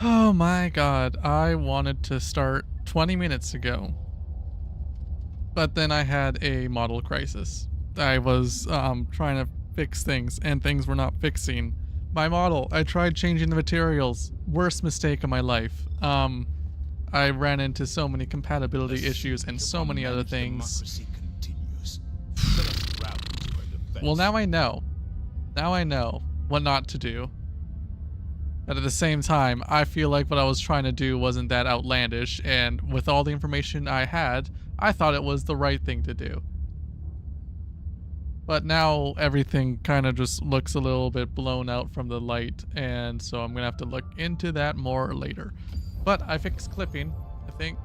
Oh my god, I wanted to start 20 minutes ago. But then I had a model crisis. I was trying to fix things and things were not fixing my model. I tried changing the materials. Worst mistake of my life. I ran into so many compatibility issues and so many other things. Well, now I know. Now I know what not to do. But at the same time, I feel like what I was trying to do wasn't that outlandish, and with all the information I had, I thought it was the right thing to do. But now everything kind of just looks a little bit blown out from the light, and so I'm gonna have to look into that more later. But I fixed clipping, I think.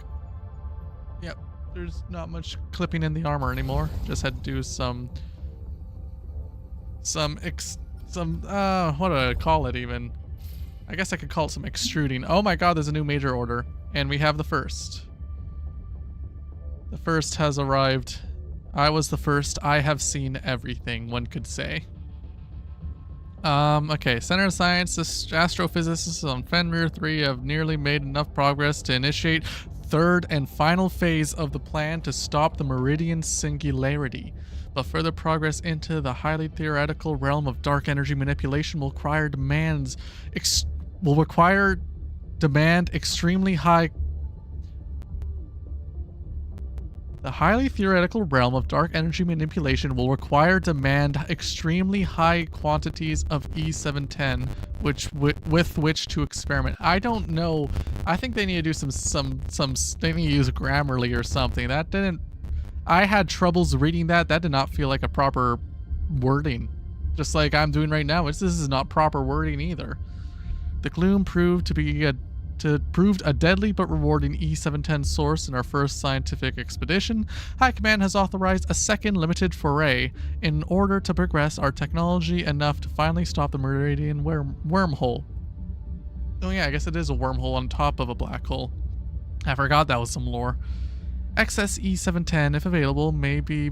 Yep, there's not much clipping in the armor anymore. Just had to do some what do I call it even? I guess I could call it some extruding. Oh my god, there's a new major order. And we have the first. The first has arrived. I was the first. I have seen everything, one could say. Okay, Center of Science, astrophysicists on Fenrir 3 have nearly made enough progress to initiate third and final phase of the plan to stop the Meridian Singularity. But further progress into the highly theoretical realm of dark energy manipulation will require extremely high. The highly theoretical realm of dark energy manipulation will require extremely high quantities of E710, with which to experiment. I don't know. I think they need to do they need to use Grammarly or something. That didn't. I had troubles reading that. That did not feel like a proper wording. Just like I'm doing right now. This is not proper wording either. The Gloom proved a deadly but rewarding E710 source in our first scientific expedition. High Command has authorized a second limited foray in order to progress our technology enough to finally stop the Meridian wormhole. Oh yeah, I guess it is a wormhole on top of a black hole. I forgot that was some lore. Excess E710, if available, may be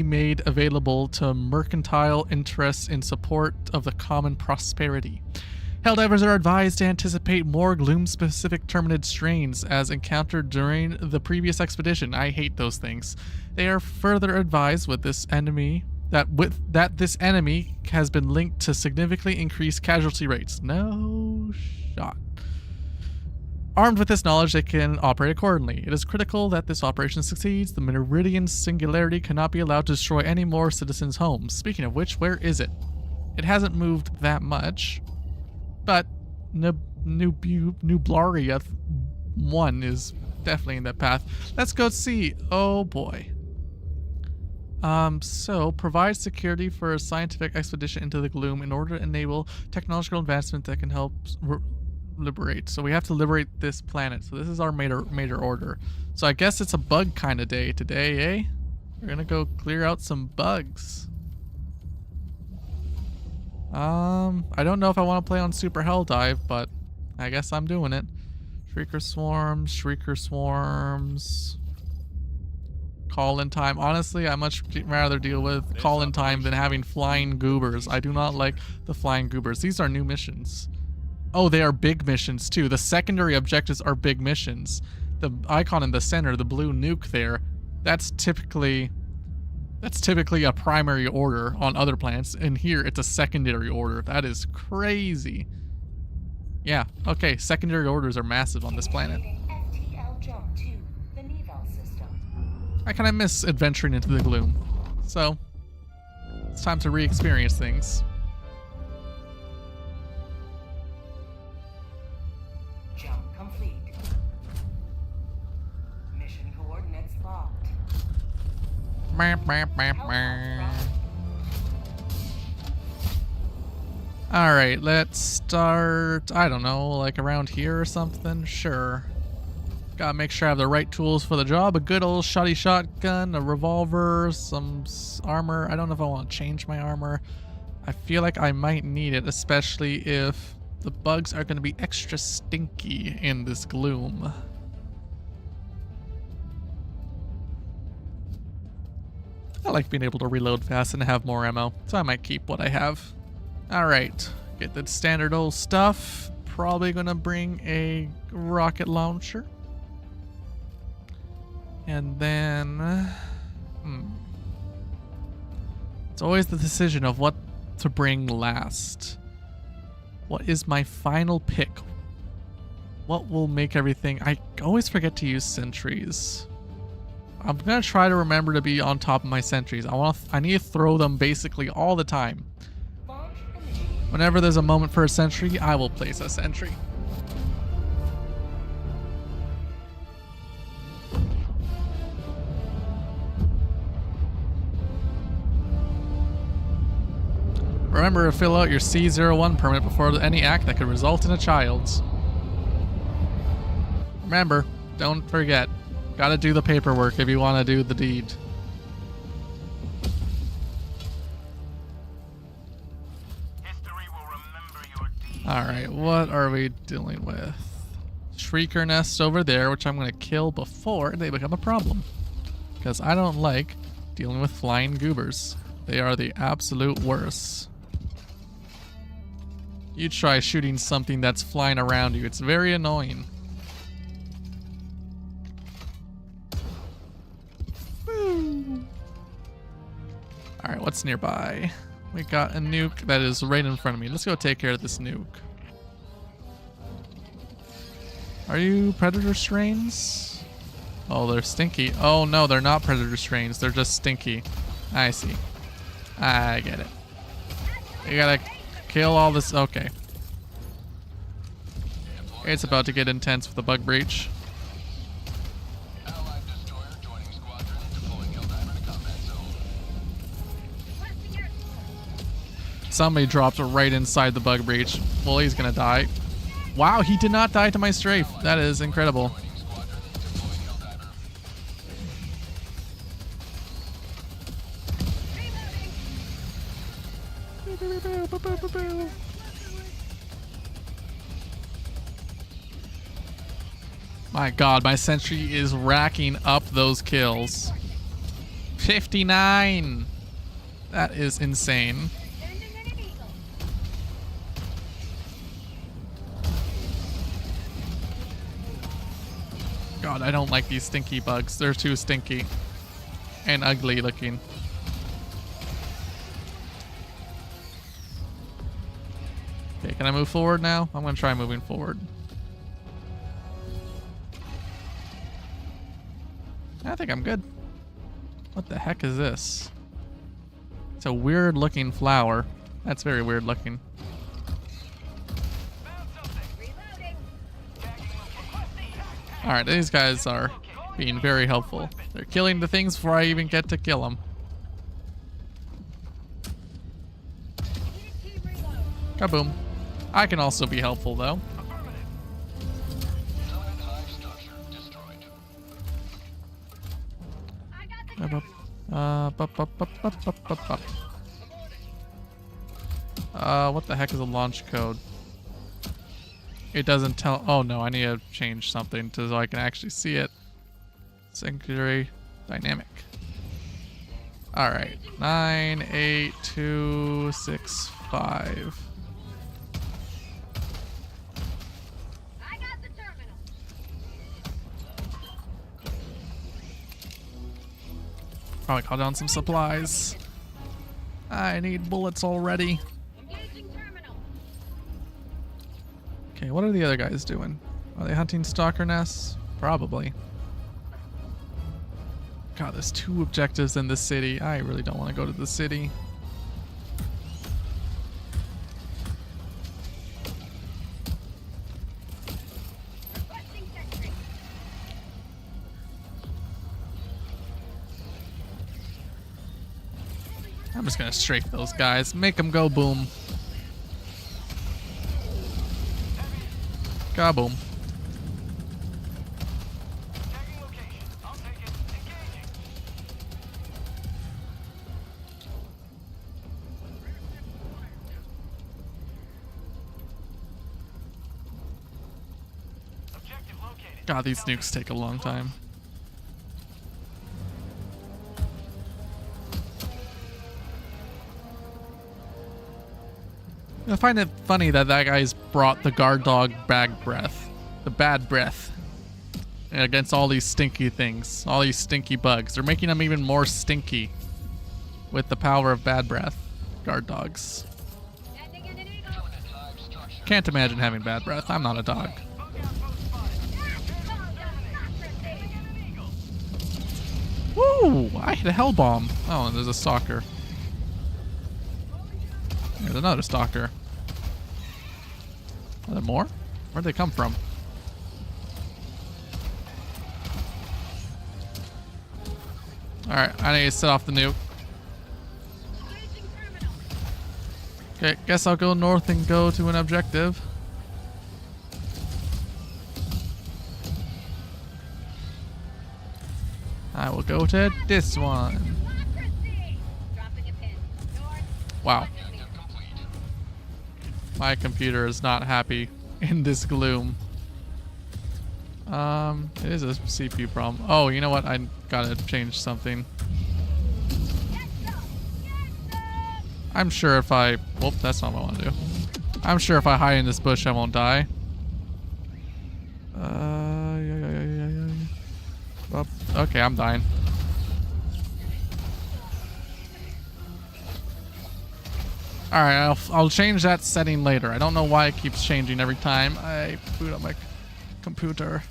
made available to mercantile interests in support of the common prosperity. Helldivers are advised to anticipate more Gloom-specific terminid strains as encountered during the previous expedition. I hate those things. They are further advised that this enemy has been linked to significantly increased casualty rates. No shot. Armed with this knowledge, they can operate accordingly. It is critical that this operation succeeds. The Meridian Singularity cannot be allowed to destroy any more citizens' homes. Speaking of which, where is it? It hasn't moved that much. But Nublaria 1 is definitely in that path. Let's go see. Oh boy. So provide security for a scientific expedition into the Gloom in order to enable technological advancement that can help liberate. So we have to liberate this planet. So this is our major order. So I guess it's a bug kind of day today, eh? We're gonna go clear out some bugs. I don't know if I want to play on Super Helldive, but I guess I'm doing it. Shrieker Swarms. Call-in time. Honestly, I much rather deal with call-in time than having flying goobers. I do not like the flying goobers. These are new missions. Oh, they are big missions too. The secondary objectives are big missions. The icon in the center, the blue nuke there, that's typically a primary order on other planets, and here it's a secondary order. That is crazy. Yeah, okay, secondary orders are massive on this planet. I kind of miss adventuring into the Gloom, so it's time to re-experience things. Jump complete. Mission coordinates locked. Alright, let's start, I don't know, like around here or something? Sure. Gotta make sure I have the right tools for the job. A good old shoddy shotgun, a revolver, some armor. I don't know if I want to change my armor. I feel like I might need it, especially if the bugs are going to be extra stinky in this Gloom. I like being able to reload fast and have more ammo, so I might keep what I have. Alright, get the standard old stuff. probably gonna bring a rocket launcher. And then... It's always the decision of what to bring last. What is my final pick? What will make everything... I always forget to use sentries. I'm gonna try to remember to be on top of my sentries. I need to throw them basically all the time. Whenever there's a moment for a sentry, I will place a sentry. Remember to fill out your C01 permit before any act that could result in a child's. Remember, don't forget. Gotta do the paperwork if you want to do the deed. Alright, what are we dealing with? Shrieker nests over there, which I'm going to kill before they become a problem. Because I don't like dealing with flying goobers. They are the absolute worst. You try shooting something that's flying around you. It's very annoying. Alright, what's nearby? We got a nuke that is right in front of me. Let's go take care of this nuke. Are you predator strains? Oh, they're stinky. Oh no, they're not predator strains. They're just stinky. I see. I get it. You gotta kill all this. Okay. It's about to get intense with the bug breach. Somebody dropped right inside the bug breach. Well, he's gonna die. Wow, he did not die to my strafe. That is incredible. My god, my sentry is racking up those kills. 59! That is insane. God, I don't like these stinky bugs. They're too stinky and ugly looking. Okay, can I move forward now? I'm gonna try moving forward. I think I'm good. What the heck is this? It's a weird looking flower. That's very weird looking. Alright, these guys are being very helpful. They're killing the things before I even get to kill them. Kaboom. I can also be helpful though. What the heck is a launch code? It doesn't tell. Oh no, I need to change something so I can actually see it. Sanctuary dynamic. All right, 98265. Probably call down some supplies. I need bullets already. Okay, what are the other guys doing? Are they hunting stalker nests? Probably. God, there's 2 objectives in the city. I really don't want to go to the city. I'm just gonna strafe those guys. Make them go boom. Kaboom. God, these nukes take a long time. I find it funny that that guy's brought the guard dog bag breath. The bad breath. Against all these stinky things. All these stinky bugs. They're making them even more stinky. With the power of bad breath. Guard dogs. Can't imagine having bad breath. I'm not a dog. Woo! I hit a hell bomb. Oh, and there's a stalker. There's another stalker. Are there more? Where'd they come from? Alright, I need to set off the nuke. Okay, guess I'll go north and go to an objective. I will go to this one. Wow. My computer is not happy in this gloom. It is a CPU problem. Oh, you know what? I gotta change something. I'm sure if I... Whoop, that's not what I want to do. I'm sure if I hide in this bush, I won't die. Oh, okay, I'm dying. Alright, I'll change that setting later. I don't know why it keeps changing every time I boot up my computer.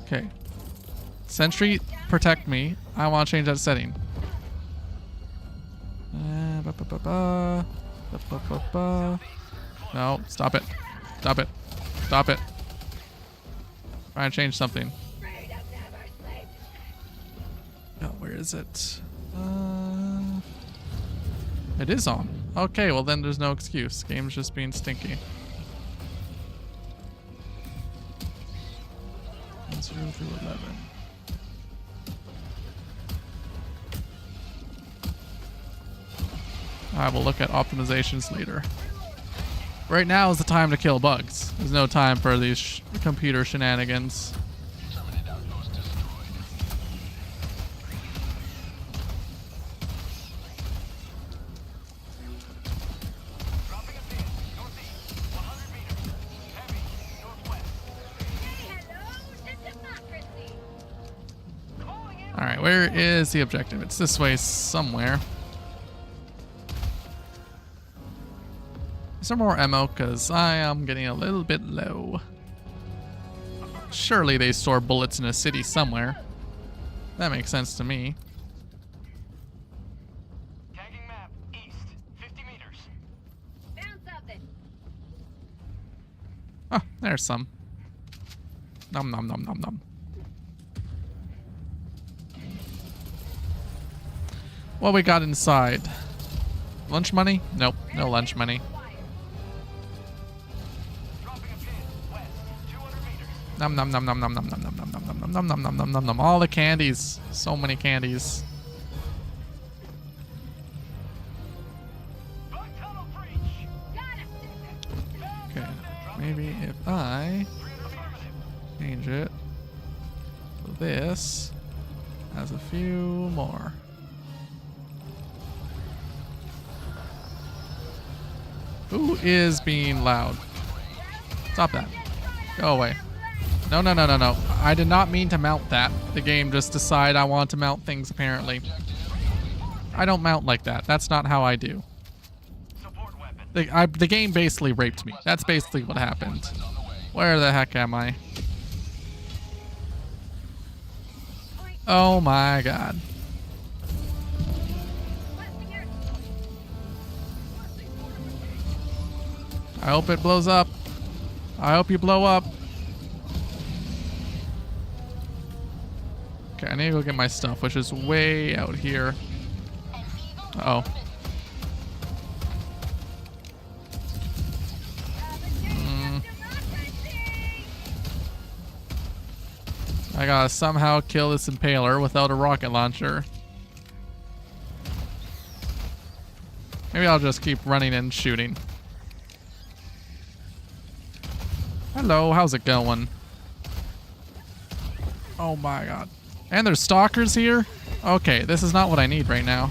Okay. Sentry, protect me. I want to change that setting. No, stop it. Stop it. Stop it. Trying to change something. Oh, where is it? It is on. Okay, well then there's no excuse. Game's just being stinky. 0 through 11. I will look at optimizations later. Right now is the time to kill bugs. There's no time for these computer shenanigans. Alright, where is the objective? It's this way somewhere. Is there more ammo? Because I am getting a little bit low. Surely they store bullets in a city somewhere. That makes sense to me. Tagging map, east, 50 meters. Found something. Oh, there's some. Nom nom nom nom nom. What we got inside? Lunch money? Nope, no lunch money. Nom nom nom nom nom nom nom nom nom nom nom nom nom nom nom nom nom. All the candies. So many candies. Okay, maybe if I change it, this has a few more. Who is being loud? Stop that. Go away. No, no, no, no, no. I did not mean to mount that. The game just decided I want to mount things, apparently. I don't mount like that. That's not how I do. The game basically raped me. That's basically what happened. Where the heck am I? Oh my god. I hope it blows up. I hope you blow up. Okay, I need to go get my stuff, which is way out here. Uh-oh. I gotta somehow kill this impaler without a rocket launcher. Maybe I'll just keep running and shooting. Hello, how's it going? Oh my god. And there's stalkers here? Okay, this is not what I need right now.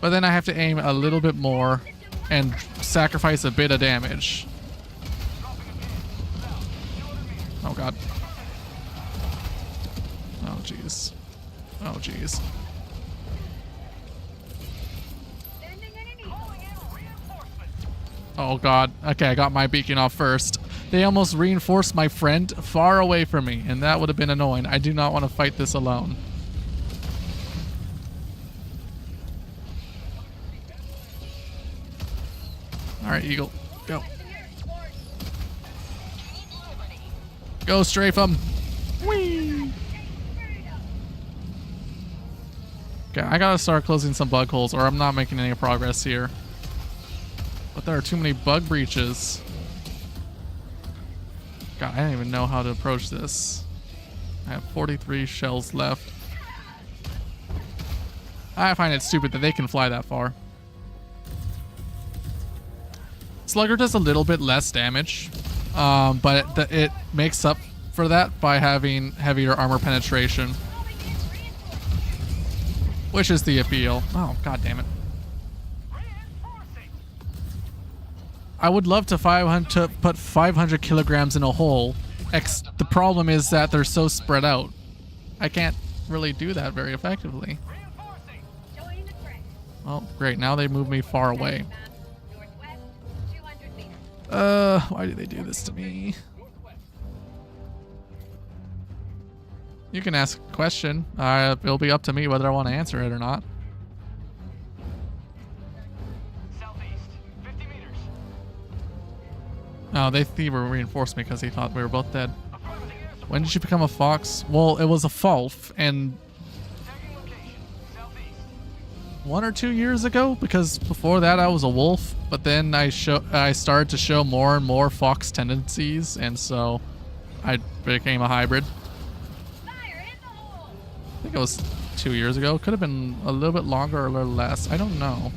But then I have to aim a little bit more and sacrifice a bit of damage. Oh god. Oh jeez. Oh jeez. Sending enemy. Calling in reinforcements. Oh god. Okay, I got my beacon off first. They almost reinforced my friend far away from me, and that would have been annoying. I do not want to fight this alone. Alright, Eagle. Go. Go, strafe him. Whee! Okay, I gotta start closing some bug holes, or I'm not making any progress here. But there are too many bug breaches. God, I don't even know how to approach this. I have 43 shells left. I find it stupid that they can fly that far. Slugger does a little bit less damage, but it makes up for that by having heavier armor penetration, which is the appeal. Oh, god damn it. Reinforcing. I would love to put 500 kilograms in a hole. The problem is that they're so spread out. I can't really do that very effectively. Reinforcing. Join the threat. Oh, great. Now they move me far away. Northwest, 200 meters. Why do they do this to me? You can ask a question. It'll be up to me whether I want to answer it or not. Southeast. 50 meters. Oh, they were reinforced me because he thought we were both dead. Affirmative air support. When did you become a fox? Well, it was a Fulf, and Tagging location. Southeast. 1 or 2 years ago, because before that I was a wolf, but then I started to show more and more fox tendencies, and so I became a hybrid. Fire in the hole. I think it was 2 years ago. Could have been a little bit longer or a little less. I don't know.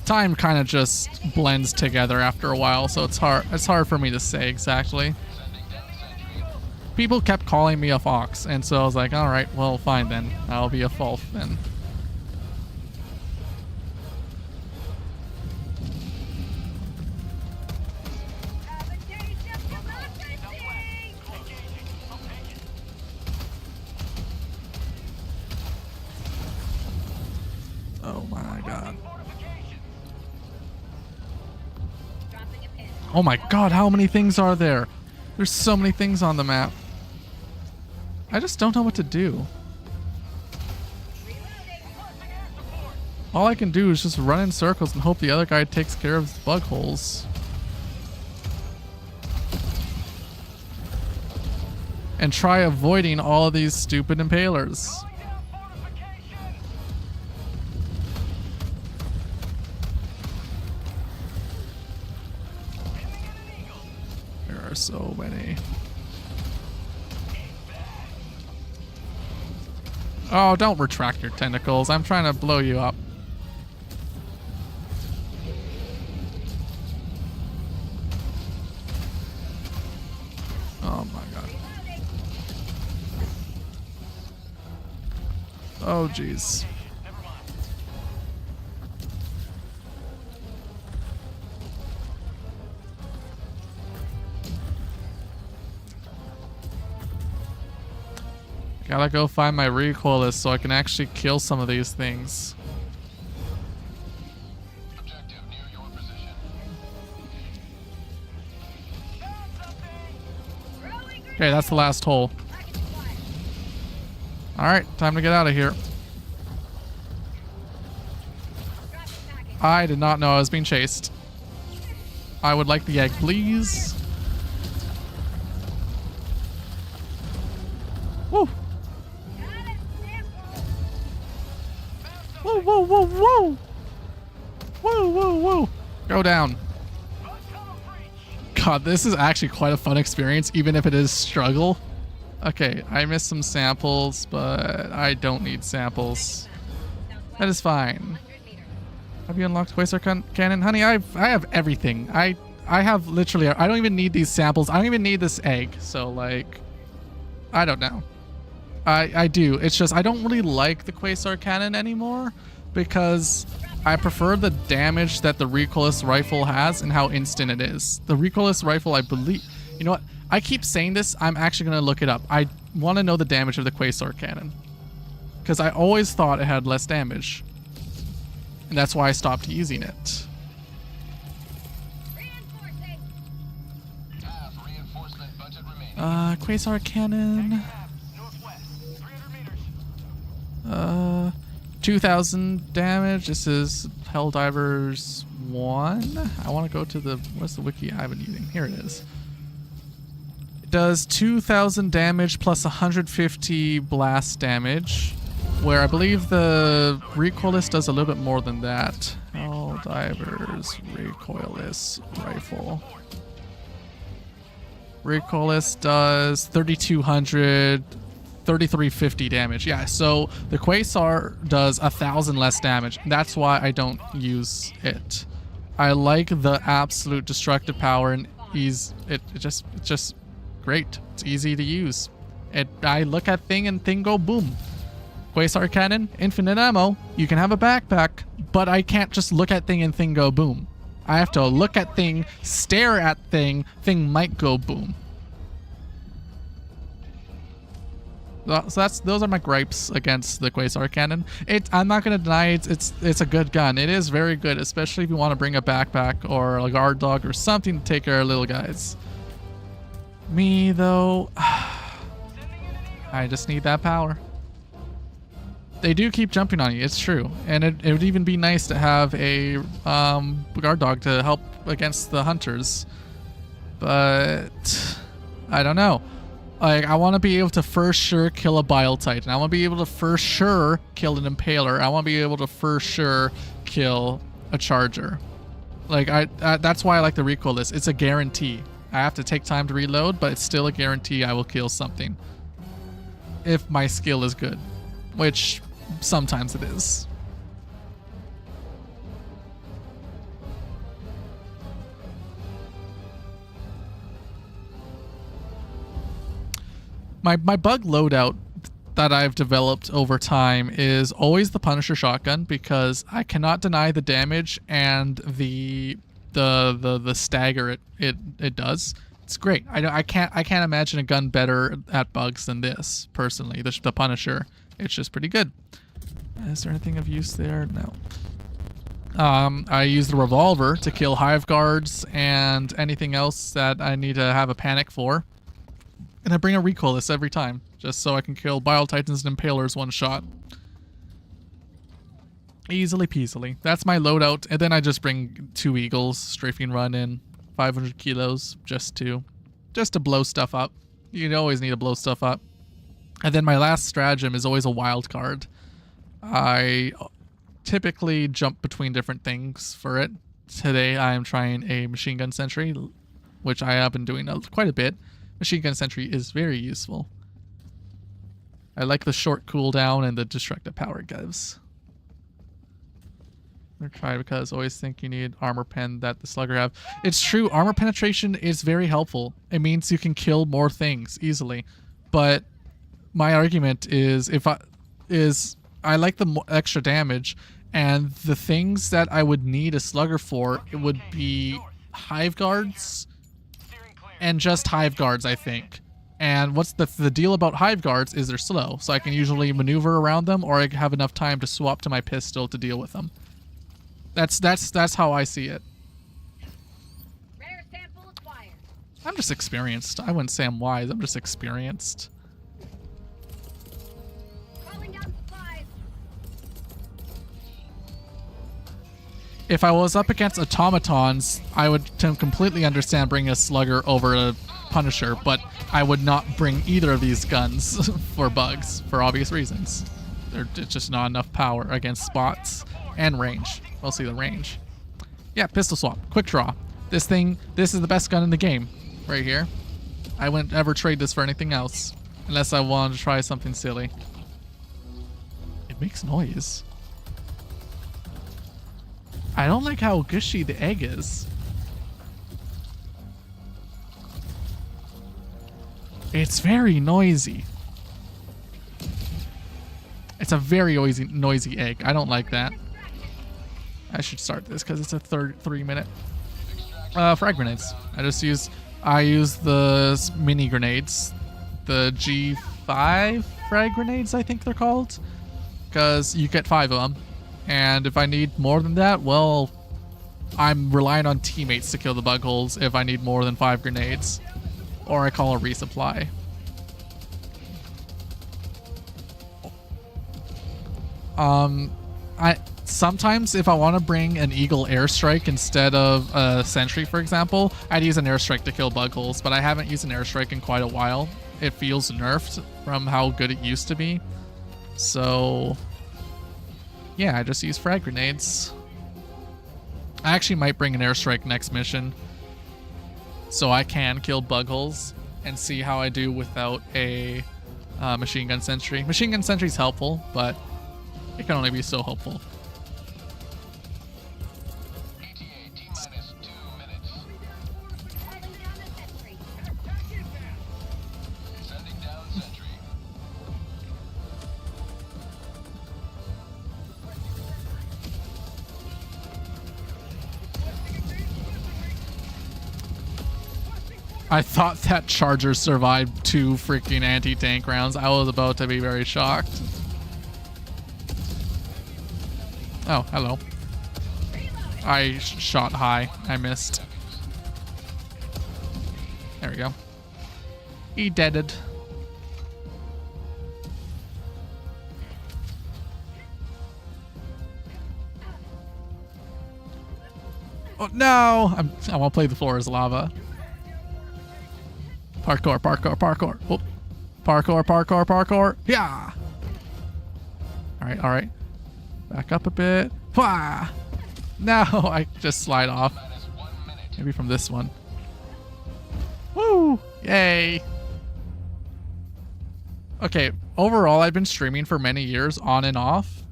Time kind of just blends together after a while, so it's hard for me to say exactly. People kept calling me a fox, and so I was like, all right, well, fine then. I'll be a Fulf then. Have a taste of democracy. Engaging. I'll take it. Oh my god. Fortifications. Dropping a pin. Oh my god, how many things are there? There's so many things on the map. I just don't know what to do. Reloading. Requesting air support. All I can do is just run in circles and hope the other guy takes care of his bug holes. And try avoiding all of these stupid impalers. Going down fortifications. Hitting an eagle. There are so many. Oh, don't retract your tentacles. I'm trying to blow you up. Oh my god. Oh jeez. Never mind. Gotta go find my recoil list so I can actually kill some of these things. Objective near your position. Okay, that's the last hole. Alright, time to get out of here. I did not know I was being chased. I would like the egg, please. Woo! Whoa, whoa, whoa, whoa! Whoa, whoa, whoa! Go down. God, this is actually quite a fun experience, even if it is struggle. Okay, I missed some samples, but I don't need samples. That is fine. Have you unlocked Quasar Cannon? Honey, I have everything. I have literally, I don't even need these samples. I don't even need this egg. So, like, I don't know. I do. It's just I don't really like the Quasar Cannon anymore because I prefer the damage that the recoilless rifle has and how instant it is. The recoilless rifle, I believe... You know what? I keep saying this. I'm actually going to look it up. I want to know the damage of the Quasar Cannon. Because I always thought it had less damage. And that's why I stopped using it. Reinforcing. Half reinforcement budget remaining. Quasar Cannon... Northwest, 300 meters. 2,000 damage. This is Helldivers 1. I want to go to the... What's the wiki I've been using? Here it is. It does 2,000 damage plus 150 blast damage, where I believe the recoilless does a little bit more than that. Helldivers recoilless rifle. Recoilless does 3,200... 3,350 damage. Yeah, so the Quasar does 1,000 less damage. That's why I don't use it. I like the absolute destructive power and ease. It's just great. It's easy to use. I look at thing and thing go boom. Quasar Cannon, infinite ammo. You can have a backpack, but I can't just look at thing and thing go boom. I have to look at thing, stare at thing might go boom. So those are my gripes against the Quasar Cannon. I'm not gonna deny it's a good gun. It is very good, especially if you want to bring a backpack or a guard dog or something to take care of little guys. Me though, I just need that power. They do keep jumping on you, it's true, and it would even be nice to have a guard dog to help against the hunters, but I don't know. Like, I want to be able to for sure kill a Bile Titan. I want to be able to for sure kill an Impaler. I want to be able to for sure kill a Charger. Like, that's why I like the recoilless. It's a guarantee. I have to take time to reload, but it's still a guarantee I will kill something. If my skill is good. Which, sometimes it is. My bug loadout that I've developed over time is always the Punisher shotgun because I cannot deny the damage and the stagger it does. It's great. I can't imagine a gun better at bugs than this personally. The Punisher. It's just pretty good. Is there anything of use there? No. I use the revolver to kill hive guards and anything else that I need to have a panic for. And I bring a recoilless every time, just so I can kill Bile Titans and Impalers one shot. Easily peasily. That's my loadout, and then I just bring 2 Eagles, strafing run in, 500 kilos, just to blow stuff up. You always need to blow stuff up. And then my last stratagem is always a wild card. I typically jump between different things for it. Today I am trying a machine gun sentry, which I have been doing quite a bit. Machine gun sentry is very useful. I like the short cooldown and the destructive power it gives. I'm gonna try because I always think you need armor pen that the slugger have. It's true, armor penetration is very helpful. It means you can kill more things easily. But my argument is I like the extra damage, and the things that I would need a slugger for, it would be hive guards and just hive guards, I think. And what's the deal about hive guards is they're slow, so I can usually maneuver around them, or I have enough time to swap to my pistol to deal with them. That's how I see it. Rare sample acquired. I'm just experienced. I wouldn't say I'm wise. I'm just experienced. Calling down supplies. If I was up against automatons, I would completely understand bringing a slugger over a Punisher, but I would not bring either of these guns for bugs, for obvious reasons. There's just not enough power against spots and range. Mostly the range. Yeah, pistol swap. Quick draw. This is the best gun in the game. Right here. I wouldn't ever trade this for anything else. Unless I wanted to try something silly. It makes noise. I don't like how gushy the egg is. It's very noisy. It's a very noisy egg. I don't like that. I should start this because it's a 3-minute. Frag grenades. I use the mini grenades, the G5 frag grenades, I think they're called, because you get 5 of them. And if I need more than that, well, I'm relying on teammates to kill the bug holes if I need more than 5 grenades, or I call a resupply. Sometimes if I want to bring an Eagle airstrike instead of a sentry, for example, I'd use an airstrike to kill bug holes, but I haven't used an airstrike in quite a while. It feels nerfed from how good it used to be. So yeah, I just use frag grenades. I actually might bring an airstrike next mission so I can kill bug holes and see how I do without a machine gun sentry. Machine gun sentry is helpful, but it can only be so helpful. ETA T-minus 2 minutes. Heading down the sentry. Sending down sentry. I thought that Charger survived 2 freaking anti-tank rounds. I was about to be very shocked. Oh, hello. I shot high. I missed. There we go. He deaded. Oh no! I want to play the floor as lava. Parkour, parkour, parkour. Oh. Parkour, parkour, parkour. Yeah! Alright, alright. Back up a bit. Wah! No, I just slide off. Minus 1 minute. Maybe from this one. Woo! Yay! Okay, overall, I've been streaming for many years, on and off.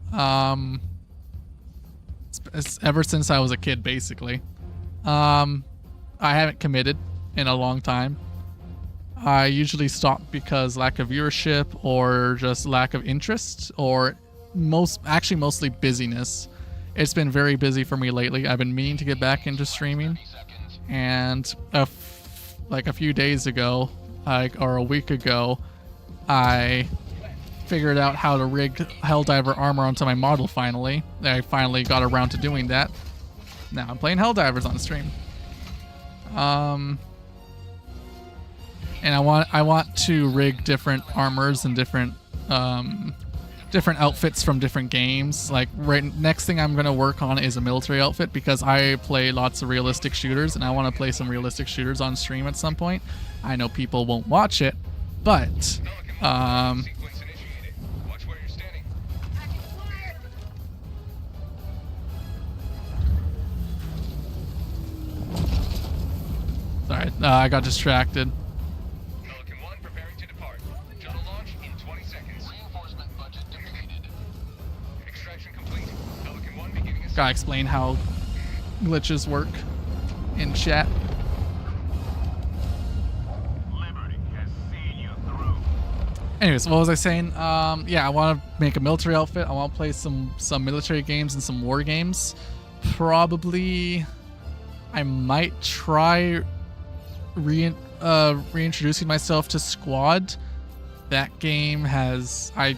It's ever since I was a kid, basically. I haven't committed in a long time. I usually stop because lack of viewership or just lack of interest, or mostly busyness. It's been very busy for me lately. I've been meaning to get back into streaming, and like a few days ago, or a week ago, I figured out how to rig Helldiver armor onto my model finally. I finally got around to doing that. Now I'm playing Helldivers on stream. And I want to rig different armors and different outfits from different games. Like next thing I'm gonna work on is a military outfit, because I play lots of realistic shooters and I want to play some realistic shooters on stream at some point. I know people won't watch it, but Sequence initiated. Watch where you're standing. sorry, I got distracted. Pelican 1 preparing to depart. Shuttle launch in 20 seconds. Reinforcement budget depleted. Extraction complete. Pelican 1 beginning ascent. Gotta explain how glitches work in chat. Liberty has seen you through. Anyways, what was I saying? Yeah, I want to make a military outfit. I want to play some military games and some war games. Probably, I might try reintroducing myself to Squad. That game has I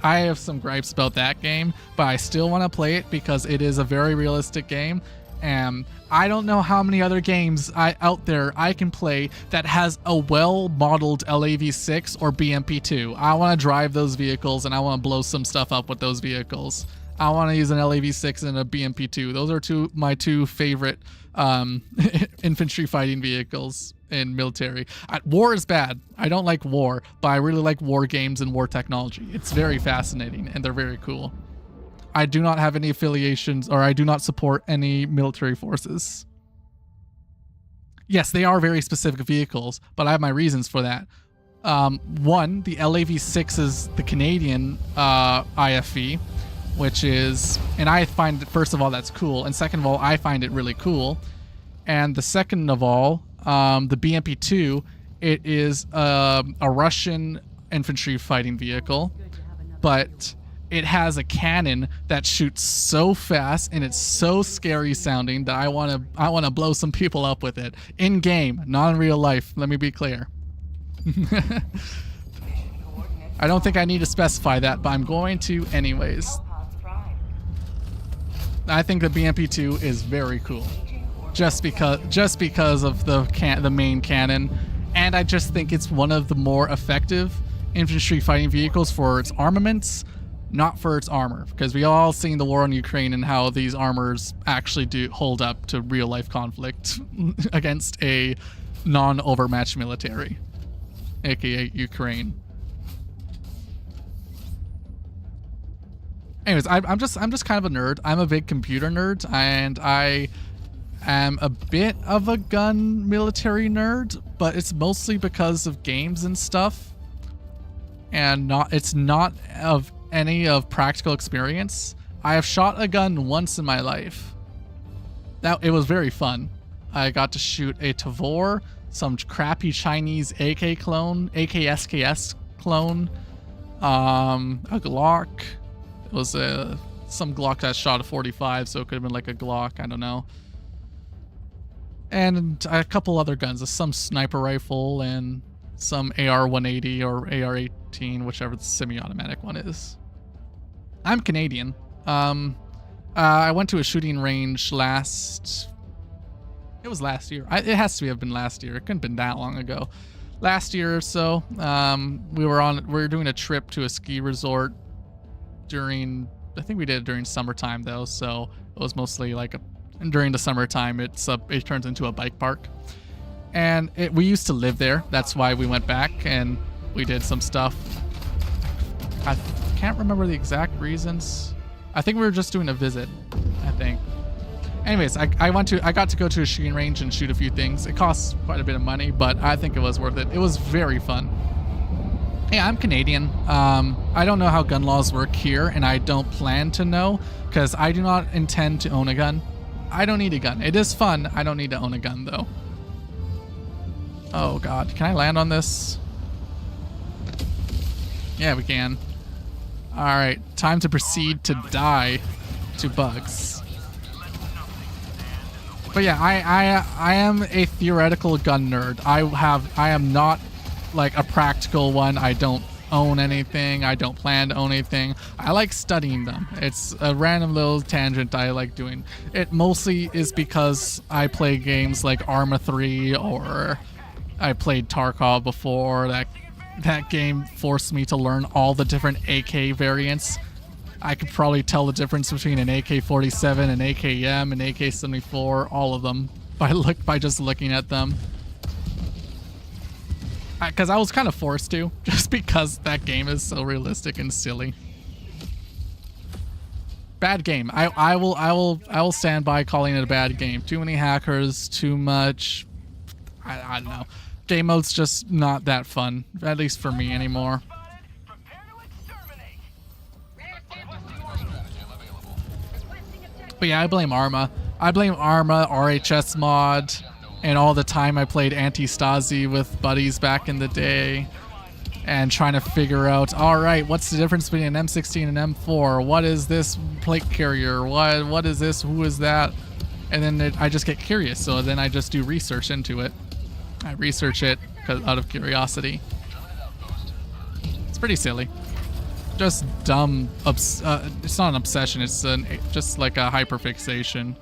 have some gripes about that game, but I still want to play it because it is a very realistic game. And I don't know how many other games out there I can play that has a well-modeled LAV6 or BMP2. I want to drive those vehicles and I want to blow some stuff up with those vehicles. I want to use an LAV6 and a BMP2. Those are my two favorite infantry fighting vehicles in military. War is bad. I don't like war, but I really like war games and war technology. It's very fascinating and they're very cool. I do not have any affiliations, or I do not support any military forces. Yes, they are very specific vehicles, but I have my reasons for that. One, the LAV6 is the Canadian IFV, which is, and I find, first of all, that's cool, and second of all, I find it really cool. And the second of all, the BMP2 it is a Russian infantry fighting vehicle, but it has a cannon that shoots so fast and it's so scary sounding that I want to blow some people up with it in game, not in real life. Let me be clear. I don't think I need to specify that, but I'm going to anyways. Hellpods prime. I think the BMP-2 is very cool, just because of the main cannon, and I just think it's one of the more effective infantry fighting vehicles for its armaments, not for its armor, because we all seen the war in Ukraine and how these armors actually do hold up to real life conflict against a non-overmatched military, aka Ukraine. Anyways, I'm just kind of a nerd. I'm a big computer nerd, and I am a bit of a gun military nerd, but it's mostly because of games and stuff, and it's not of any of practical experience. I have shot a gun once in my life. It was very fun. I got to shoot a Tavor, some crappy Chinese AK clone, AK-SKS clone, a Glock. It was some Glock that shot a 45, so it could have been like a Glock, I don't know. And a couple other guns, some sniper rifle and some AR-180 or AR-18, whichever the semi-automatic one is. I'm Canadian. I went to a shooting range last year. It has to have been last year. It couldn't have been that long ago. Last year or so, we were doing a trip to a ski resort I think we did it during summertime though, so it was mostly like during the summertime it turns into a bike park, and we used to live there. That's why we went back and we did some stuff. I can't remember the exact reasons. I think we were just doing a visit, I think. Anyways, I got to go to a shooting range and shoot a few things. It costs quite a bit of money, but I think it was worth it. It was very fun. Yeah, I'm Canadian. I don't know how gun laws work here, and I don't plan to know, because I do not intend to own a gun. I don't need a gun. It is fun. I don't need to own a gun, though. Oh, God. Can I land on this? Yeah, we can. Alright, time to proceed to die to bugs. But yeah, I am a theoretical gun nerd. I am not like a practical one. I don't own anything. I don't plan to own anything. I like studying them. It's a random little tangent I like doing. It mostly is because I play games like Arma 3, or I played Tarkov before. That game forced me to learn all the different AK variants. I could probably tell the difference between an AK-47, an AKM, an AK-74, all of them by just looking at them. Because I was kind of forced to, just because that game is so realistic and silly. Bad game. I will stand by calling it a bad game. Too many hackers, too much. I don't know. Game mode's just not that fun, at least for me anymore. But yeah, I blame Arma. I blame Arma, RHS mod, and all the time I played Anti-Stasi with buddies back in the day, and trying to figure out, alright, what's the difference between an M16 and M4? What is this plate carrier? What is this? Who is that? And then I just get curious, so then I just do research into it. I research it out of curiosity. It's pretty silly. Just dumb. It's not an obsession. It's just like a hyperfixation.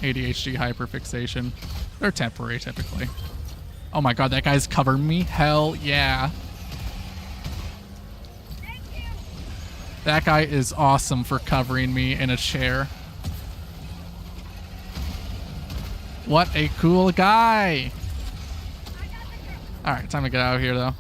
ADHD hyperfixation. They're temporary, typically. Oh my god, that guy's covering me. Hell yeah. That guy is awesome for covering me in a chair. What a cool guy. Alright, time to get out of here, though.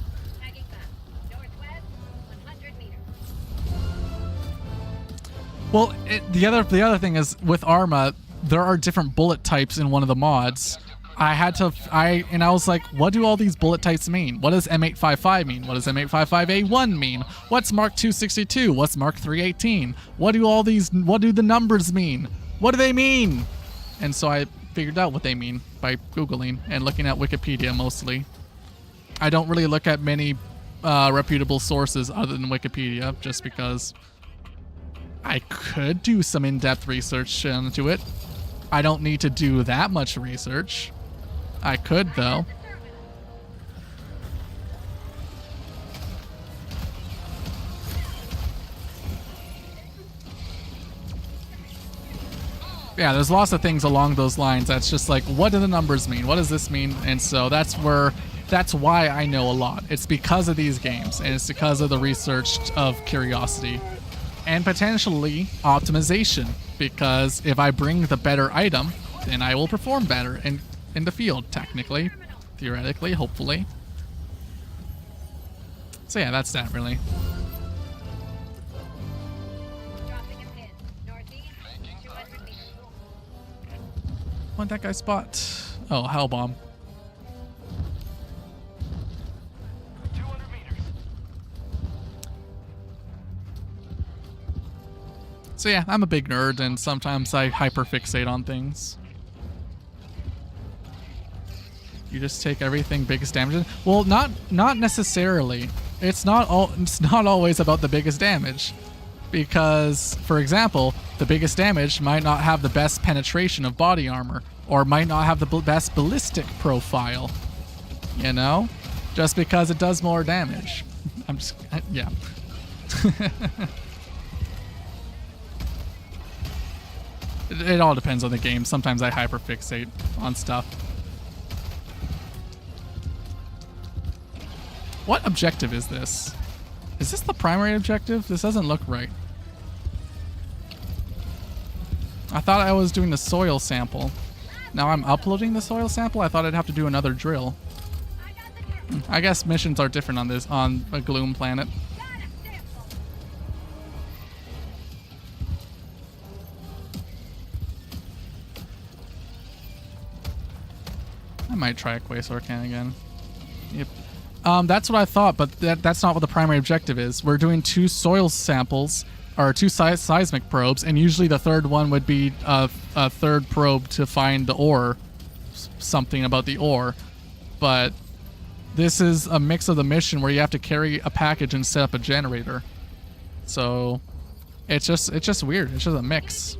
Well, the other thing is, with Arma, there are different bullet types in one of the mods. I was like, what do all these bullet types mean? What does M855 mean? What does M855A1 mean? What's Mark 262? What's Mark 318? What do the numbers mean? What do they mean? And so I figured out what they mean by Googling and looking at Wikipedia mostly. I don't really look at many reputable sources other than Wikipedia, just because I could do some in-depth research into it. I don't need to do that much research. I could, though. Yeah, there's lots of things along those lines that's just like, what do the numbers mean? What does this mean? And so that's why I know a lot. It's because of these games, and it's because of the research of curiosity and potentially optimization, because if I bring the better item, then I will perform better in the field, technically, theoretically, hopefully. So yeah, that's that really. Dropping a pin. Northeast, 200 meters. What'd that guy spot? Oh, hell bomb. 200 meters. So yeah, I'm a big nerd, and sometimes I hyperfixate on things. You just take everything biggest damage. Well, not necessarily. It's not always about the biggest damage, because, for example, the biggest damage might not have the best penetration of body armor, or might not have the best ballistic profile. You know, just because it does more damage. Yeah. It all depends on the game. Sometimes I hyperfixate on stuff. What objective is this? Is this the primary objective? This doesn't look right. I thought I was doing the soil sample. Now I'm uploading the soil sample? I thought I'd have to do another drill. I guess missions are different on a Gloom planet. I might try a Quasar can again. Yep. That's what I thought, but that's not what the primary objective is. We're doing 2 soil samples, or 2 seismic probes, and usually the third one would be a third probe to find the ore, something about the ore. But this is a mix of the mission where you have to carry a package and set up a generator. So it's just weird. It's just a mix.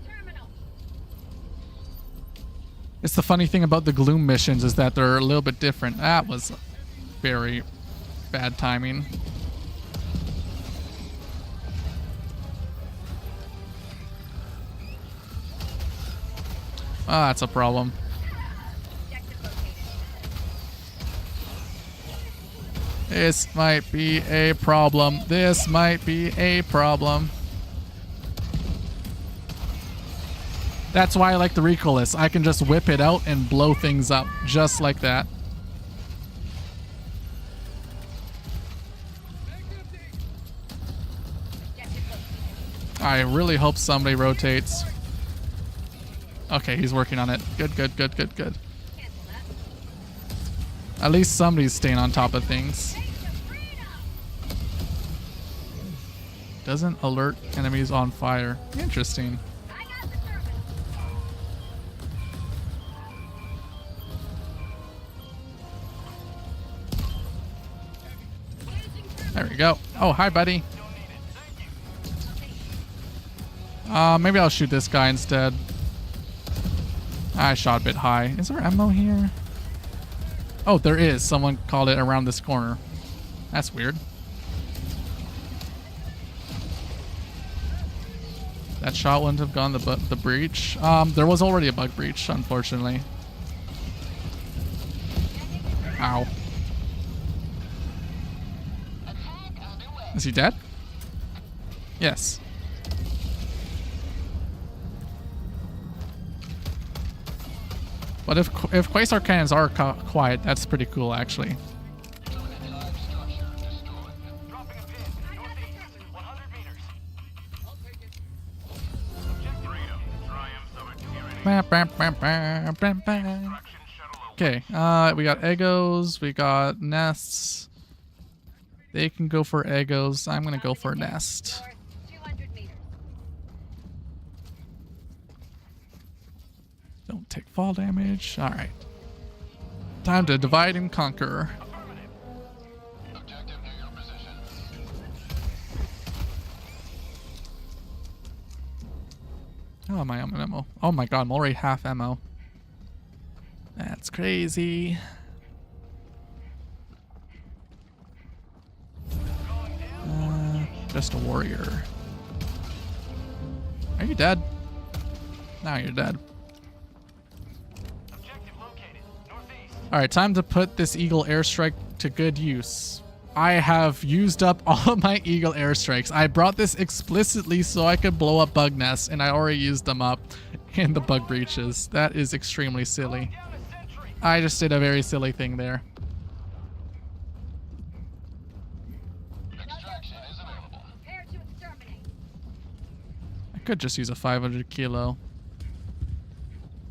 It's the funny thing about the Gloom missions is that they're a little bit different. That was very bad timing. Oh, that's a problem. This might be a problem. This might be a problem. That's why I like the recoilless. I can just whip it out and blow things up just like that. I really hope somebody rotates. Okay, he's working on it. Good, good, good, good, good. At least somebody's staying on top of things. Doesn't alert enemies on fire. Interesting. There we go. Oh, hi, buddy. Maybe I'll shoot this guy instead. I shot a bit high. Is there ammo here? Oh, there is. Someone called it around this corner. That's weird. That shot wouldn't have gone the breach. There was already a bug breach, unfortunately. Ow. Is he dead? Yes. But if Quasar cannons are quiet, that's pretty cool, actually. Okay, we got Eggos, we got nests. They can go for Eggos. I'm gonna go for a nest. Don't take fall damage. Alright. Time to divide and conquer. How am I on ammo? Oh my god, I'm already half ammo. That's crazy. Just a warrior. Are you dead? Now you're dead. Objective located. Northeast. Alright, time to put this Eagle airstrike to good use. I have used up all of my Eagle airstrikes. I brought this explicitly so I could blow up bug nests, and I already used them up in the bug breaches. That is extremely silly. Down a sentry. I just did a very silly thing there. Extraction is available. Prepare to exterminate. I could just use a 500 kilo.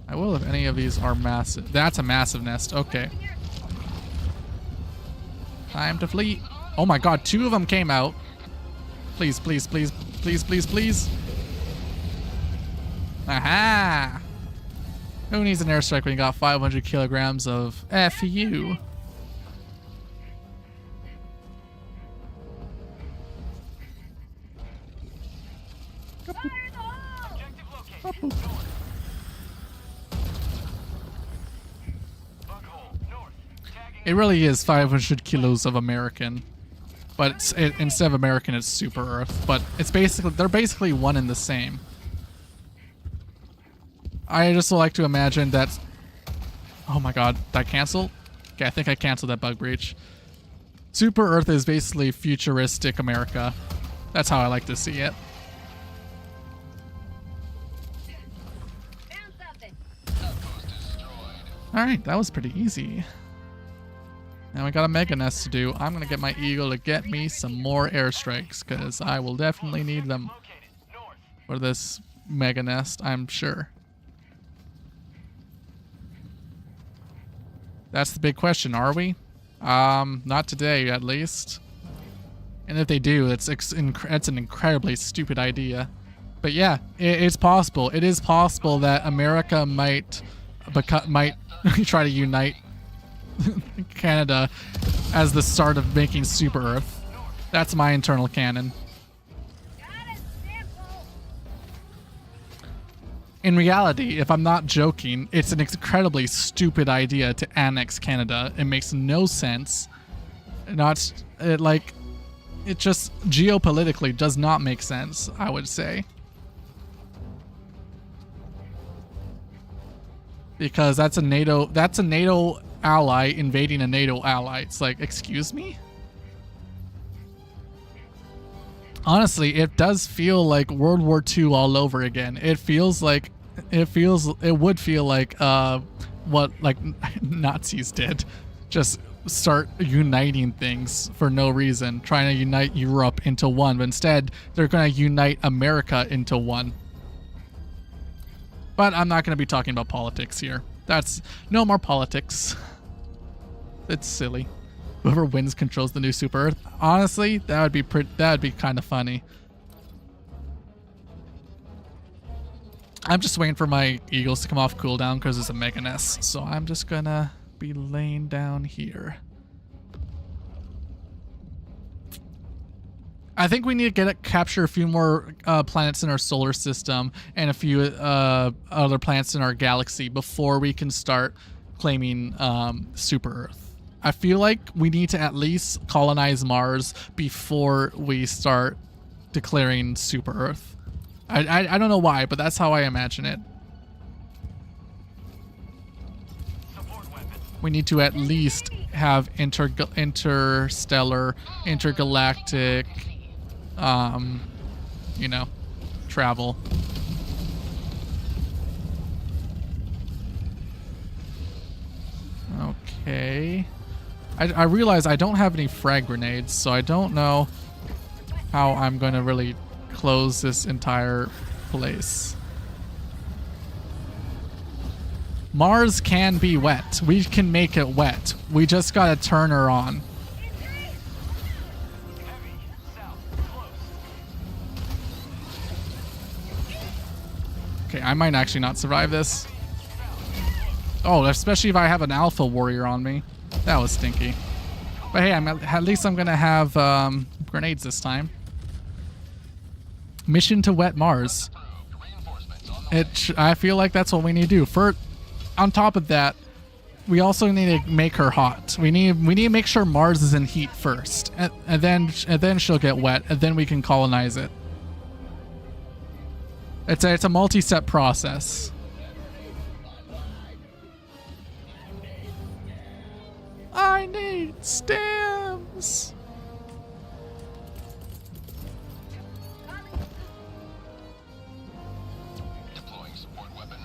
I will if any of these are massive. That's a massive nest. Okay. Time to flee. Oh my god, 2 of them came out. Please, please, please, please, please, please. Aha! Who needs an airstrike when you got 500 kilograms of FU? Fire in the hole! Objective located. North. Bug hole. North. Tagging. It really is 500 kilos of American. But instead of American, it's Super Earth. But it's basically, they're basically one and the same. I just like to imagine that... Oh my god, did I cancel? Okay, I think I canceled that bug breach. Super Earth is basically futuristic America. That's how I like to see it. Found something. Outpost destroyed. Alright, that was pretty easy. Now we got a mega nest to do. I'm gonna get my Eagle to get me some more airstrikes, because I will definitely need them Located. North. for this mega nest, I'm sure. That's the big question, are we? Not today, at least. And if they do, it's an incredibly stupid idea. But yeah, it's possible. It is possible that America might try to unite Canada as the start of making Super Earth. That's my internal canon. Got a sample. In reality, if I'm not joking, it's an incredibly stupid idea to annex Canada. It makes no sense. It just geopolitically does not make sense, I would say. Because that's a NATO ally invading a NATO ally. It's like, excuse me? Honestly, it does feel like World War II all over again. It would feel like what like Nazis did. Just start uniting things for no reason, trying to unite Europe into one, but instead they're going to unite America into one. But I'm not going to be talking about politics here. That's no more politics. It's silly. Whoever wins controls the new Super Earth. Honestly, that would be kind of funny. I'm just waiting for my Eagles to come off cooldown because it's a mega nest. So I'm just gonna be laying down here. I think we need to capture a few more planets in our solar system and a few other planets in our galaxy before we can start claiming Super Earth. I feel like we need to at least colonize Mars before we start declaring Super Earth. I don't know why, but that's how I imagine it. Support weapon. We need to at least have interstellar, intergalactic, travel. Okay. I realize I don't have any frag grenades, so I don't know how I'm going to really close this entire place. Mars can be wet. We can make it wet. We just gotta turn her on. Heavy. South. Close. Okay, I might actually not survive this. Oh, especially if I have an alpha warrior on me. That was stinky. But hey, at least I'm gonna have grenades this time. Mission to wet Mars. Approved. Reinforcements on the I feel like that's what we need to do. On top of that, we also need to make her hot. We need to make sure Mars is in heat first, and then she'll get wet, and then we can colonize it. It's a multi-step process. I need stems. Deploying support weapon.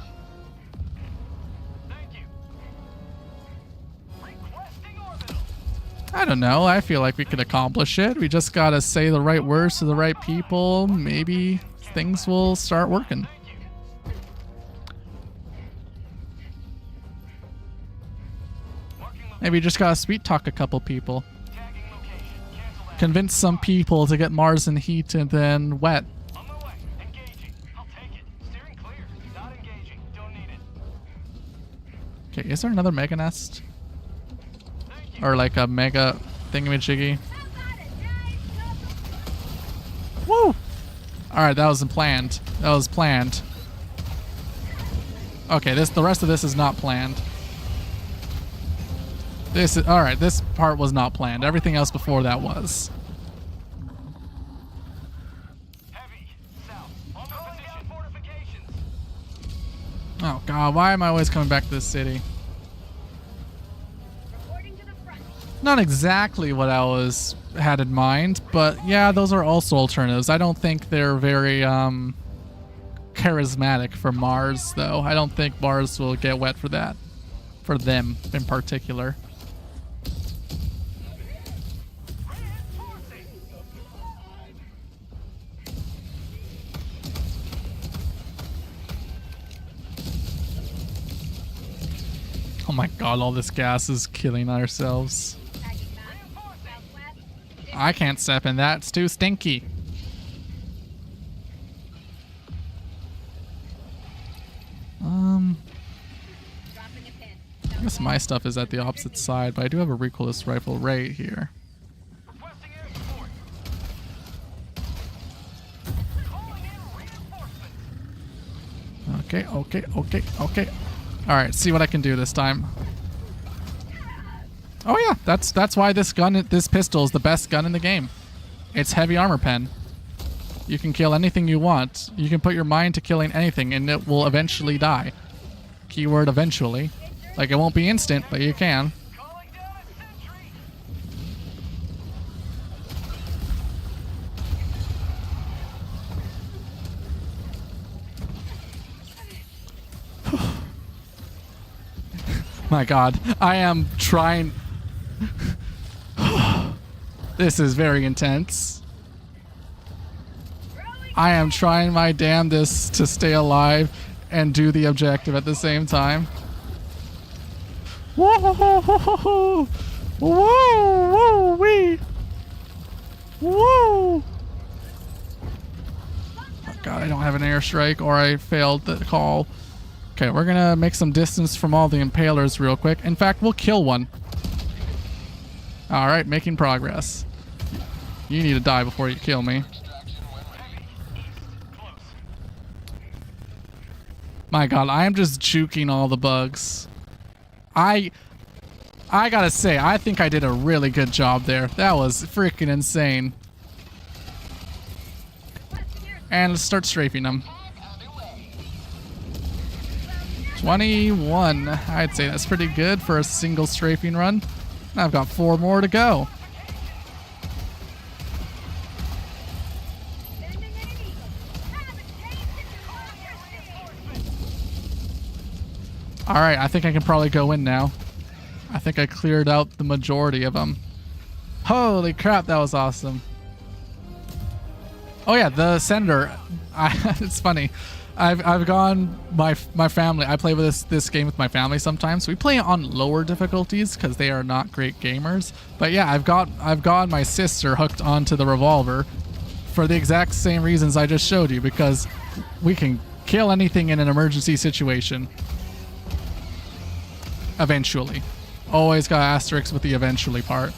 Thank you. Requesting orbital. I don't know. I feel like we could accomplish it. We just gotta say the right words to the right people. Maybe things will start working. Maybe you just gotta sweet talk a couple people. Tagging location. Cancel that. Convince some people to get Mars in heat and then wet. On my way. Engaging. I'll take it. Steering clear. Not engaging. Don't need it. Okay, is there another mega nest? Thank you. Or like a mega thingamajiggy? Woo! Alright, that wasn't planned. That was planned. Okay, the rest of this is not planned. Alright, this part was not planned. Everything else before that was. Heavy. South. On the position. Fortifications. Oh god, why am I always coming back to this city? Reporting to the front. Not exactly what I had in mind, but yeah, those are also alternatives. I don't think they're very charismatic for Mars, though. I don't think Mars will get wet for that. For them in particular. Oh my god, all this gas is killing ourselves. Tagging map. Southwest. I can't step in that, it's too stinky. Dropping a pin. I guess my stuff is at the opposite side, but I do have a recoilless rifle right here. Requesting air support. Calling in reinforcements. Okay. Alright, see what I can do this time. Oh yeah, that's why this pistol is the best gun in the game. It's heavy armor pen. You can kill anything you want. You can put your mind to killing anything and it will eventually die. Keyword eventually. Like, it won't be instant, but you can. Calling down a sentry. My god, I am trying. This is very intense. I am trying my damnedest to stay alive and do the objective at the same time. Whoa, whoa, whoa, wee. Whoa. Oh god, I don't have an airstrike, or I failed the call. Okay, we're gonna make some distance from all the impalers real quick. In fact, we'll kill one. Alright, making progress. You need to die before you kill me. My god, I am just juking all the bugs. I gotta say, I think I did a really good job there. That was freaking insane. And let's start strafing them. 21. I'd say that's pretty good for a single strafing run. I've got 4 more to go. Sending in an eagle. Have a taste of Alright, I think I can probably go in now. I think I cleared out the majority of them. Holy crap, that was awesome. Oh yeah, the sender. It's funny. I've gone my family. I play with this game with my family sometimes. We play on lower difficulties because they are not great gamers. But yeah, I've got my sister hooked onto the revolver for the exact same reasons I just showed you, because we can kill anything in an emergency situation. Eventually. Always got asterisks with the eventually part.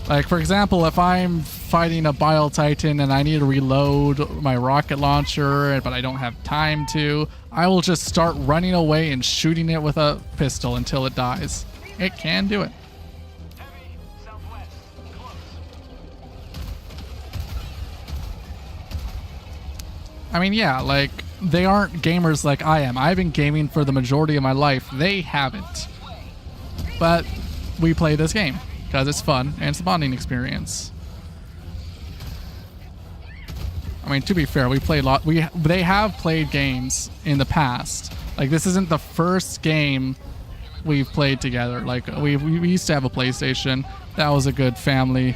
Like, for example, if I'm fighting a Bile Titan and I need to reload my rocket launcher, but I don't have time to, I will just start running away and shooting it with a pistol until it dies. It can do it. Heavy, southwest. Close. I mean, yeah, like, they aren't gamers like I am. I've been gaming for the majority of my life. They haven't. But we play this game because it's fun and it's a bonding experience. I mean, to be fair, we played a lot. They have played games in the past. Like, this isn't the first game we've played together. Like, we used to have a PlayStation. That was a good family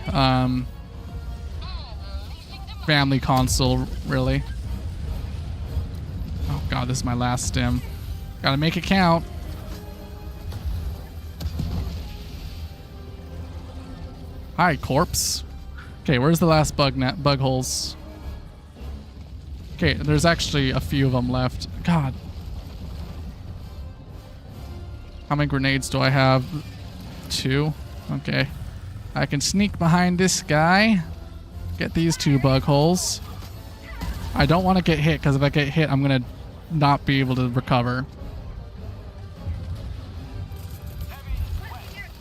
console, really. Oh god, this is my last stim. Gotta make it count. Hi, corpse. Okay, where's the last bug holes? Okay, there's actually a few of them left. God. How many grenades do I have? 2. Okay. I can sneak behind this guy. Get these 2 bug holes. I don't want to get hit, because if I get hit, I'm going to not be able to recover.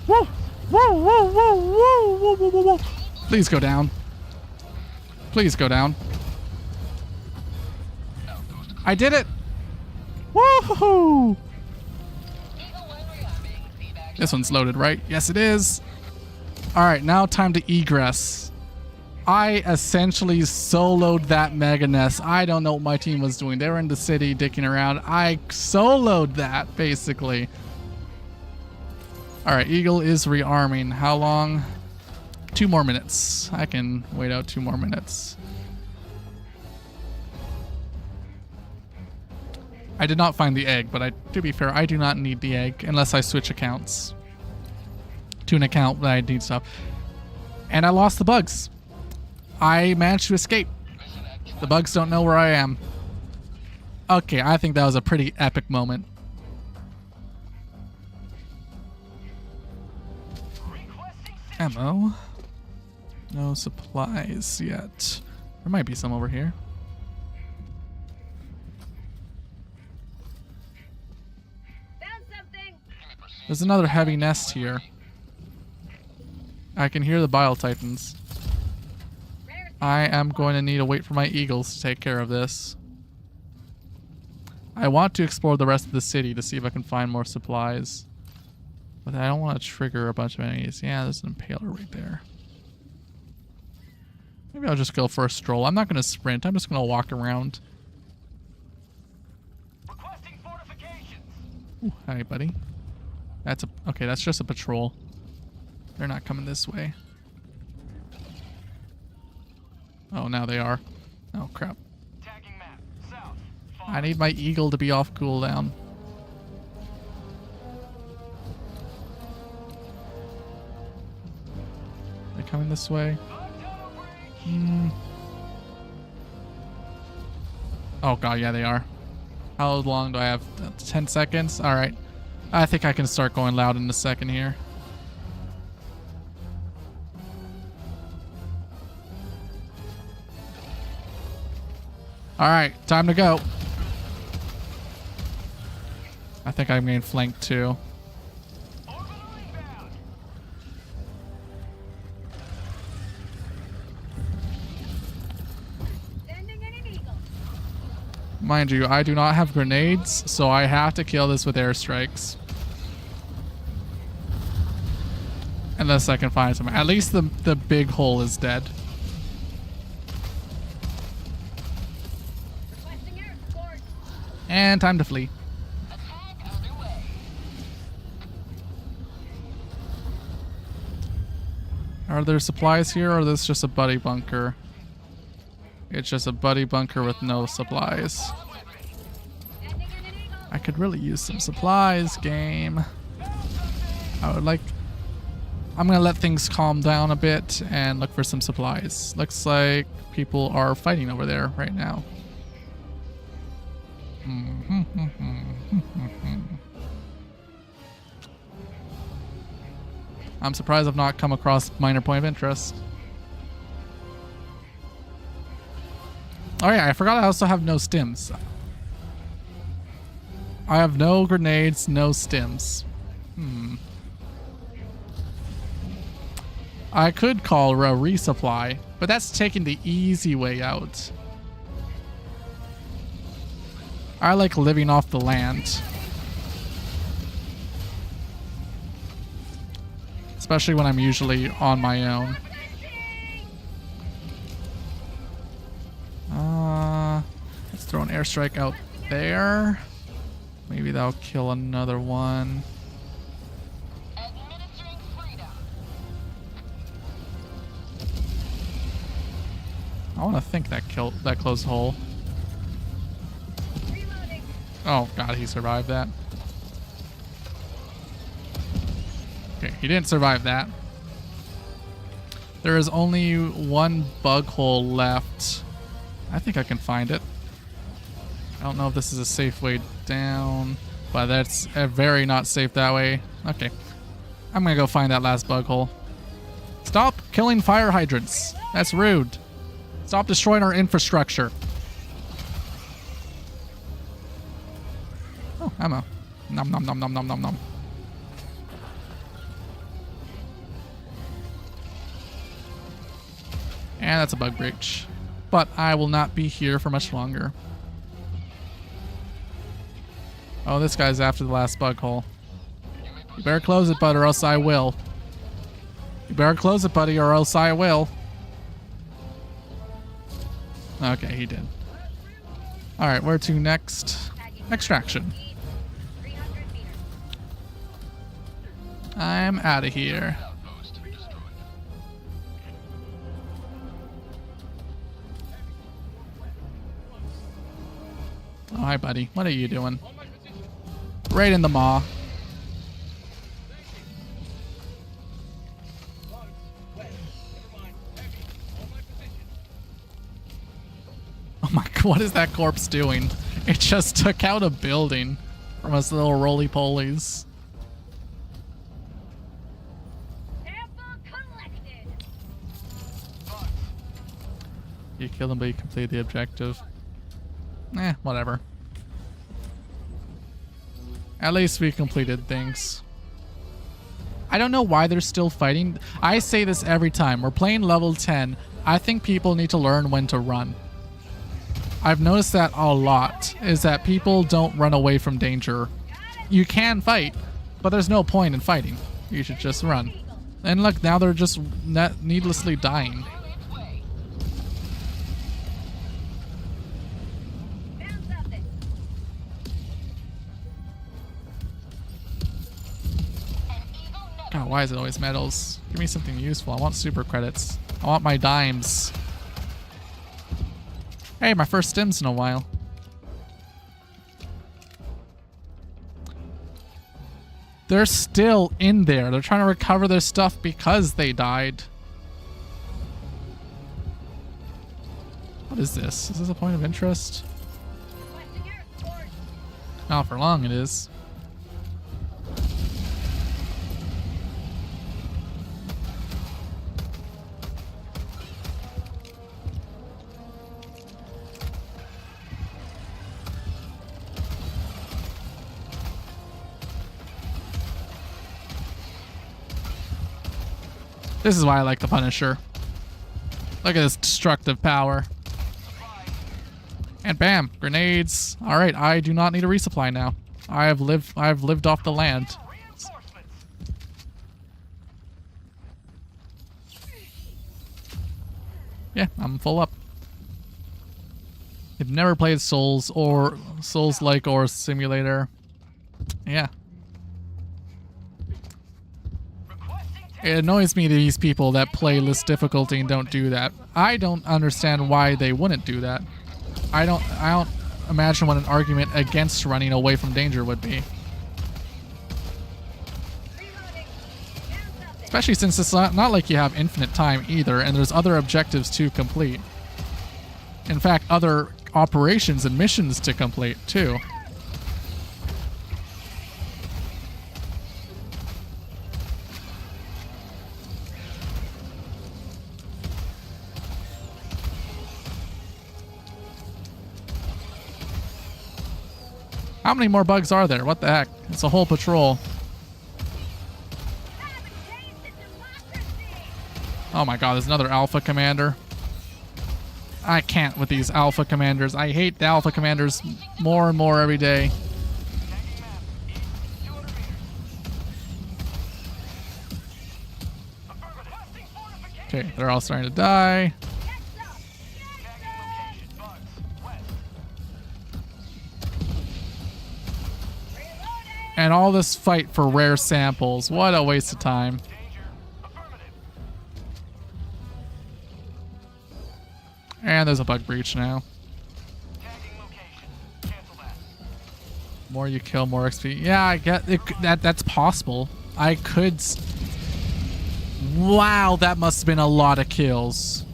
Whoa! Whoa, whoa, whoa, whoa, whoa, whoa, whoa, whoa. Please go down. Please go down. I did it! Woohoo! This one's loaded, right? Yes, it is. Alright, now time to egress. I essentially soloed that mega nest. I don't know what my team was doing. They were in the city dicking around. I soloed that, basically. Alright, Eagle is rearming. How long? 2 more minutes. I can wait out 2 more minutes. I did not find the egg, but to be fair, I do not need the egg unless I switch accounts to an account that I need stuff. And I lost the bugs. I managed to escape. The bugs don't know where I am. Okay, I think that was a pretty epic moment. Ammo. No supplies yet. There might be some over here. Found something. There's another heavy nest here. I can hear the Bile Titans. I am going to need to wait for my eagles to take care of this. I want to explore the rest of the city to see if I can find more supplies. But I don't want to trigger a bunch of enemies. Yeah, there's an impaler right there. Maybe I'll just go for a stroll. I'm not going to sprint. I'm just going to walk around. Requesting fortifications. Ooh, hi, buddy. Okay, that's just a patrol. They're not coming this way. Oh, now they are. Oh, crap. Tagging map. South. I need my eagle to be off cooldown. They coming this way? Oh god, yeah, they are. How long do I have? 10 seconds? Alright. I think I can start going loud in a second here. Alright, time to go. I think I'm getting flanked too. Mind you, I do not have grenades, so I have to kill this with airstrikes. Unless I can find some. At least the big hole is dead. And time to flee. Are there supplies here, or is this just a buddy bunker? It's just a buddy bunker with no supplies. I could really use some supplies, game. I'm gonna let things calm down a bit and look for some supplies. Looks like people are fighting over there right now. I'm surprised I've not come across minor point of interest. Oh yeah, I forgot I also have no stims. I have no grenades, no stims. I could call a resupply, but that's taking the easy way out. I like living off the land. Especially when I'm usually on my own. Let's throw an airstrike out there. Maybe that'll kill another one. Administering freedom. I want to think that closed hole. Reloading. Oh god, he survived that. Okay, he didn't survive that. There is only one bug hole left. I think I can find it. I don't know if this is a safe way down, but that's very not safe that way. Okay. I'm gonna go find that last bug hole. Stop killing fire hydrants. That's rude. Stop destroying our infrastructure. Oh, ammo. Nom nom nom nom nom nom nom. And that's a bug breach. But I will not be here for much longer. Oh, this guy's after the last bug hole. You better close it, bud, or else I will. You better close it, buddy, or else I will. Okay, he did. Alright, where to next? Extraction. 300 meters. I'm out of here. Outpost destroyed. Oh, hi, buddy. What are you doing? Right in the maw. Oh my god, what is that corpse doing? It just took out a building from us little roly-polies. Sample collected. You killed him, but you completed the objective. Whatever. At least we completed things. I don't know why they're still fighting. I say this every time. We're playing level 10. I think people need to learn when to run. I've noticed that a lot, is that people don't run away from danger. You can fight, but there's no point in fighting. You should just run. And look, now they're just needlessly dying. Found something. God, why is it always medals? Give me something useful. I want super credits. I want my dimes. Hey, my first stims in a while. They're still in there. They're trying to recover their stuff because they died. What is this? Is this a point of interest? Requesting air support. Not for long it is. This is why I like the Punisher. Look at this destructive power. And bam, grenades. All right, I do not need a resupply now. I've lived off the land. Reinforcements. Yeah, I'm full up. I've never played Souls or Souls-like or Simulator. Yeah. Requesting It annoys me these people that play less difficulty and don't do that. I don't understand why they wouldn't do that. I don't imagine what an argument against running away from danger would be. Reloading. Found something. Especially since it's not like you have infinite time either, and there's other objectives to complete. In fact, other operations and missions to complete too. How many more bugs are there? What the heck? It's a whole patrol. Oh my god, there's another Alpha Commander. I can't with these Alpha Commanders. I hate the Alpha Commanders more and more every day. Okay, they're all starting to die. And all this fight for rare samples. What a waste of time. And there's a bug breach now. More you kill, more XP. Yeah, I get it, that's possible. I could. Wow, that must have been a lot of kills.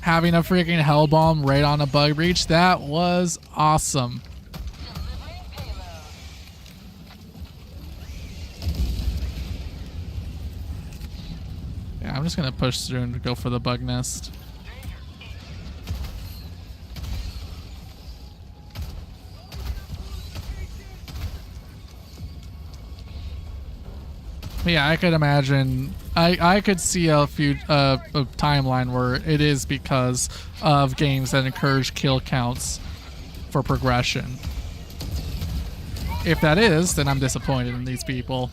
Having a freaking hell bomb right on a bug breach, that was awesome. Yeah, I'm just gonna push through and go for the bug nest. But yeah, I could imagine. I could see a timeline where it is because of games that encourage kill counts for progression. If that is, then I'm disappointed in these people.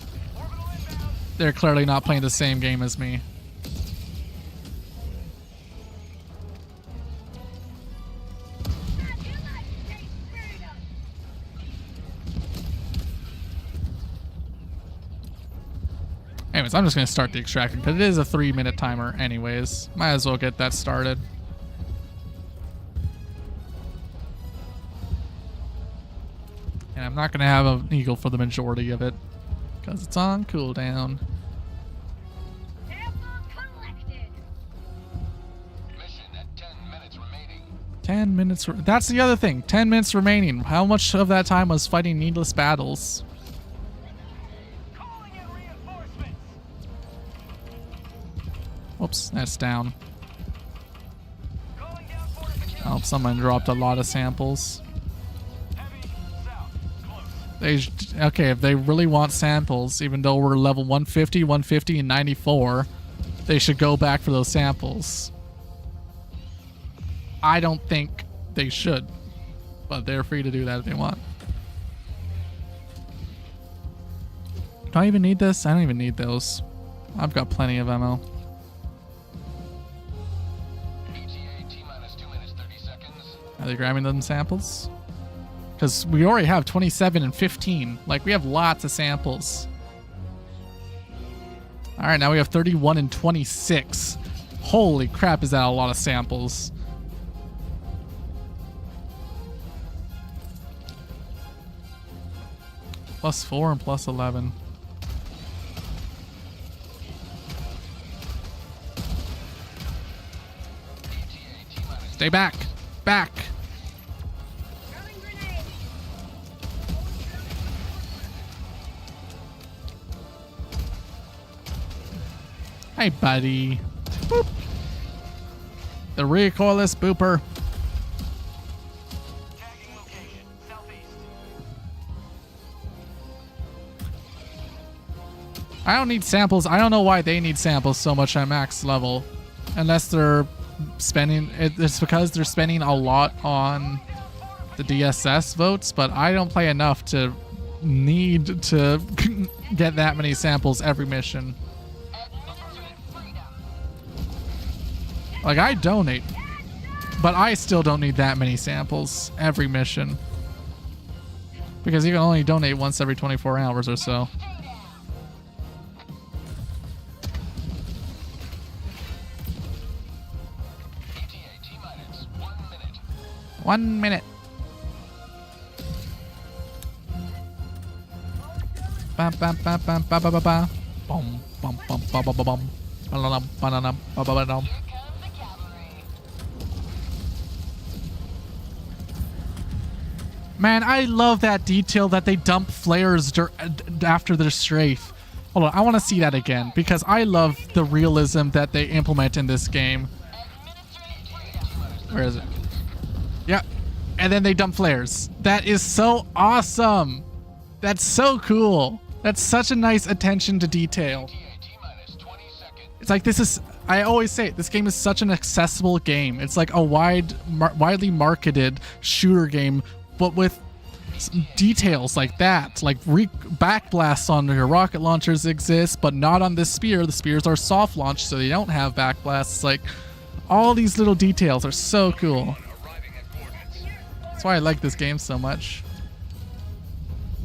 They're clearly not playing the same game as me. Anyways, I'm just going to start the extraction because it is a 3-minute timer anyways. Might as well get that started. And I'm not going to have an eagle for the majority of it because it's on cooldown. Sample collected. Mission at 10 minutes remaining. 10 minutes. That's the other thing. 10 minutes remaining. How much of that time was fighting needless battles? Calling in reinforcements. Whoops, that's down. Calling down fortifications. Oh, someone dropped a lot of samples. Heavy south. Close. Okay, if they really want samples, even though we're level 150, 150, and 94, they should go back for those samples. I don't think they should, but they're free to do that if they want. Do I even need this? I don't even need those. I've got plenty of ammo. ETA T-minus 2 minutes 30 seconds. Are they grabbing them samples? Because we already have 27 and 15. Like, we have lots of samples. Alright, now we have 31 and 26. Holy crap, is that a lot of samples. +4 and +11. Stay back! Back! Throwing grenade. Hey, buddy. Boop. The recoilless booper. Tagging location. Southeast. I don't need samples. I don't know why they need samples so much at max level. Unless they're spending... It's because they're spending a lot on the DSS votes, but I don't play enough to need to get that many samples every mission. Like, I donate, but I still don't need that many samples every mission. Because you can only donate once every 24 hours or so. ETA T-minus 1 minute. 1 minute. Bam bam bam bam ba ba ba ba. Bum bum bum ba ba ba bum. Ba-la-dum, ba-la-dum, ba ba ba dum. Man, I love that detail that they dump flares after their strafe. Hold on, I want to see that again because I love the realism that they implement in this game. Where is it? Yeah, and then they dump flares. That is so awesome. That's so cool. That's such a nice attention to detail. T-minus 20 seconds. It's like I always say it, this game is such an accessible game. It's like a widely marketed shooter game, but with details like that. Like backblasts on your rocket launchers exist, but not on this spear. The spears are soft launch, so they don't have backblasts. Like all these little details are so cool. Arriving at coordinates. That's why I like this game so much.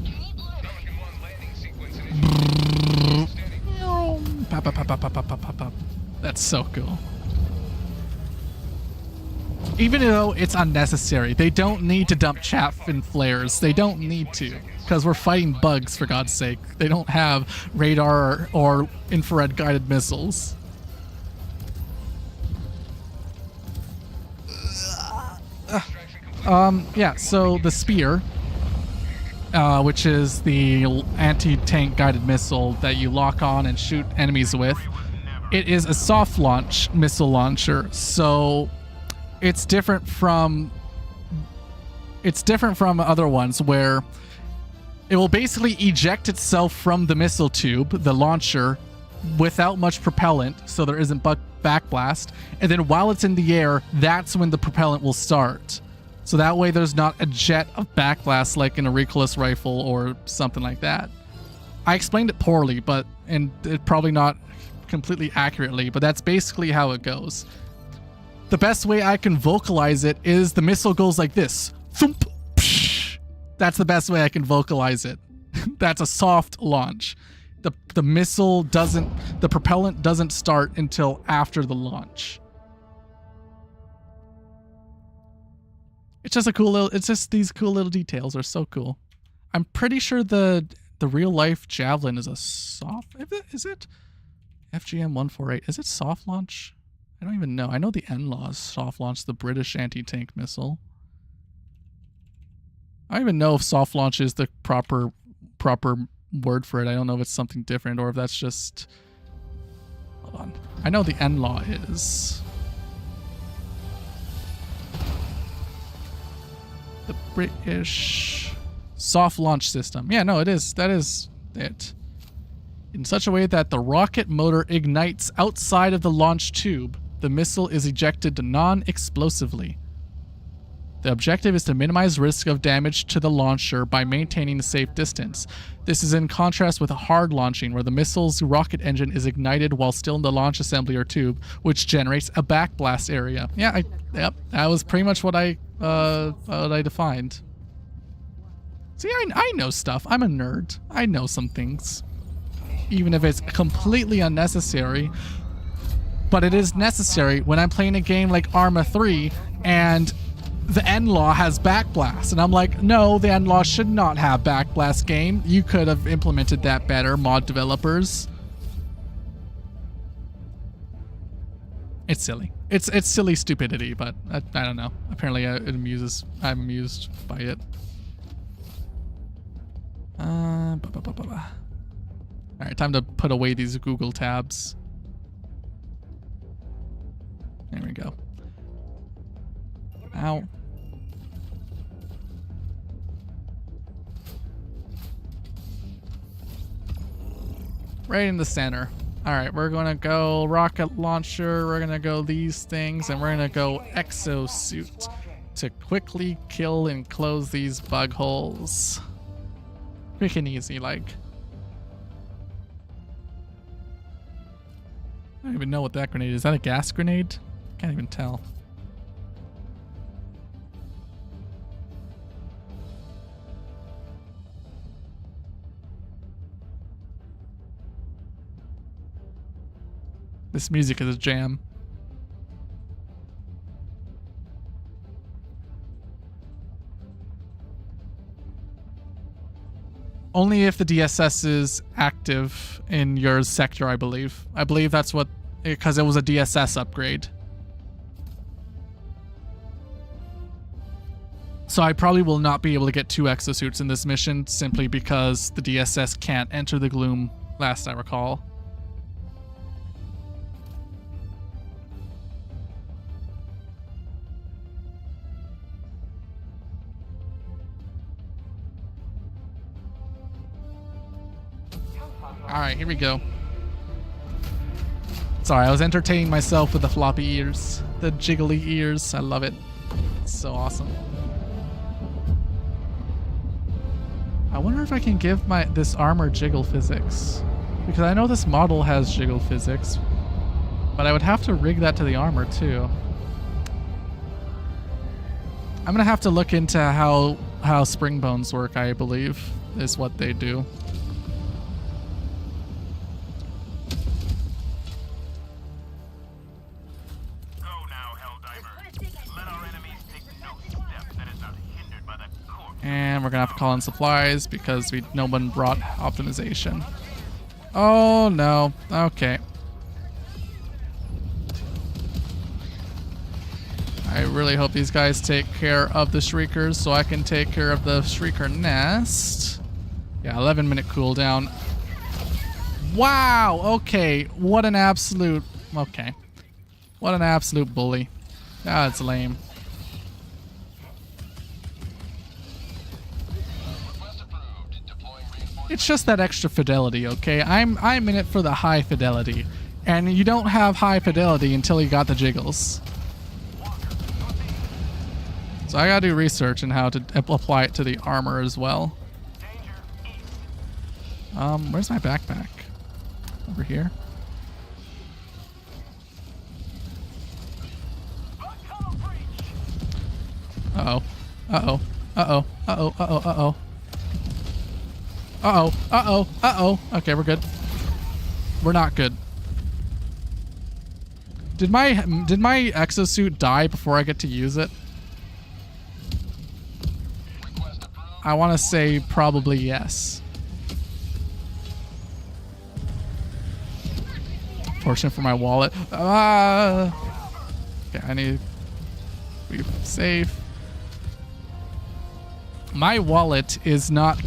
Pelican 1 landing sequence initiated. Standing. Pop, pop, pop, pop, pop, pop, pop, pop. That's so cool. Even though it's unnecessary, they don't need to dump chaff and flares. They don't need to, because we're fighting bugs, for God's sake. They don't have radar or infrared guided missiles. Yeah, so the spear, which is the anti-tank guided missile that you lock on and shoot enemies with, it is a soft launch missile launcher, so it's different from other ones where it will basically eject itself from the missile tube, the launcher, without much propellant, so there isn't backblast, and then while it's in the air, that's when the propellant will start. So that way there's not a jet of backblast like in a recoilless rifle or something like that. I explained it poorly, and it probably not completely accurately, but that's basically how it goes. The best way I can vocalize it is the missile goes like this. Thump, psh. That's the best way I can vocalize it. That's a soft launch. The propellant doesn't start until after the launch. It's just these cool little details are so cool. I'm pretty sure the real life javelin is a soft, is it? FGM 148, is it soft launch? I don't even know. I know the NLAW is soft launch, the British anti-tank missile. I don't even know if soft launch is the proper word for it. I don't know if it's something different or if that's just, hold on. I know the NLAW is. The British soft launch system. Yeah, no, it is. That is it. In such a way that the rocket motor ignites outside of the launch tube, the missile is ejected non-explosively. The objective is to minimize risk of damage to the launcher by maintaining a safe distance. This is in contrast with a hard launching, where the missile's rocket engine is ignited while still in the launch assembly or tube, which generates a backblast area. Yeah, yep, that was pretty much what I defined. See, I know stuff. I'm a nerd. I know some things. Even if it's completely unnecessary. But it is necessary when I'm playing a game like Arma 3 and the NLAW has backblast. And I'm like, no, the NLAW should not have backblast, game. You could have implemented that better, mod developers. It's silly. It's silly stupidity, but I don't know. Apparently I'm amused by it. Alright, time to put away these Google tabs. There we go. Ow. Right in the center. Alright, we're gonna go rocket launcher, we're gonna go these things, and we're gonna go exosuit to quickly kill and close these bug holes. Quick and easy, like. I don't even know what that grenade is. Is that a gas grenade? Can't even tell. This music is a jam. Only if the DSS is active in your sector, I believe. I believe that's what, because it was a DSS upgrade. So I probably will not be able to get 2 exosuits in this mission simply because the DSS can't enter the gloom, last I recall. Alright, here we go. Sorry, I was entertaining myself with the floppy ears. The jiggly ears. I love it. It's so awesome. I wonder if I can give this armor jiggle physics. Because I know this model has jiggle physics. But I would have to rig that to the armor too. I'm gonna have to look into how spring bones work, I believe, is what they do. Go now, Helldivers. Let our enemies take no step that is not hindered by that corpse. And we're gonna have to call in supplies because no one brought optimization. Oh no. Okay. I really hope these guys take care of the Shriekers so I can take care of the Shrieker nest. Yeah, 11-minute cooldown. Wow, okay. What an absolute... Okay. What an absolute bully. That's lame. It's just that extra fidelity, okay? I'm in it for the high fidelity. And you don't have high fidelity until you got the jiggles. So I gotta do research on how to apply it to the armor as well. Where's my backpack? Over here. Uh-oh. Uh-oh. Uh-oh. Uh-oh. Uh-oh. Uh-oh. Uh-oh. Uh-oh. Uh-oh. Okay, we're good. We're not good. Did my exosuit die before I get to use it? I want to say probably yes. Fortunate for my wallet. Okay, I need to be safe. My wallet is not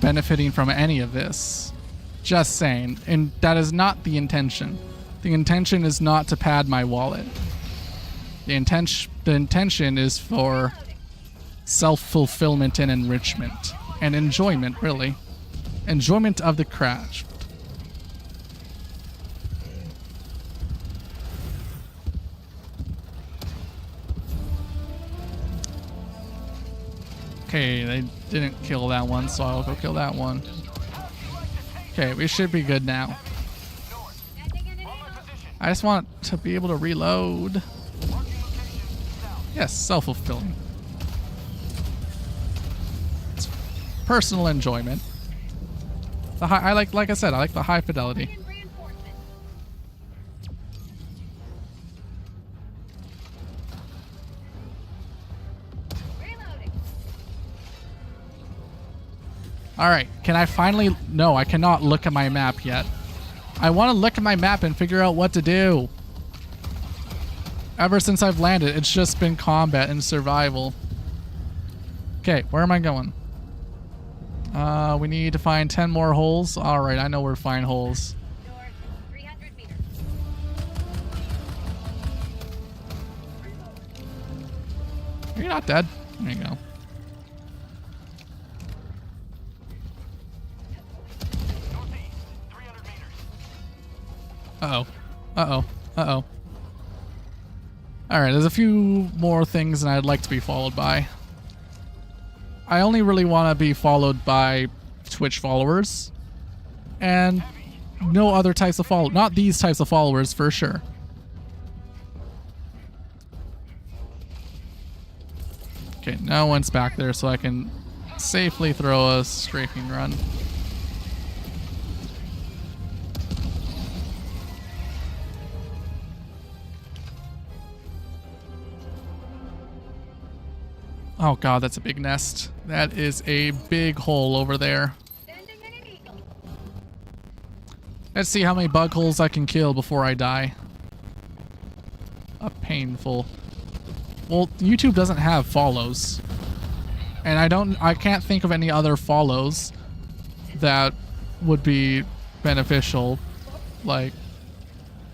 benefiting from any of this. Just saying. And that is not the intention. The intention is not to pad my wallet. The intention is for self-fulfillment and enrichment. And enjoyment, really. Enjoyment of the crash. Okay, they didn't kill that one, so I'll go kill that one. Okay, we should be good now. I just want to be able to reload. Yes, self-fulfilling. It's personal enjoyment. The high, like I said, I like the high fidelity. Alright, can I finally... No, I cannot look at my map yet. I want to look at my map and figure out what to do. Ever since I've landed, it's just been combat and survival. Okay, where am I going? We need to find 10 more holes. Alright, I know where to find holes. North, 300 meters. You're not dead. There you go. Northeast, 300 meters. Uh-oh. Uh-oh. Uh-oh. Alright, there's a few more things that I'd like to be followed by. I only really want to be followed by Twitch followers. And no other types of followers. Not these types of followers, for sure. Okay, no one's back there, so I can safely throw a strafing run. Oh god, that's a big nest. That is a big hole over there. Sending an eagle. Let's see how many bug holes I can kill before I die. A painful. Well, YouTube doesn't have follows. And I can't think of any other follows that would be beneficial. Like,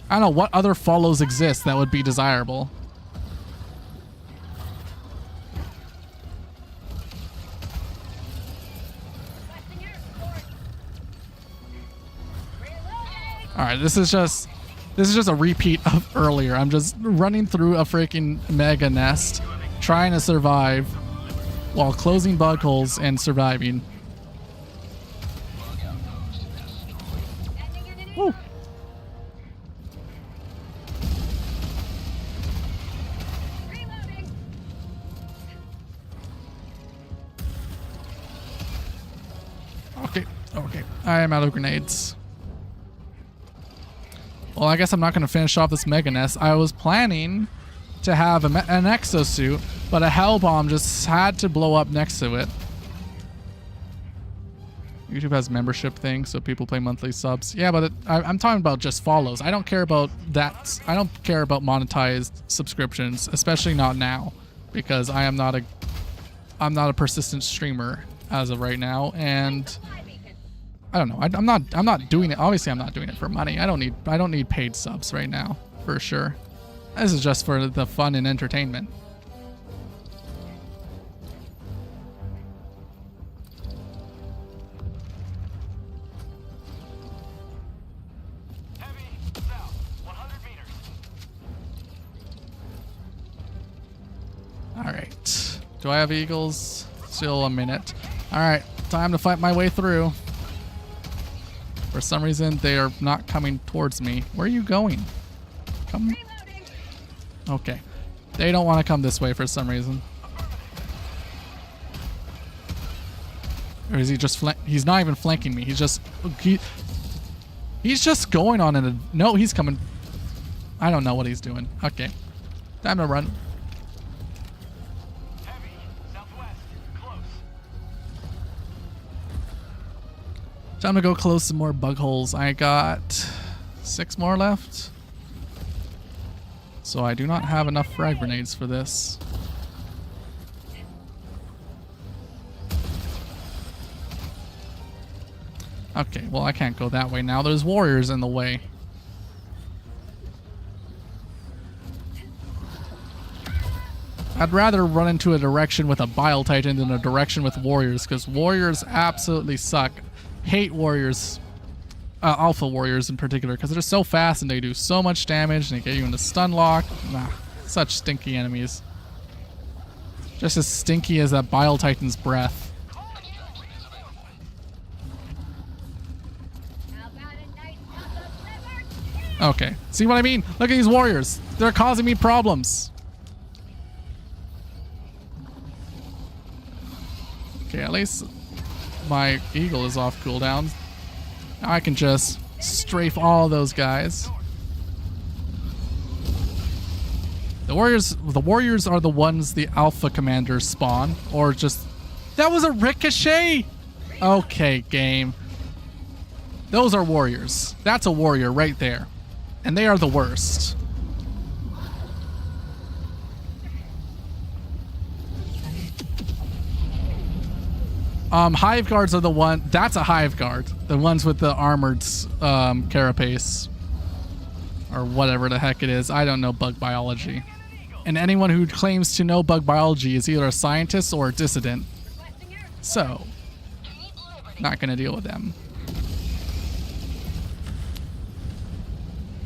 I don't know, what other follows exist that would be desirable? Requesting air support. All right, this is just a repeat of earlier. I'm just running through a freaking mega nest, trying to survive while closing bug holes and surviving. Woo. Reloading. Okay. I am out of grenades. Well, I guess I'm not going to finish off this mega nest. I was planning to have an exosuit, but a hell bomb just had to blow up next to it. YouTube has membership thing, so people pay monthly subs. Yeah, but I'm talking about just follows. I don't care about that. I don't care about monetized subscriptions, especially not now, because I'm not a persistent streamer as of right now, and I don't know. I'm not doing it. Obviously, I'm not doing it for money. I don't need paid subs right now, for sure. This is just for the fun and entertainment. Heavy, south, 100 meters. All right. Do I have eagles? Still a minute. All right. Time to fight my way through. For some reason, they are not coming towards me. Where are you going? Come. Okay. They don't want to come this way for some reason. Or is he just he's not even flanking me. He's just he's just going on a no, he's coming. I don't know what he's doing. Okay. Time to run. Heavy, southwest, close. Time to go close some more bug holes. I got 6 more left. So I do not have enough frag grenades for this. Okay, well I can't go that way now. There's warriors in the way. I'd rather run into a direction with a Bile Titan than a direction with warriors, because warriors absolutely suck. Hate warriors. Alpha warriors in particular, because they're so fast and they do so much damage and they get you into stun lock. Nah, such stinky enemies. Just as stinky as that Bile Titan's breath. How about a nice cup of liver? Okay, see what I mean? Look at these warriors. They're causing me problems. Okay, at least my eagle is off cooldown. Now I can just strafe all those guys. The warriors are the ones the alpha commanders spawn, or just that was a ricochet. Okay, game. Those are warriors. That's a warrior right there, and they are the worst. Hive guards are the one. That's a hive guard. The ones with the armored carapace, or whatever the heck it is. I don't know bug biology. And anyone who claims to know bug biology is either a scientist or a dissident. So, not gonna deal with them.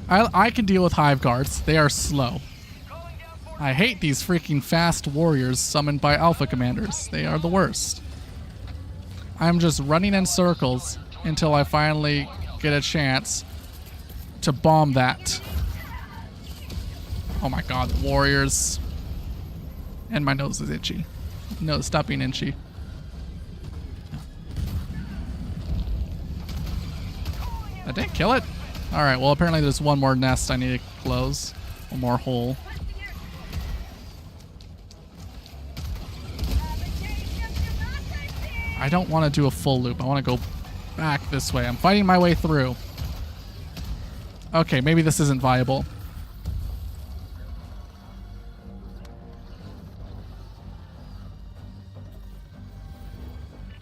I can deal with hive guards. They are slow. I hate these freaking fast warriors summoned by alpha commanders. They are the worst. I'm just running in circles until I finally get a chance to bomb that. Oh my god, the warriors. And my nose is itchy. No, stop being itchy. I didn't kill it? Alright, well apparently there's one more nest I need to close. One more hole. I don't want to do a full loop. I want to go back this way. I'm fighting my way through. Okay, maybe this isn't viable.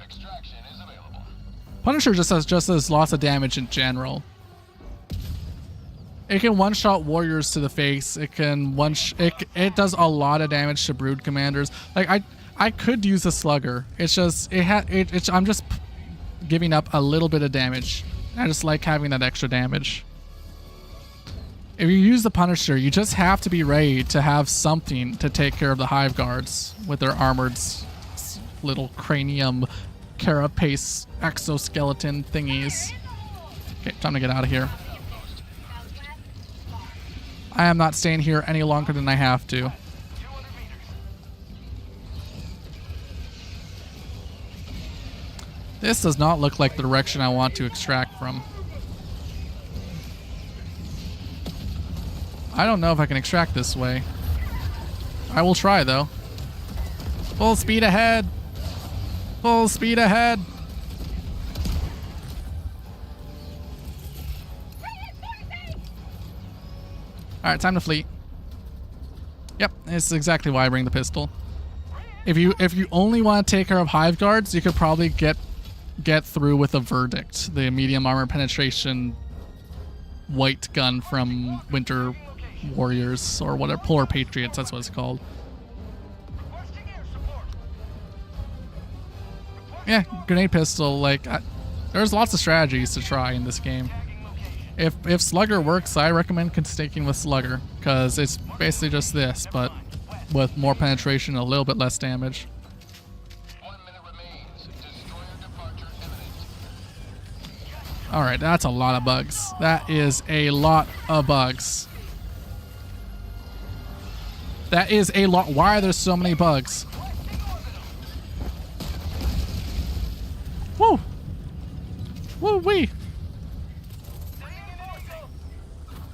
Extraction is available. Punisher just does lots of damage in general. It can one-shot warriors to the face. It can it does a lot of damage to brood commanders. Like I could use a slugger. It's just I'm just giving up a little bit of damage. I just like having that extra damage. If you use the Punisher, you just have to be ready to have something to take care of the Hive Guards with their armored little cranium carapace exoskeleton thingies. Okay, time to get out of here. I am not staying here any longer than I have to. 200 meters. This does not look like the direction I want to extract from. I don't know if I can extract this way. I will try though. Full speed ahead. Full speed ahead. Alright, time to flee. Yep, this is exactly why I bring the pistol. If you only want to take care of Hive Guards, you could probably get through with a Verdict, the medium armor penetration white gun from Winter Warriors or whatever, Polar Patriots, that's what it's called. Requesting air support. Yeah, grenade pistol, like, there's lots of strategies to try in this game. Tagging location. If Slugger works, I recommend sticking with Slugger, because it's basically just this, but with more penetration and a little bit less damage. 1 minute remains. Destroyer departure imminent. Alright, that's a lot of bugs. That is a lot of bugs. That is a lot. Why are there so many bugs? Woo! Woo-wee!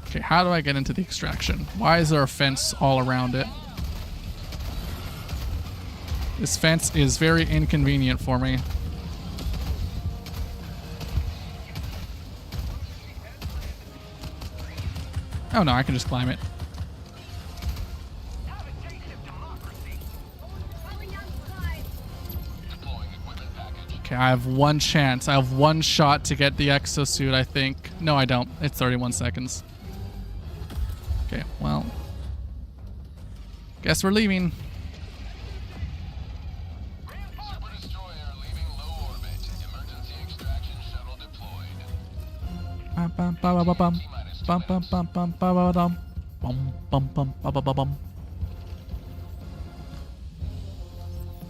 Okay, how do I get into the extraction? Why is there a fence all around it? This fence is very inconvenient for me. Oh no, I can just climb it. Have a taste of democracy. Calling down supplies. Deploying equipment package. Okay, I have one chance. I have one shot to get the exosuit, I think. No, I don't. It's 31 seconds. Okay, well. Guess we're leaving. Super destroyer leaving low orbit. Emergency extraction shuttle deployed. Bum, bum, ba, ba, ba, bum. Bum, bum, bum, bum, ba, ba, dum. Bum, bum, bum, ba, ba, ba, bum.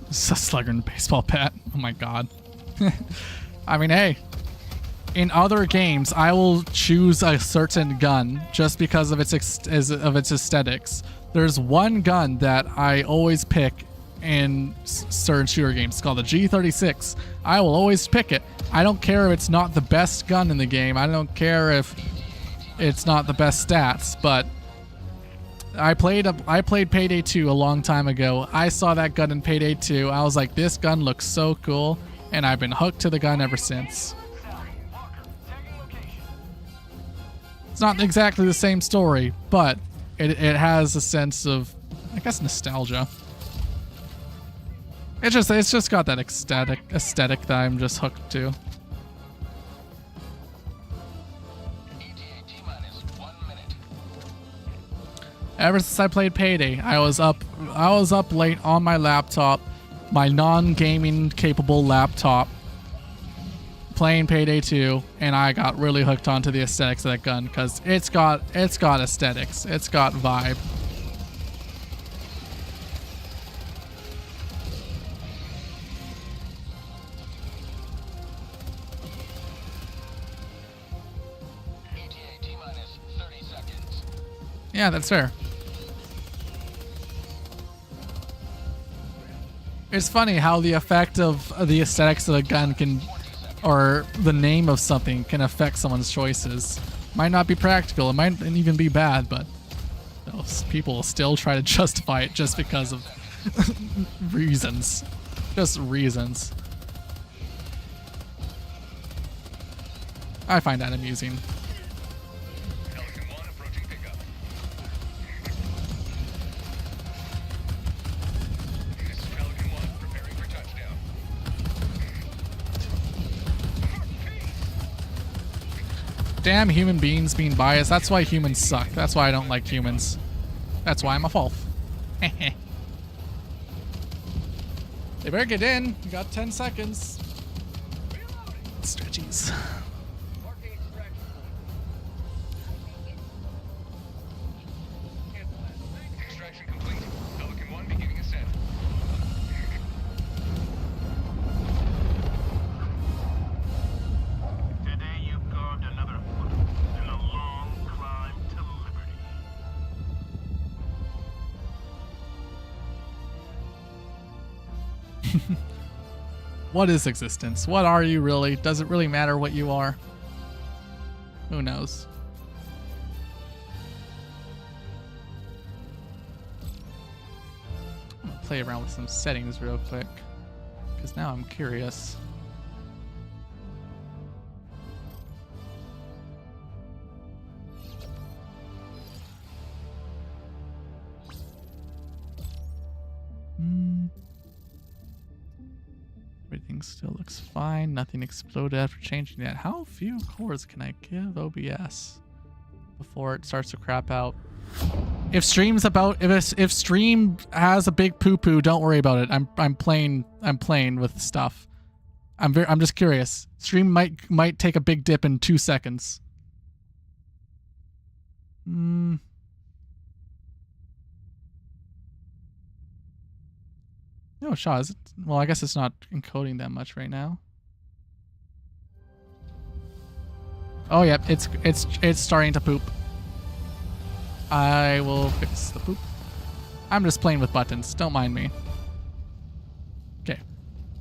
It's a Slugger and a baseball bat. Oh my god. I mean, hey. In other games, I will choose a certain gun just because of its aesthetics. There's one gun that I always pick in certain shooter games. It's called the G36. I will always pick it. I don't care if it's not the best gun in the game. I don't care if it's not the best stats, but I played Payday 2 a long time ago. I saw that gun in Payday 2. I was like, this gun looks so cool, and I've been hooked to the gun ever since. Walker, tagging location. It's not exactly the same story, but it has a sense of, I guess, nostalgia. It's just got that aesthetic that I'm just hooked to. ETA T-minus 1 minute. Ever since I played Payday, I was up late on my laptop, my non-gaming capable laptop, playing Payday 2, and I got really hooked onto the aesthetics of that gun because it's got aesthetics, it's got vibe. ETA T-minus 30 seconds. Yeah, that's fair. It's funny how the effect of the aesthetics of a gun can, or the name of something can affect someone's choices. Might not be practical, it might even be bad, but people will still try to justify it just because of reasons. Just reasons. I find that amusing. Pelican 1 approaching pickup. This is Pelican 1 preparing for touchdown. Damn human beings being biased. That's why humans suck. That's why I don't like humans. That's why I'm a Fulf. They better get in. You got 10 seconds. Stretchies. What is existence? What are you really? Does it really matter what you are? Who knows? I'm gonna play around with some settings real quick, because now I'm curious. Everything still looks fine. Nothing exploded after changing that. How few cores can I give OBS before it starts to crap out? If stream has a big poo poo, don't worry about it. I'm playing with stuff. I'm just curious. Stream might take a big dip in 2 seconds. Oh, Shaw, is it? Well, I guess it's not encoding that much right now. Oh, yep, it's starting to poop. I will fix the poop. I'm just playing with buttons. Don't mind me. Okay.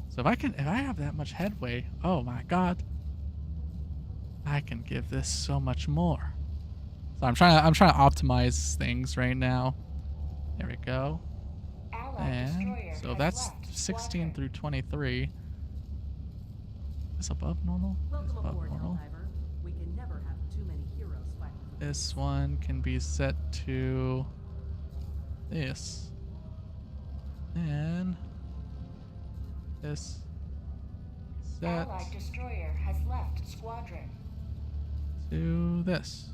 So if I have that much headway, oh my god, I can give this so much more. So I'm trying to optimize things right now. There we go. And so that's 16 through 23. Is above normal? Is above normal? We can never have too many heroes fighting. This one can be set to this. And this set Allied destroyer has left squadron. to this.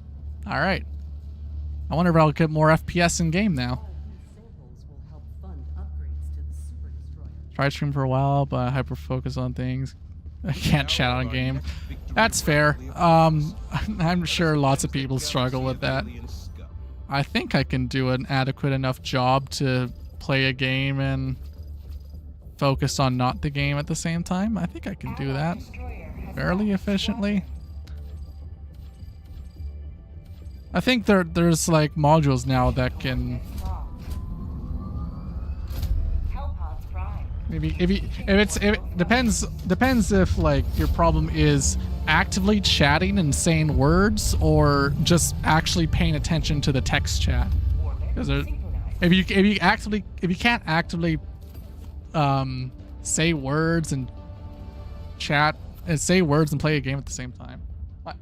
All right. I wonder if I'll get more FPS in game now. Tried stream for a while, but hyper focus on things. I can't chat on game. That's fair. I'm sure lots of people struggle with that. I think I can do an adequate enough job to play a game and focus on not the game at the same time. I think I can do that fairly efficiently. I think there's like modules now that can. Maybe if it depends if like your problem is actively chatting and saying words or just actually paying attention to the text chat. Because if you can't actively say words and chat and say words and play a game at the same time. What?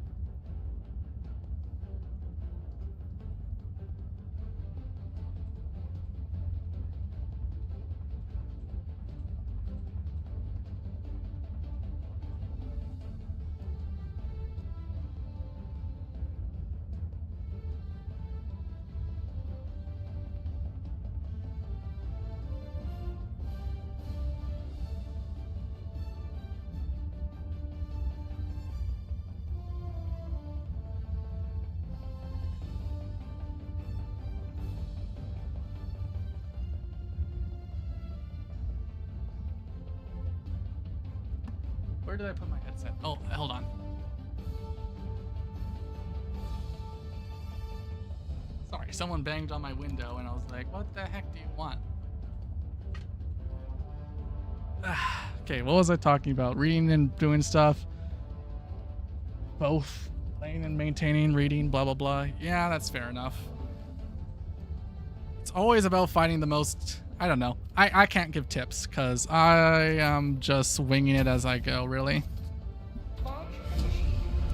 Where did I put my headset? Oh, hold on. Sorry, someone banged on my window and I was like, what the heck do you want? Okay, what was I talking about? Reading and doing stuff. Both. Playing and maintaining, reading, blah, blah, blah. Yeah, that's fair enough. It's always about finding the most... I don't know. I can't give tips because I am just winging it as I go, really.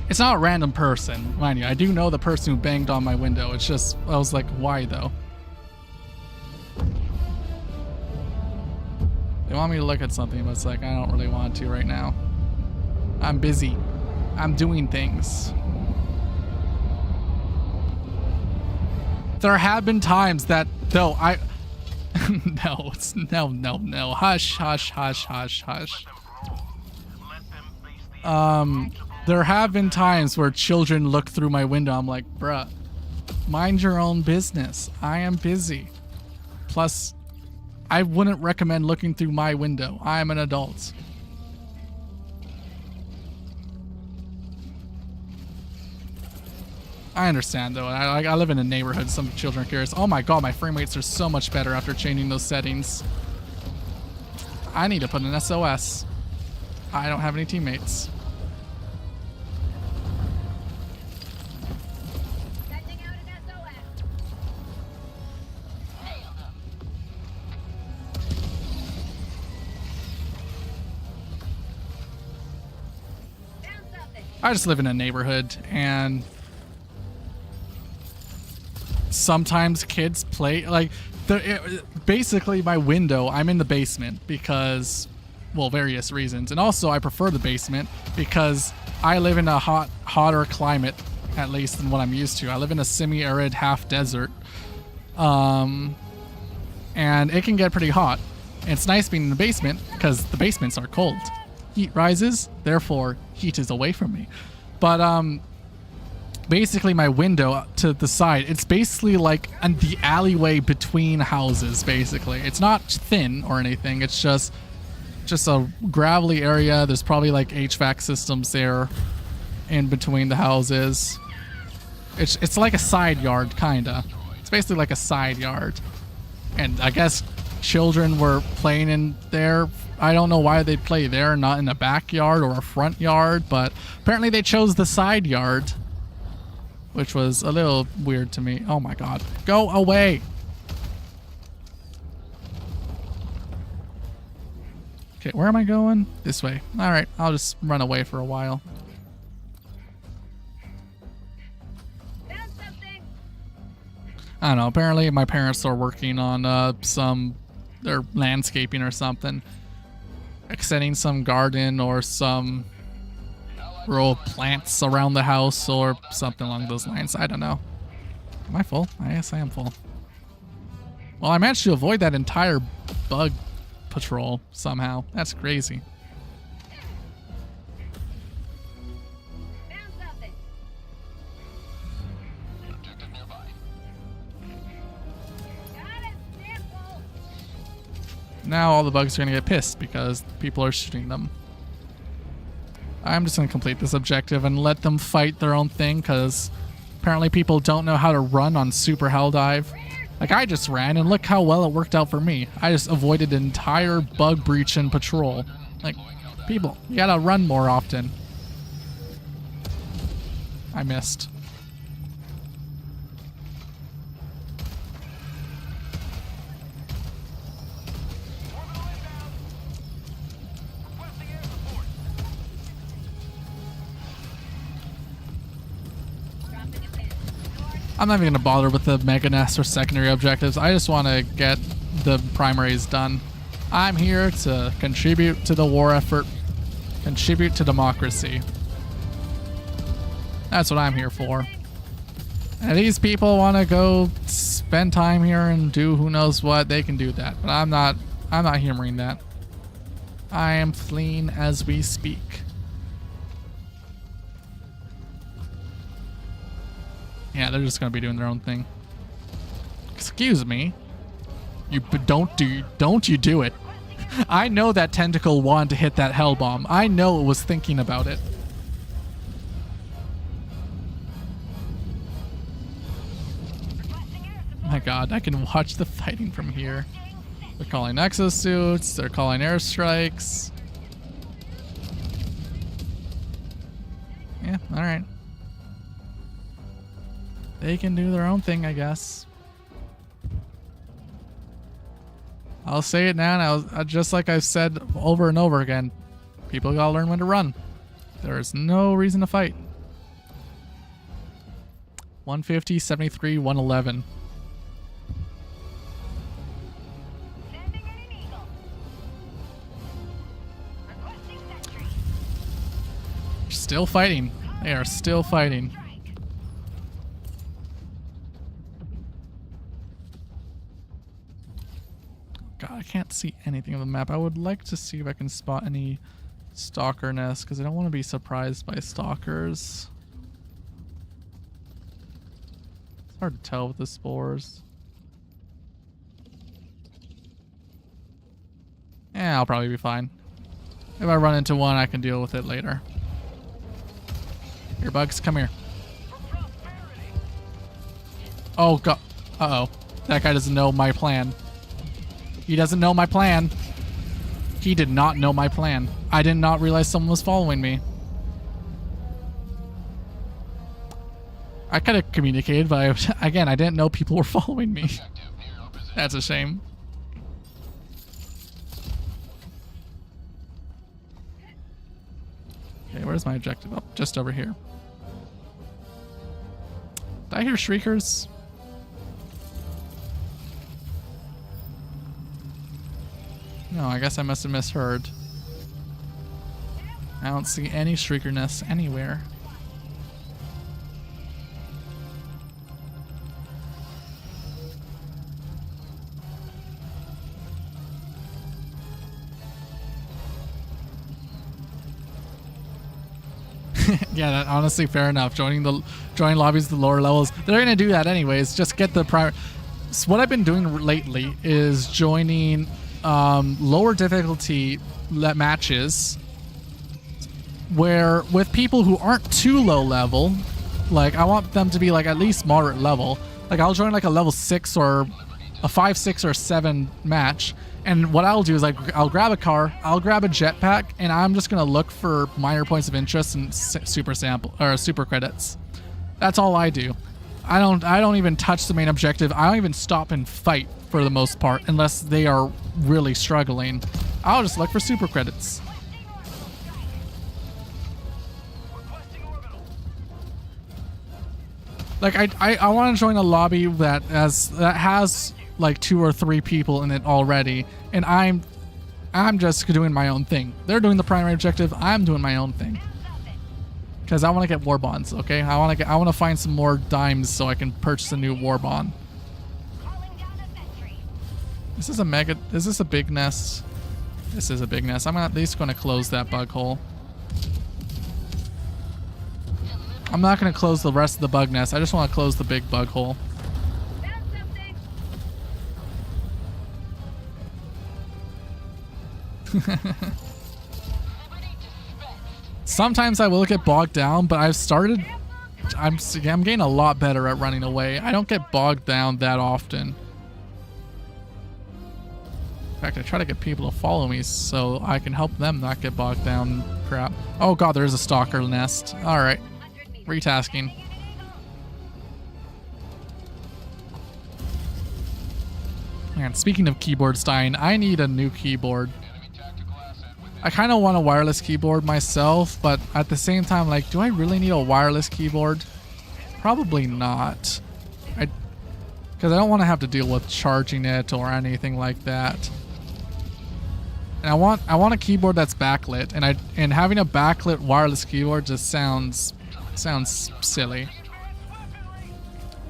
It's not a random person, mind you. I do know the person who banged on my window. It's just, I was like, why though? They want me to look at something, but it's like, I don't really want to right now. I'm busy. I'm doing things. There have been times that, though, no, it's no. Hush. There have been times where children look through my window. I'm like, bruh, mind your own business. I am busy. Plus, I wouldn't recommend looking through my window. I am an adult. I understand though. I live in a neighborhood. Some children are curious. Oh my god, my frame rates are so much better after changing those settings. I need to put an SOS. I don't have any teammates. Sending out an SOS. Found something. I just live in a neighborhood, and sometimes kids play like basically my window. I'm in the basement because, well, various reasons, and also I prefer the basement because I live in a hotter climate, at least than what I'm used to. I live in a semi-arid half desert, and it can get pretty hot. And it's nice being in the basement because the basements are cold. Heat rises, therefore heat is away from me. But basically my window to the side, it's basically like the alleyway between houses. Basically, it's not thin or anything. It's just a gravelly area. There's probably like HVAC systems there in between the houses. It's like a side yard, kinda. It's basically like a side yard, and I guess children were playing in there. I don't know why they'd play there, not in a backyard or a front yard, but apparently they chose the side yard, which was a little weird to me. Oh my god. Go away! Okay, where am I going? This way. Alright, I'll just run away for a while. Found something. I don't know, apparently my parents are working on their landscaping or something. Extending some garden or some grow plants around the house or something along those lines. I don't know. Am I full? I guess I am full. Well, I managed to avoid that entire bug patrol somehow. That's crazy. Found something. Objective nearby. Got it. Sample. Now all the bugs are going to get pissed because people are shooting them. I'm just going to complete this objective and let them fight their own thing because apparently people don't know how to run on Super Helldive. Like, I just ran and look how well it worked out for me. I just avoided an entire bug breach and patrol. Like, people, you gotta run more often. I missed. Requesting air support. Dropping a pin. I'm not even gonna bother with the mega nests or secondary objectives. I just want to get the primaries done. I'm here to contribute to the war effort, contribute to democracy. That's what I'm here for. And these people want to go spend time here and do who knows what, they can do that. But I'm not humoring that. I am fleeing as we speak. Yeah, they're just gonna be doing their own thing. Excuse me. Don't you do it. I know that tentacle wanted to hit that hell bomb. I know it was thinking about it. Oh my god, I can watch the fighting from here. They're calling exosuits, they're calling airstrikes. Yeah, alright. They can do their own thing, I guess. I'll say it now, and just like I've said over and over again, people gotta learn when to run. There is no reason to fight. 150, 73, 111. Sending in an eagle. Requesting sentry. Still fighting. They are still fighting. Strike. God, I can't see anything on the map. I would like to see if I can spot any stalker nests, because I don't want to be surprised by stalkers. It's hard to tell with the spores. Yeah, I'll probably be fine. If I run into one, I can deal with it later. Here, bugs, come here. Oh, God. Uh-oh. That guy doesn't know my plan. He doesn't know my plan. He did not know my plan. I did not realize someone was following me. I could have communicated, but again, I didn't know people were following me. That's a shame. Okay, where's my objective? Oh, just over here. Did I hear shriekers? No, I guess I must have misheard. I don't see any shrieker nests anywhere. Yeah, that, honestly, fair enough. Joining lobbies at the lower levels, they're gonna do that anyways. Just get the prior. So what I've been doing lately is joining lower difficulty matches, where with people who aren't too low level. Like I want them to be like at least moderate level. Like I'll join like a level 6 or a 5, 6, or 7 match. And what I'll do is like I'll grab a car, I'll grab a jetpack, and I'm just gonna look for minor points of interest and super sample or super credits. That's all I do. I don't even touch the main objective. I don't even stop and fight for the most part unless they are really struggling. I'll just look for super credits. Like I want to join a lobby that has like 2 or 3 people in it already, and I'm just doing my own thing. They're doing the primary objective. I'm doing my own thing because I want to get war bonds. Okay, I want to find some more dimes so I can purchase a new war bond. Is this a big nest? This is a big nest. I'm at least going to close that bug hole. I'm not going to close the rest of the bug nest. I just want to close the big bug hole. Sometimes I will get bogged down, but I'm getting a lot better at running away. I don't get bogged down that often. In fact, I try to get people to follow me so I can help them not get bogged down. Crap. Oh god, there's a stalker nest. Alright. Retasking. Man, speaking of keyboards dying, I need a new keyboard. I kind of want a wireless keyboard myself, but at the same time, like, do I really need a wireless keyboard? Probably not. Because I don't want to have to deal with charging it or anything like that. And I want a keyboard that's backlit, and having a backlit wireless keyboard just sounds silly.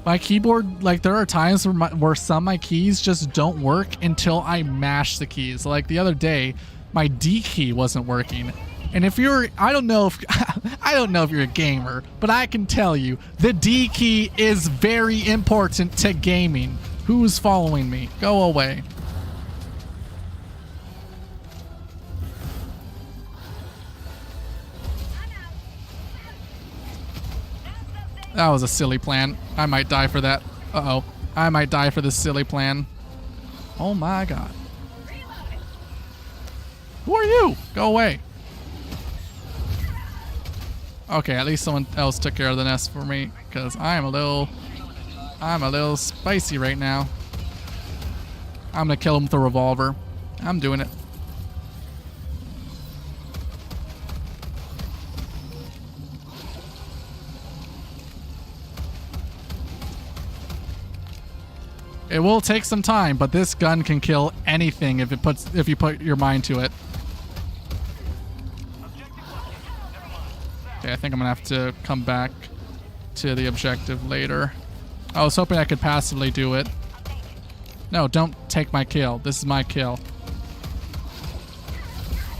My keyboard, like, there are times where some of my keys just don't work until I mash the keys. Like the other day, my D key wasn't working. And if you're, I don't know if you're a gamer, but I can tell you the D key is very important to gaming. Who's following me? Go away. That was a silly plan. I might die for that. Uh-oh. I might die for this silly plan. Oh my god. Who are you? Go away. Okay, at least someone else took care of the nest for me, because I'm a little spicy right now. I'm gonna kill him with a revolver. I'm doing it. It will take some time, but this gun can kill anything if you put your mind to it. Okay, I think I'm gonna have to come back to the objective later. I was hoping I could passively do it. No, don't take my kill. This is my kill.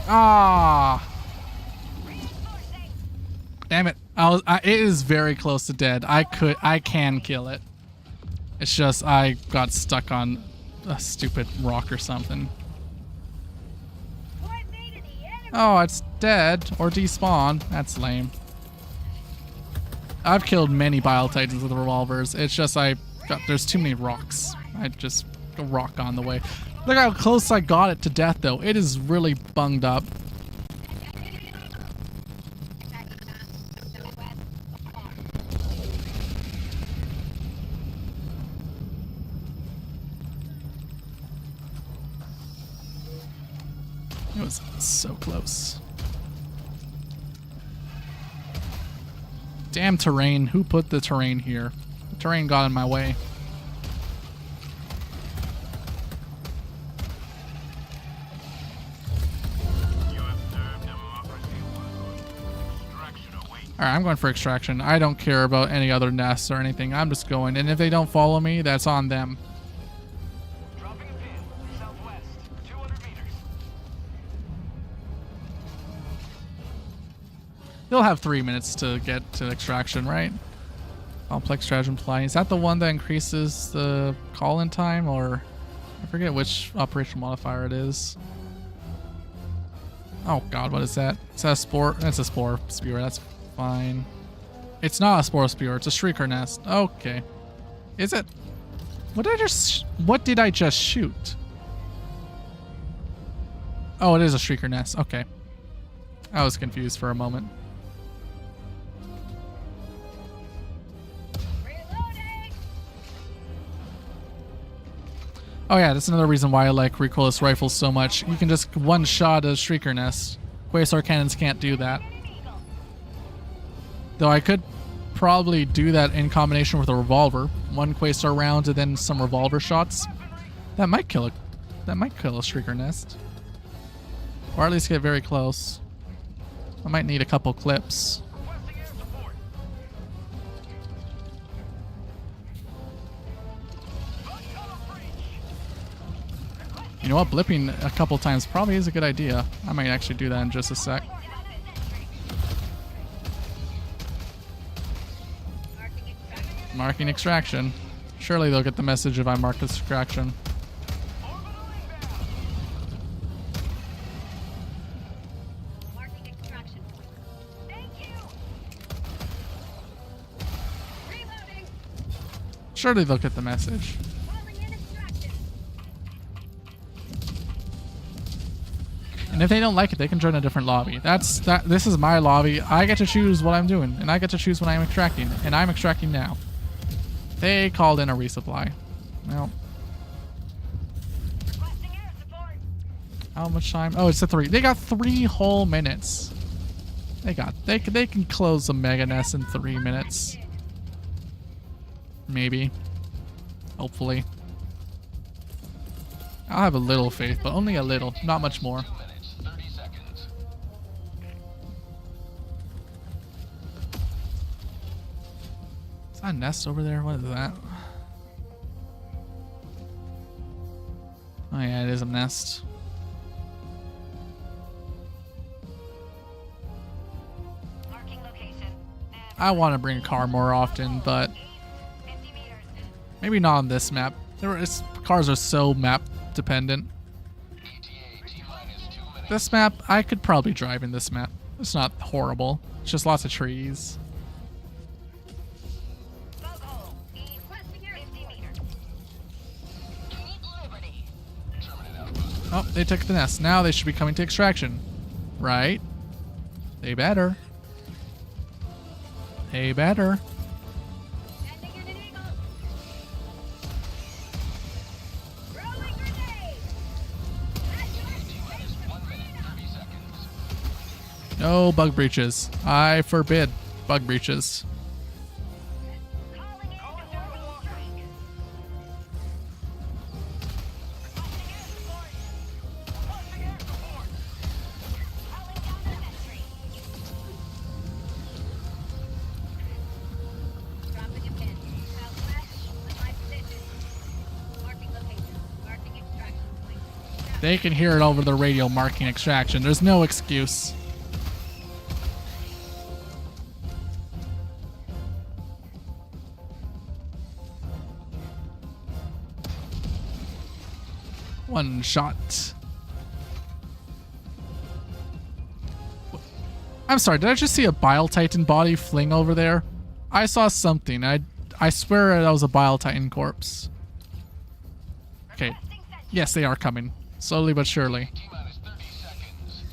Ah! Damn it! It is very close to dead. I can kill it. It's just I got stuck on a stupid rock or something. Oh, it's dead or despawned. That's lame. I've killed many Bile Titans with revolvers. It's just there's too many rocks. I just rock on the way. Look how close I got it to death, though. It is really bunged up. It was so close. Damn terrain. Who put the terrain here? The terrain got in my way. Alright, I'm going for extraction. I don't care about any other nests or anything. I'm just going. And if they don't follow me, that's on them. Dropping a pin. Southwest. 200 meters. They'll have 3 minutes to get to extraction, right? Complex strategy flying. Is that the one that increases the call-in time? Or I forget which operational modifier it is. Oh god, what is that? Is that a spore? That's a spore spewer. That's fine. It's not a spore spewer. It's a shrieker nest. Okay. Is it? What did I just shoot? Oh, it is a shrieker nest. Okay. I was confused for a moment. Reloading! Oh yeah, that's another reason why I like recoilless rifles so much. You can just one-shot a shrieker nest. Quasar cannons can't do that. Though I could probably do that in combination with a revolver. One Quasar round and then some revolver shots. That might kill a shrieker nest. Or at least get very close. I might need a couple clips. Requesting air support. Bug tunnel breach. You know what? Blipping a couple times probably is a good idea. I might actually do that in just a sec. Marking extraction. Surely they'll get the message if I mark extraction. Marking extraction point. Thank you! Reloading! Surely they'll get the message. Calling in extraction. And if they don't like it, they can join a different lobby. This is my lobby. I get to choose what I'm doing, and I get to choose when I'm extracting, and I'm extracting now. They called in a resupply. Well, Requesting air support. how much time? Oh, it's a 3. They got 3 whole minutes. They can close the mega nest in 3 minutes. Maybe. Hopefully. I'll have a little faith, but only a little, not much more. 2 minutes, 30 seconds. Is that a nest over there? What is that? Oh yeah, it is a nest. Marking location. I want to bring a car more often, but 50 meters. maybe not on this map. Cars are so map dependent. ETA T-minus 2 minutes. This map, I could probably drive in this map. It's not horrible. It's just lots of trees. Bug hole. Requesting air 50 meters. Keep liberty. Terminate outpost. Oh, they took the nest. Now they should be coming to extraction. Right? They better. They better. Sending in an eagle. Throwing grenade. T-minus 1 minute, 30 seconds. No bug breaches. I forbid bug breaches. Calling in Calling down a walker. Requesting air support. Requesting air support. Calling down the sentry. Dropping a pin. Southwest with my position. Marking location. Marking extraction point. They can hear it over the radio marking extraction. There's no excuse. One shot. I'm sorry, did I just see a Bile Titan body fling over there? I saw something. I swear that was a Bile Titan corpse. Okay. Yes, they are coming. Slowly but surely. T-minus 30 seconds.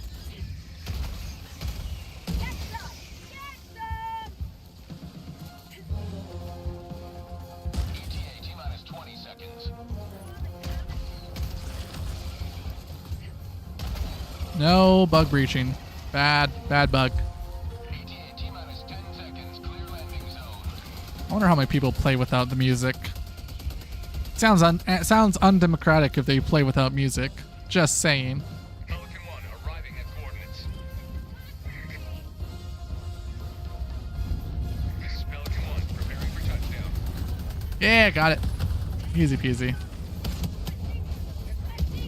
Get some! Get some! ETA T-minus 20 seconds. No bug breaching. Bad bug. ETA T-minus 10 seconds. Clear landing zone. I wonder how many people play without the music. It sounds undemocratic if they play without music. Just saying. Pelican 1 arriving at coordinates. This is Pelican 1 preparing for touchdown. Yeah, got it. Easy peasy.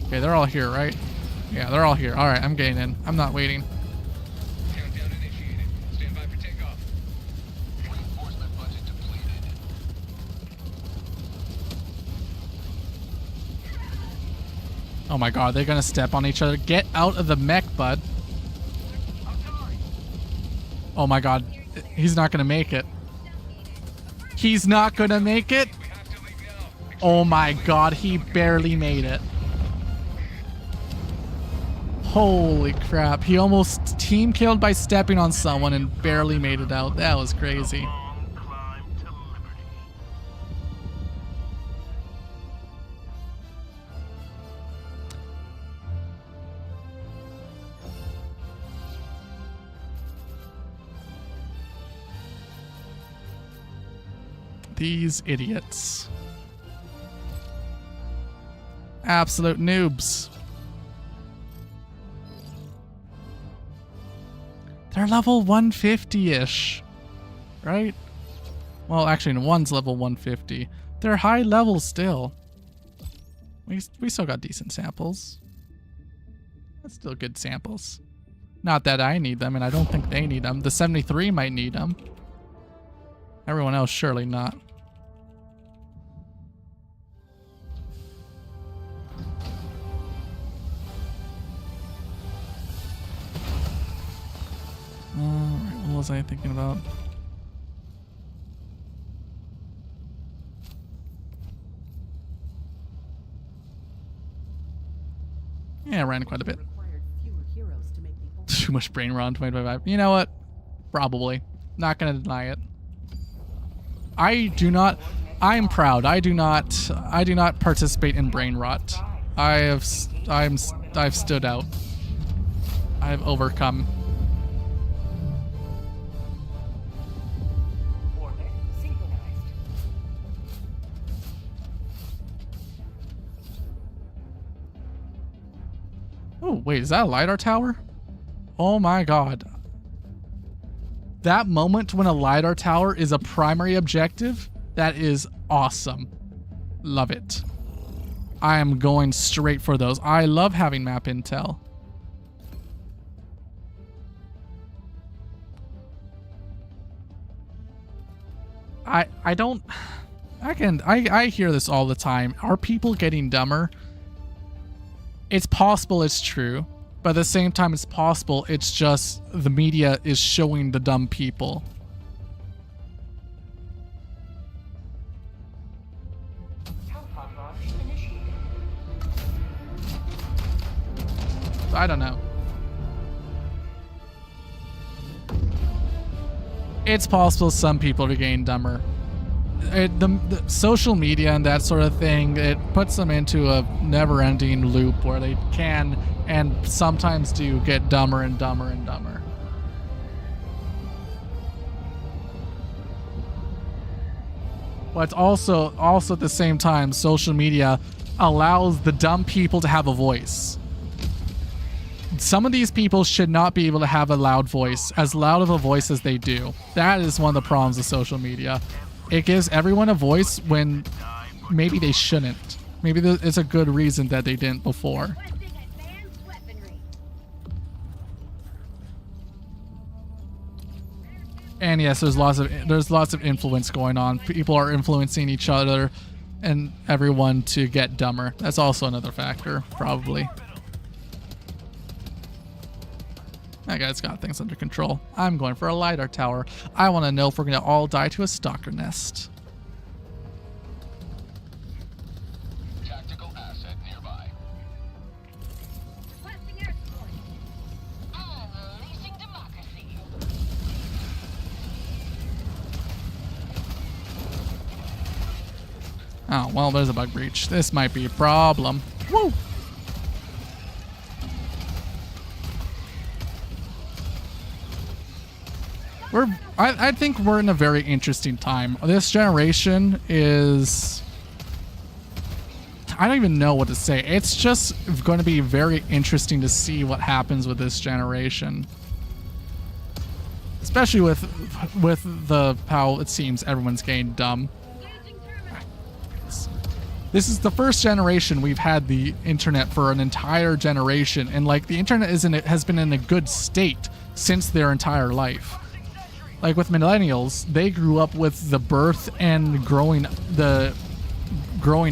Okay, they're all here, right? Yeah, they're all here. All right, I'm getting in. I'm not waiting. Countdown initiated. Stand by for takeoff. Reinforcement budget depleted. Oh my god, they're gonna step on each other. Get out of the mech, bud. Oh my god, he's not gonna make it. He's not gonna make it? We have to leave now. Oh my god, he barely made it. Holy crap, he almost team killed by stepping on someone and barely made it out. That was crazy. Long climb to liberty. These idiots. Absolute noobs. They're level 150-ish, right? Well, actually, one's level 150. They're high level still. We still got decent samples. That's still good samples. Not that I need them, and I don't think they need them. The 73 might need them. Everyone else, surely not. Alright, what was I thinking about? Yeah, I ran quite a bit. Required fewer heroes to make the Too much brain rot on 2025. You know what? Probably. Not gonna deny it. I'm proud. I do not participate in brain rot. I've stood out. I've overcome. Orbit synchronized. Oh, wait, is that a LiDAR tower? Oh my god. That moment when a LiDAR tower is a primary objective, that is awesome. Love it. I am going straight for those. I love having map intel. I hear this all the time. Are people getting dumber? It's possible it's true, but at the same time it's possible it's just the media is showing the dumb people. Telepod launch initiated. I don't know. It's possible some people are getting dumber. The social media and that sort of thing, it puts them into a never-ending loop where they can and sometimes do get dumber and dumber and dumber. But also at the same time, social media allows the dumb people to have a voice. Some of these people should not be able to have a loud voice, as loud of a voice as they do. That is one of the problems of social media. It gives everyone a voice when maybe they shouldn't. Maybe it's a good reason that they didn't before. Requesting advanced weaponry. And yes, there's lots of influence going on. People are influencing each other and everyone to get dumber. That's also another factor, probably. That guy's got things under control. I'm going for a LiDAR tower. I want to know if we're going to all die to a stalker nest. Tactical asset nearby. Oh, well, there's a bug breach. This might be a problem. Woo! I think we're in a very interesting time. This generation is... I don't even know what to say. It's just going to be very interesting to see what happens with this generation. Especially with the how it seems everyone's getting dumb. This is the first generation we've had the internet for an entire generation, and like the internet has been in a good state since their entire life. Like with millennials, they grew up with the birth and growing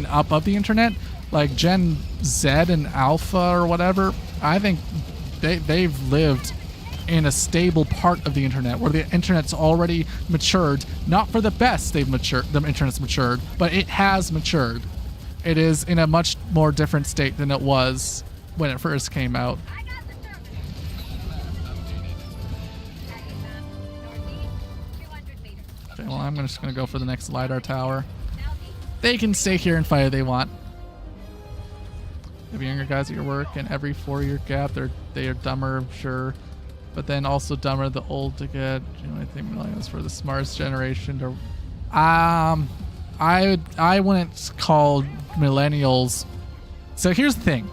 up of the internet. Like Gen Z and Alpha or whatever, I think they've lived in a stable part of the internet where the internet's already matured. Not for the best the internet's matured, but it has matured. It is in a much more different state than it was when it first came out. I got the service. Northeast, 200 meters. Okay, well, I'm just going to go for the next LiDAR tower. Southeast. They can stay here and fight if they want. You have younger guys at your work, and every 4-year gap, they are dumber, sure. But then also dumber the old to get. You know, I think millennials for the smartest generation. Or, I wouldn't call millennials. So here's the thing.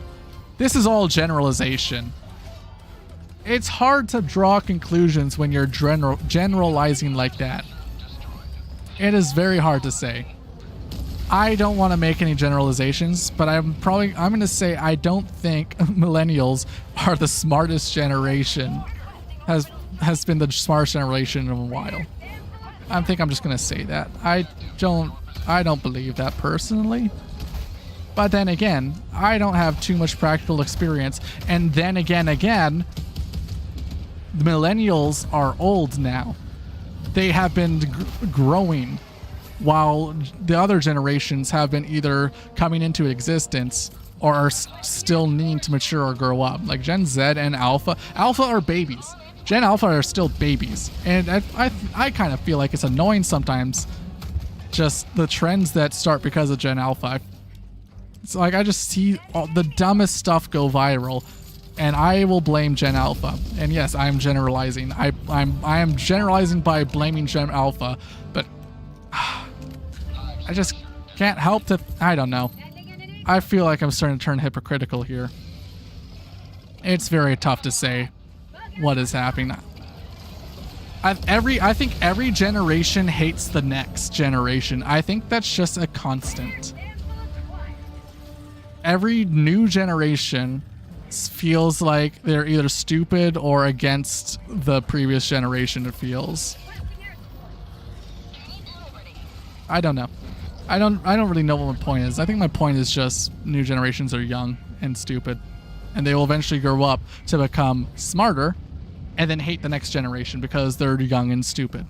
This is all generalization. It's hard to draw conclusions when you're generalizing like that. It is very hard to say. I don't want to make any generalizations, but I'm going to say I don't think millennials are the smartest generation. Has been the smartest generation in a while. I think I'm just going to say that. I don't believe that personally. But then again, I don't have too much practical experience. And then again, the millennials are old now. They have been growing, while the other generations have been either coming into existence or are still needing to mature or grow up. Like Gen Z and Alpha. Alpha are babies. Gen Alpha are still babies. And I kind of feel like it's annoying sometimes, just the trends that start because of Gen Alpha. It's like I just see all the dumbest stuff go viral, and I will blame Gen Alpha. And yes, I am generalizing. I am generalizing by blaming Gen Alpha, but I just can't help to. I don't know. I feel like I'm starting to turn hypocritical here. It's very tough to say what is happening. I think every generation hates the next generation. I think that's just a constant. Every new generation feels like they're either stupid or against the previous generation, it feels. I don't know. I don't really know what my point is. I think my point is just new generations are young and stupid, and they will eventually grow up to become smarter and then hate the next generation because they're young and stupid.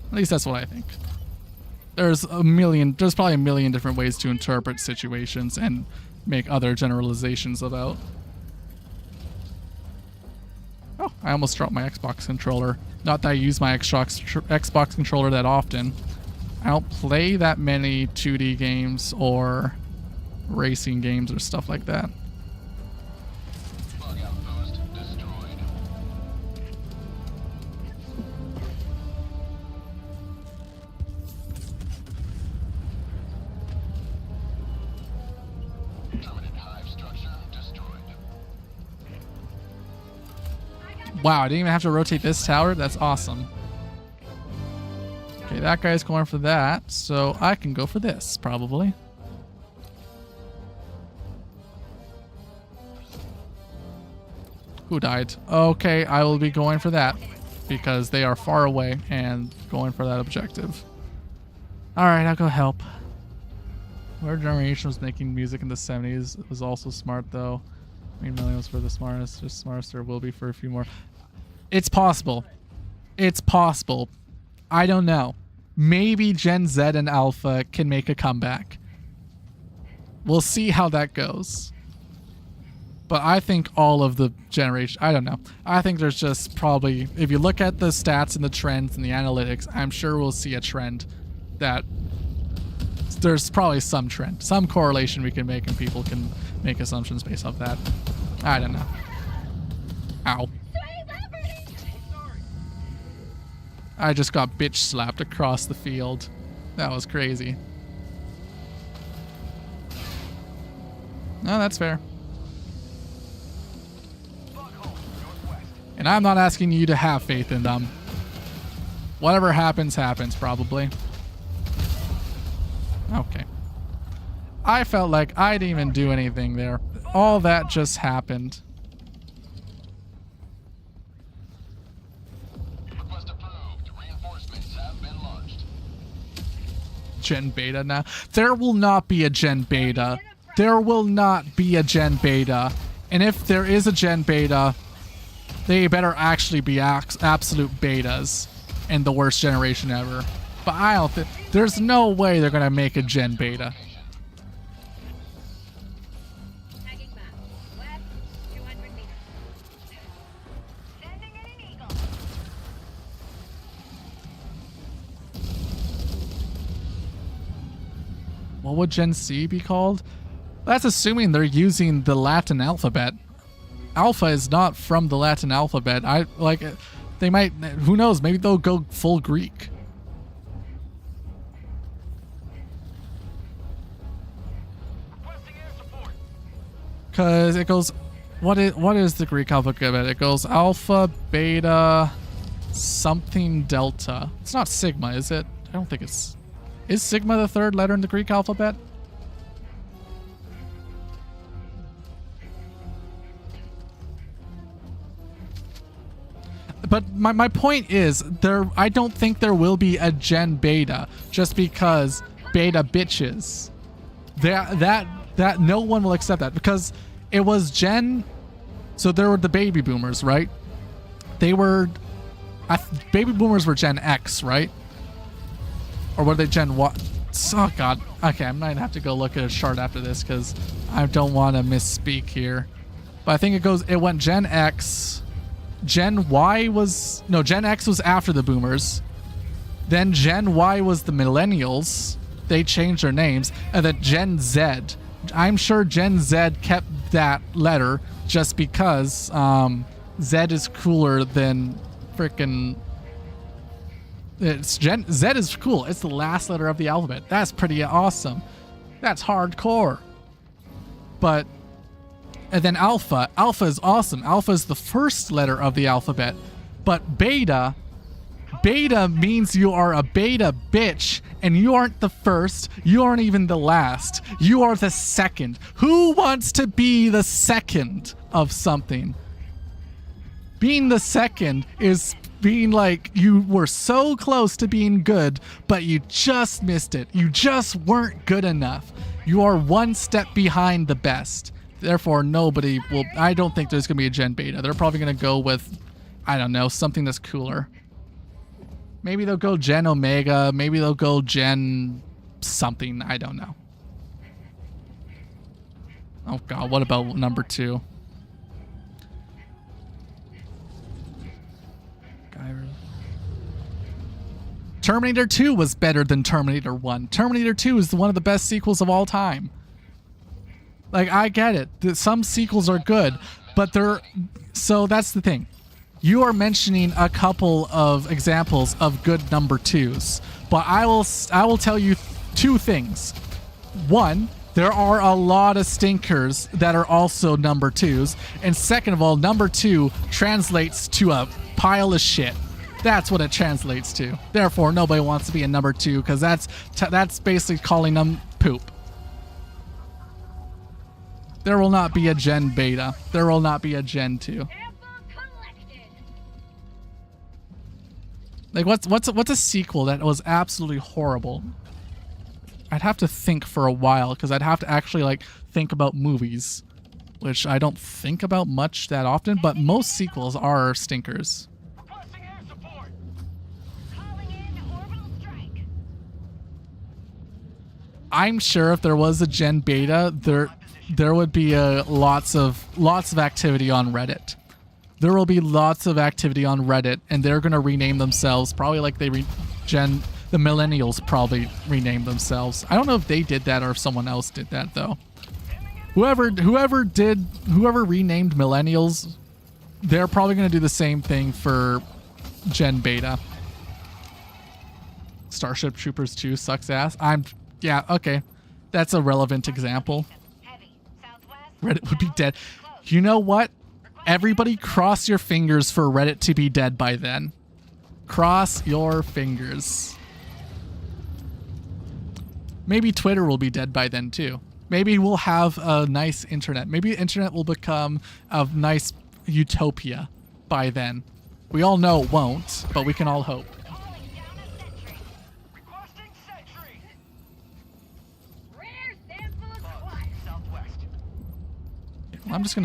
At least that's what I think. There's probably a million different ways to interpret situations and make other generalizations about. Oh, I almost dropped my Xbox controller. Not that I use my Xbox controller that often. I don't play that many 2D games or racing games or stuff like that. Bug outpost destroyed. Permanent hive structure destroyed. Wow, I didn't even have to rotate this tower? That's awesome. Okay, that guy's going for that, so I can go for this, probably. Who died? Okay, I will be going for that, because they are far away and going for that objective. Alright, I'll go help. Our generation was making music in the 70s. It was also smart, though. I mean, millennials were the smartest. Just smartest there will be for a few more. It's possible. It's possible. I don't know. Maybe Gen Z and Alpha can make a comeback. We'll see how that goes. But I think all of the generation, I don't know. I think there's just probably, if you look at the stats and the trends and the analytics, I'm sure we'll see a trend that there's probably some trend, some correlation we can make, and people can make assumptions based off that. I don't know. Ow. I just got bitch slapped across the field. That was crazy. No, that's fair. And I'm not asking you to have faith in them. Whatever happens, happens, probably. Okay. I felt like I didn't even do anything there. All that just happened. Request approved. Reinforcements have been launched. Gen beta now. There will not be a gen beta. There will not be a gen beta. And if there is a gen beta, they better actually be absolute betas and the worst generation ever. But I don't think, there's no way they're gonna make a gen beta. Tagging map. West, 200 meters. Sending in an eagle. What would Gen C be called? That's assuming they're using the Latin alphabet. Alpha is not from the Latin alphabet. They might, who knows, maybe they'll go full Greek. Requesting air support. Cause it goes, what is the Greek alphabet? It goes alpha, beta, something delta. It's not sigma, is it? I don't think it's, is sigma the third letter in the Greek alphabet? But my point is, I don't think there will be a gen beta just because beta bitches. That no one will accept that, because it was gen. So there were the baby boomers, right? They were, baby boomers were Gen X, right? Or were they Gen what? Oh god. Okay, I'm gonna have to go look at a chart after this because I don't want to misspeak here. But I think it went Gen X. Gen Y was, no, Gen X was after the boomers. Then Gen Y was the millennials. They changed their names. And then Gen Z. I'm sure Gen Z kept that letter just because Z is cooler than frickin'. Z is cool. It's the last letter of the alphabet. That's pretty awesome. That's hardcore. But and then alpha. Alpha is awesome. Alpha is the first letter of the alphabet. But beta means you are a beta bitch, and you aren't the first. You aren't even the last. You are the second. Who wants to be the second of something? Being the second is being like you were so close to being good, but you just missed it. You just weren't good enough. You are one step behind the best. Therefore, nobody will. I don't think there's going to be a gen beta. They're probably going to go with, I don't know, something that's cooler. Maybe they'll go Gen Omega. Maybe they'll go Gen something. I don't know. Oh god, what about number 2? Terminator 2 was better than Terminator 1. Terminator 2 is one of the best sequels of all time. Like, I get it. Some sequels are good, but they're... So that's the thing. You are mentioning a couple of examples of good number 2s, but I will tell you 2 things. One, there are a lot of stinkers that are also number 2s, and second of all, number 2 translates to a pile of shit. That's what it translates to. Therefore, nobody wants to be a number 2 because that's basically calling them poop. There will not be a gen beta. There will not be a gen 2. Like what's a sequel that was absolutely horrible? I'd have to think for a while because I'd have to actually like think about movies, which I don't think about much that often, but most sequels are stinkers. Requesting air support. Calling in orbital strike. I'm sure if there was a gen beta, there there would be lots of activity on Reddit. There will be lots of activity on Reddit, and they're gonna rename themselves probably like the millennials probably renamed themselves. I don't know if they did that or if someone else did that though. Whoever renamed millennials, they're probably gonna do the same thing for Gen Beta. Starship Troopers 2 sucks ass. Yeah, okay. That's a relevant example. Heavy. Southwest. Reddit would be dead. You know what? Everybody cross your fingers for Reddit to be dead by then. Cross your fingers. Maybe Twitter will be dead by then too. Maybe we'll have a nice internet. Maybe the internet will become a nice utopia by then. We all know it won't, but we can all hope. Calling down a sentry. Requesting sentry. Rare sample acquired. Southwest. I'm just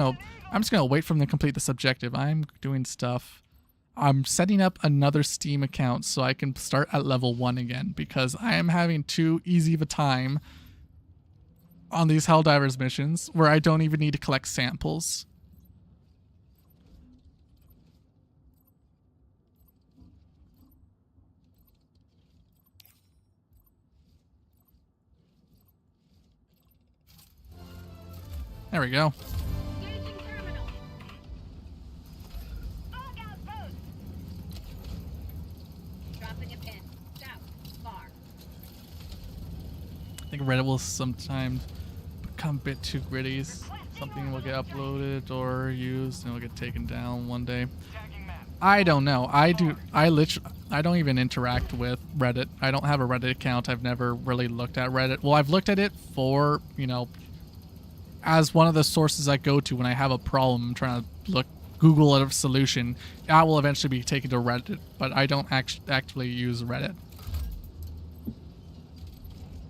gonna wait for them to complete this objective. I'm doing stuff. I'm setting up another Steam account so I can start at level 1 again because I am having too easy of a time on these Helldivers missions where I don't even need to collect samples. There we go. Engaging terminal. Bug outpost. Dropping a pin. South. Far. I think Reddit will sometimes become a bit too gritty. Something will get uploaded or used and it'll get taken down one day. Tagging map. I don't know. I don't even interact with Reddit. I don't have a Reddit account. I've never really looked at Reddit. Well, I've looked at it for, as one of the sources I go to when I have a problem. I'm trying to Google a solution. I will eventually be taken to Reddit, but I don't actively use Reddit.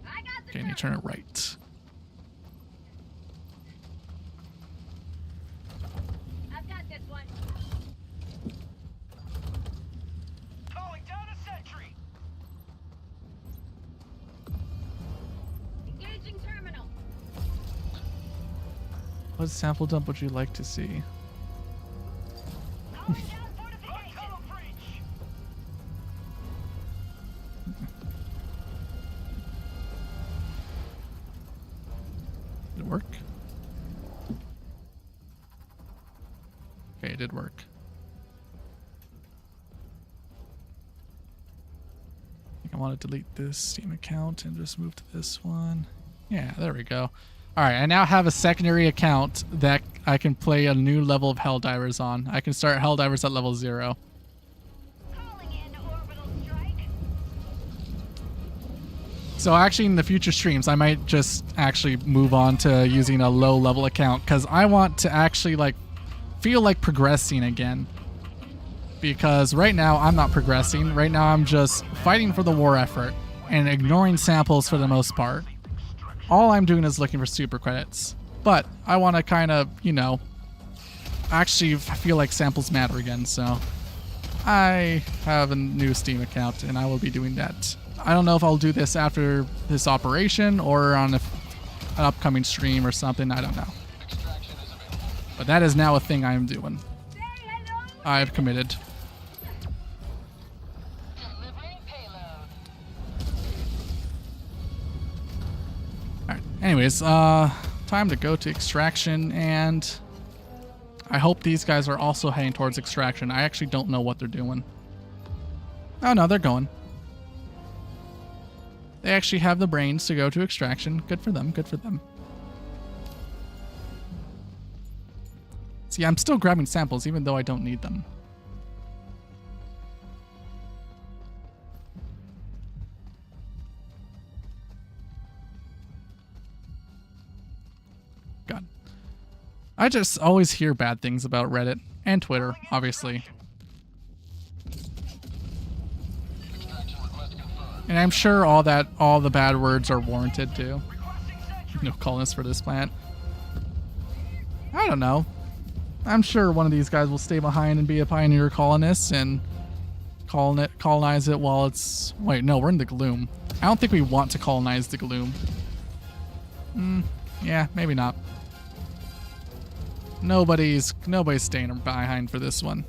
I got the Okay, and you turn it right. I've got this one. Calling down a sentry. Engaging terminal. What sample dump would you like to see? Calling down fortification. Tunnel breach. Did it work? Okay, it did work. I think I want to delete this Steam account and just move to this one. Yeah, there we go. Alright, I now have a secondary account that I can play a new level of Helldivers on. I can start Helldivers at level 0. Calling in orbital strike. So actually in the future streams, I might just actually move on to using a low level account because I want to actually feel like progressing again. Because right now I'm not progressing. Right now I'm just fighting for the war effort and ignoring samples for the most part. All I'm doing is looking for super credits. But I want to kind of, actually feel like samples matter again. So I have a new Steam account and I will be doing that. I don't know if I'll do this after this operation or on an upcoming stream or something. I don't know. But that is now a thing I am doing. Say hello. I've committed. Delivering payload. Alright, anyways, time to go to extraction, and I hope these guys are also heading towards extraction. I actually don't know what they're doing. Oh no, they're going. They actually have the brains to go to extraction. Good for them, good for them. See, I'm still grabbing samples even though I don't need them. God. I just always hear bad things about Reddit and Twitter, obviously. And I'm sure all the bad words are warranted too. No colonists for this plant. I don't know. I'm sure one of these guys will stay behind and be a pioneer colonist and colonize it while it's... Wait, no, we're in the gloom. I don't think we want to colonize the gloom. Yeah, maybe not. Nobody's staying behind for this one.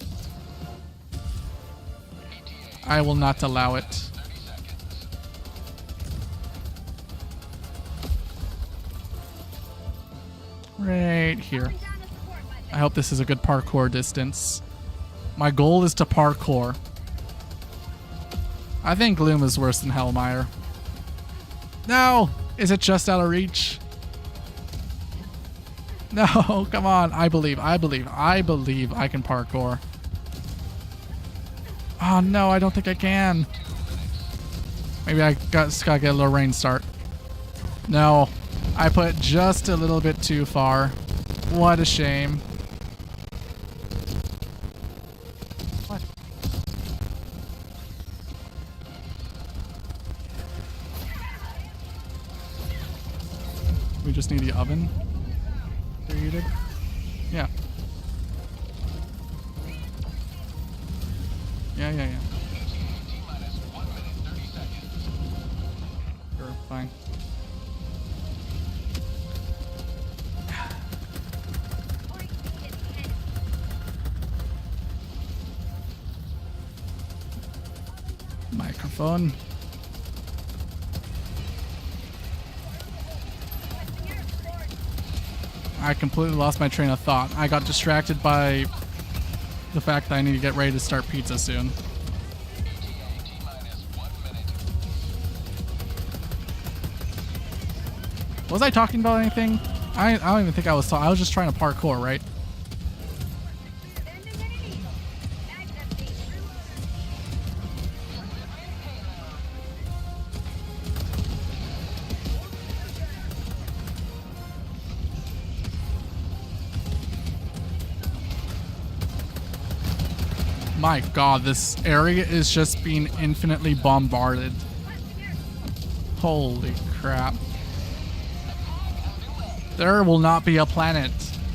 I will not allow it. Right here. I hope this is a good parkour distance. My goal is to parkour. I think Gloom is worse than Hellmire. No! Is it just out of reach? No, come on. I believe I can parkour. Oh no, I don't think I can. Maybe I just gotta get a little rain start. No, I put just a little bit too far. What a shame. What? We just need the oven. Created. Yeah. Yeah. Sure, fine. Microphone. I completely lost my train of thought. I got distracted by the fact that I need to get ready to start pizza soon. Was I talking about anything? I don't even think I was talking. I was just trying to parkour, right? My god, this area is just being infinitely bombarded. Holy crap. There will not be a planet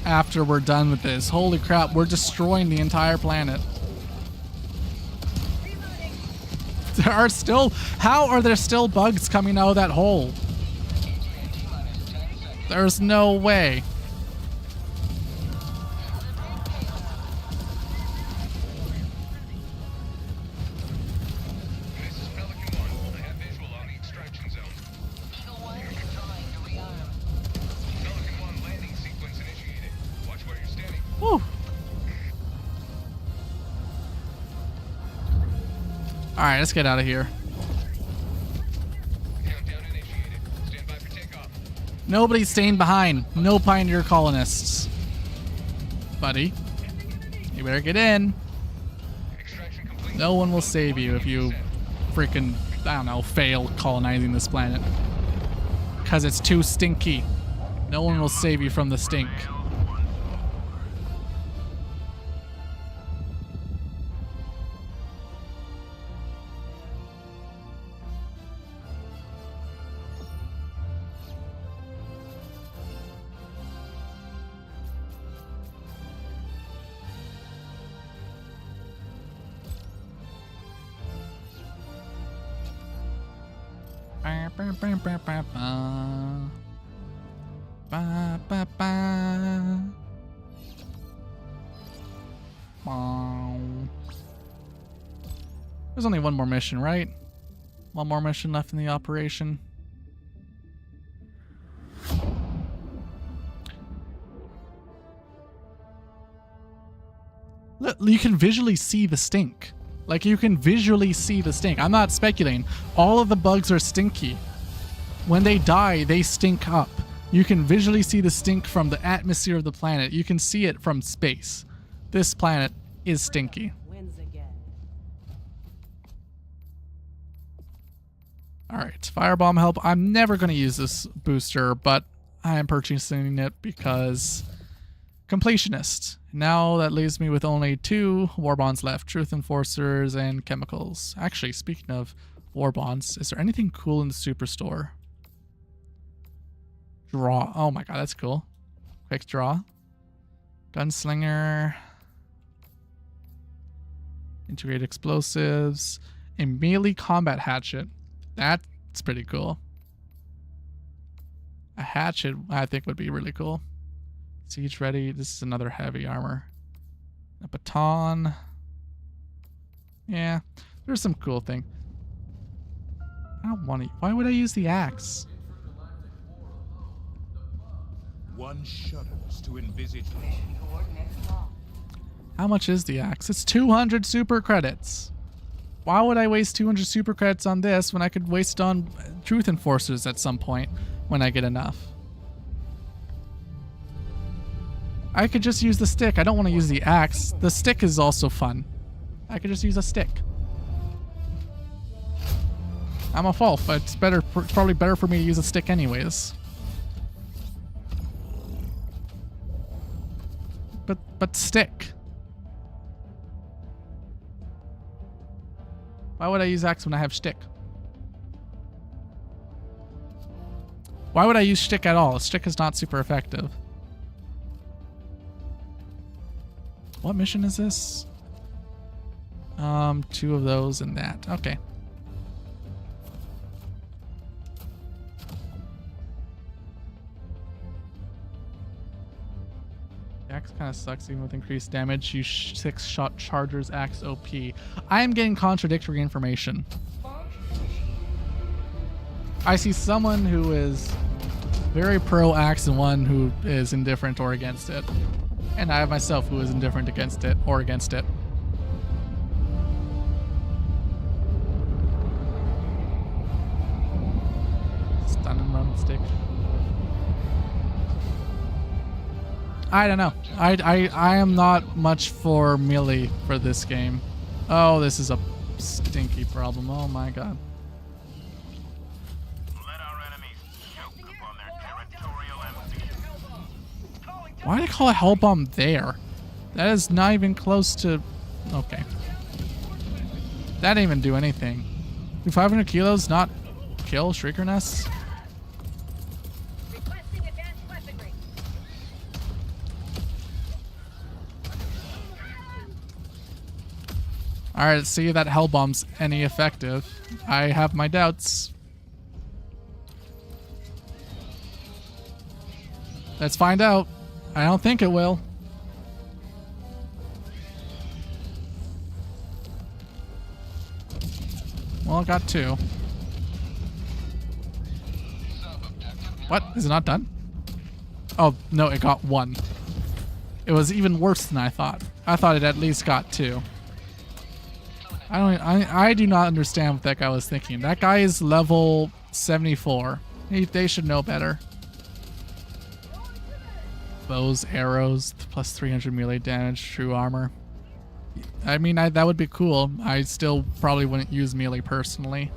after we're done with this. Holy crap, we're destroying the entire planet. There are still... How are there still bugs coming out of that hole? There's no way. Woo. Alright, let's get out of here. Countdown initiated. Stand by for takeoff. Nobody's staying behind. No pioneer colonists. Buddy, you better get in. Extraction complete. No one will save you if you freaking, I don't know, fail colonizing this planet. Because it's too stinky. No one will save you from the stink. There's only one more mission, right? One more mission left in the operation. Look, you can visually see the stink. Like, you can visually see the stink. I'm not speculating. All of the bugs are stinky. When they die, they stink up. You can visually see the stink from the atmosphere of the planet. You can see it from space. This planet is stinky. Wins again. Alright, firebomb help. I'm never going to use this booster, but I am purchasing it because completionist. Now that leaves me with only 2 war bonds left. Truth enforcers and chemicals. Actually, speaking of war bonds, is there anything cool in the superstore? Draw. Oh my god, that's cool. Quick draw. Gunslinger. Integrated explosives. A melee combat hatchet. That's pretty cool. A hatchet, I think, would be really cool. Siege ready. This is another heavy armor. A baton. Yeah, there's some cool thing. I don't want to. Why would I use the axe? One shudders to envisage. Mission coordinates locked. How much is the axe? It's 200 super credits. Why would I waste 200 super credits on this when I could waste it on Truth Enforcers at some point when I get enough? I could just use the stick. I don't want to use the axe. The stick is also fun. I could just use a stick. I'm a Fulf, but it's better. It's probably better for me to use a stick anyways. But stick. Why would I use axe when I have stick? Why would I use stick at all? Stick is not super effective. What mission is this? 2 of those and that. Okay. The axe kind of sucks even with increased damage. Use 6-shot chargers axe OP. I am getting contradictory information. Launch initiated. I see someone who is very pro axe and one who is indifferent or against it. And I have myself who is indifferent against it or against it. Stun and run stick. I don't know. I am not much for melee for this game. Oh, this is a stinky problem. Oh my god. Let our enemies choke upon their territorial ambitions. Why do they call a hell bomb there? That is not even close to... Okay. That didn't even do anything. Do 500 kilos not kill Shrieker nests? Requesting advanced weaponry. Alright, let's see if that hell bomb's any effective. I have my doubts. Let's find out. I don't think it will. Well, it got 2. What? Is it not done? Oh, no, it got 1. It was even worse than I thought. I thought it at least got 2. I do not understand what that guy was thinking. That guy is level 74. They should know better. Bows, arrows, plus 300 melee damage, true armor. I mean, that would be cool. I still probably wouldn't use melee personally.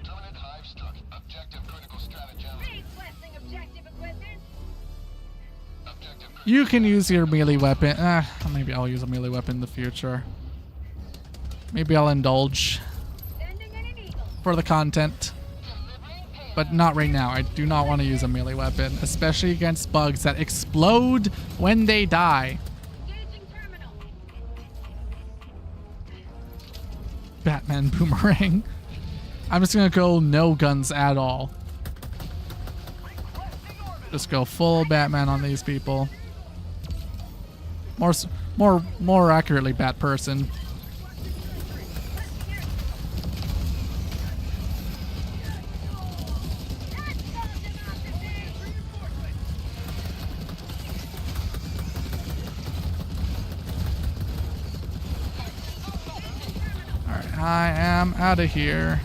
Dominant hive struck. Objective critical stratagem. Requesting objective equipment. Objective critical. You can use your melee weapon. Maybe I'll use a melee weapon in the future. Maybe I'll indulge Sending in an eagle. for the content. But not right now. I do not want to use a melee weapon, especially against bugs that explode when they die. Engaging terminal. Batman boomerang. I'm just gonna go no guns at all. Just go full Batman on these people. More accurately, Bat person. Alright, I am out of here.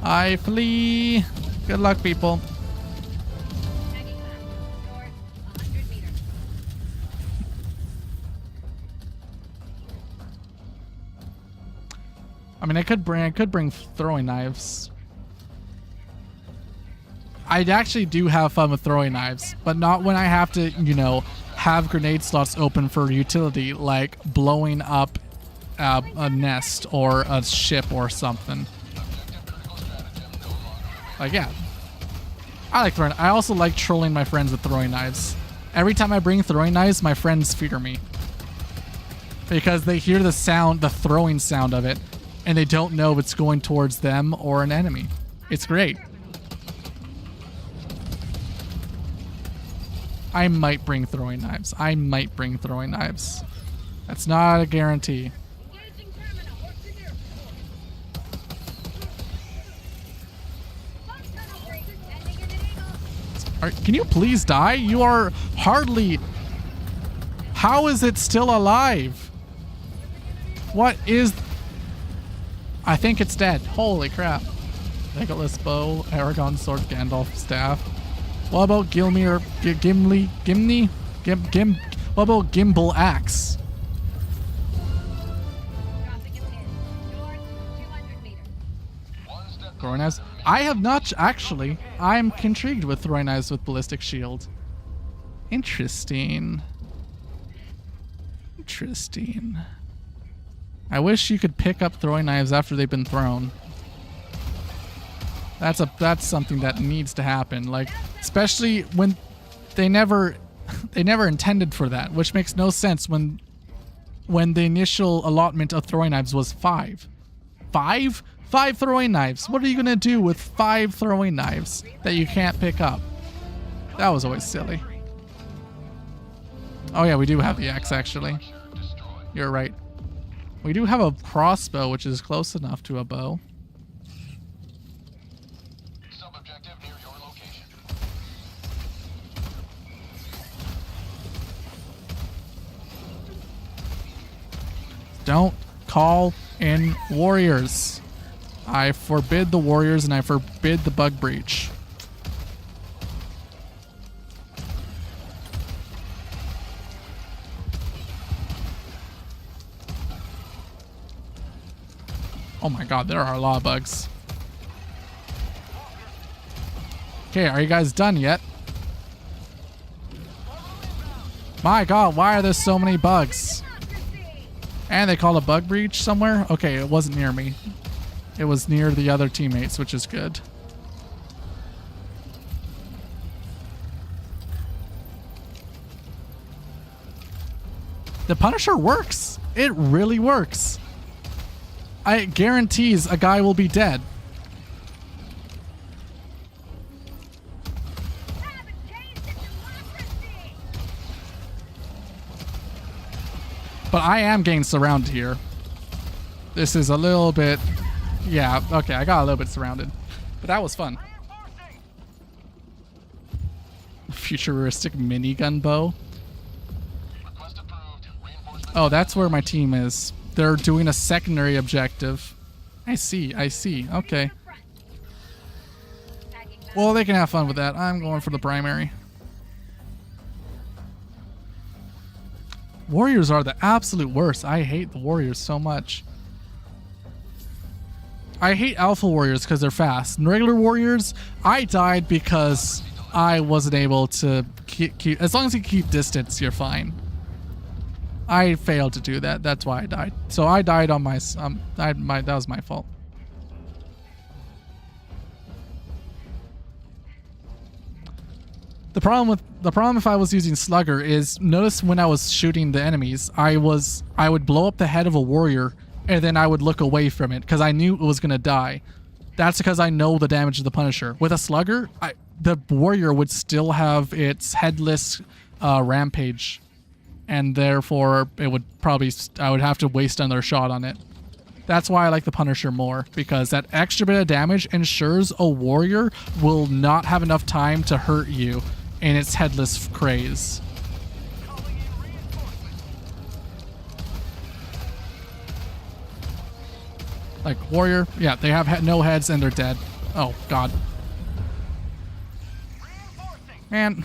I flee. Good luck, people. Tagging map. North 100 meters. I mean, I could bring throwing knives. I actually do have fun with throwing knives, but not when I have to, you know, have grenade slots open for utility, like blowing up a nest or a ship or something. Like, yeah. I like throwing. I also like trolling my friends with throwing knives. Every time I bring throwing knives, my friends fear me. Because they hear the sound, the throwing sound of it, and they don't know if it's going towards them or an enemy. It's great. I might bring throwing knives. I might bring throwing knives. That's not a guarantee. Engaging terminal. What's the near? Bug tunnel breach. Sending in an eagle. Can you please die? You are hardly... How is it still alive? What is... I think it's dead. Holy crap. Legolas bow, Aragon sword, Gandalf staff. What about Gimli? What about Gimbal axe? Dropping a pin. North 200 meters. One step Throwing knives. I have not actually. I'm intrigued with throwing knives with ballistic shield. Interesting. Interesting. I wish you could pick up throwing knives after they've been thrown. That's something that needs to happen. Like, especially when they never intended for that, which makes no sense when the initial allotment of throwing knives was 5. 5 throwing knives. What are you gonna do with 5 throwing knives that you can't pick up? That was always silly. Oh yeah, we do have the axe actually. You're right. We do have a crossbow, which is close enough to a bow. sub-objective near your location. Don't call in warriors. I forbid the warriors and I forbid the bug breach. Oh my god, there are a lot of bugs. Okay, are you guys done yet? My god, why are there so many bugs? And they called a bug breach somewhere? Okay, it wasn't near me. It was near the other teammates, which is good. The Punisher works. It really works. It guarantees a guy will be dead. But I am getting surrounded here. This is a little bit... Yeah, okay, I got a little bit surrounded. But that was fun. Futuristic minigun bow. Request approved. Reinforcement. Oh, that's where my team is. They're doing a secondary objective. I see, okay. Well, they can have fun with that. I'm going for the primary. Warriors are the absolute worst. I hate the warriors so much. I hate alpha warriors because they're fast. And regular warriors, I died because I wasn't able to keep... As long as you keep distance, you're fine. I failed to do that. That's why I died. So I died on my... that was my fault. The problem if I was using Slugger is, notice when I was shooting the enemies, I would blow up the head of a warrior and then I would look away from it because I knew it was gonna die. That's because I know the damage of the Punisher. With a Slugger, the warrior would still have its headless rampage, and therefore it would probably I would have to waste another shot on it. That's why I like the Punisher more, because that extra bit of damage ensures a warrior will not have enough time to hurt you in its headless craze. Like warrior, yeah, they have no heads and they're dead. Oh god, man,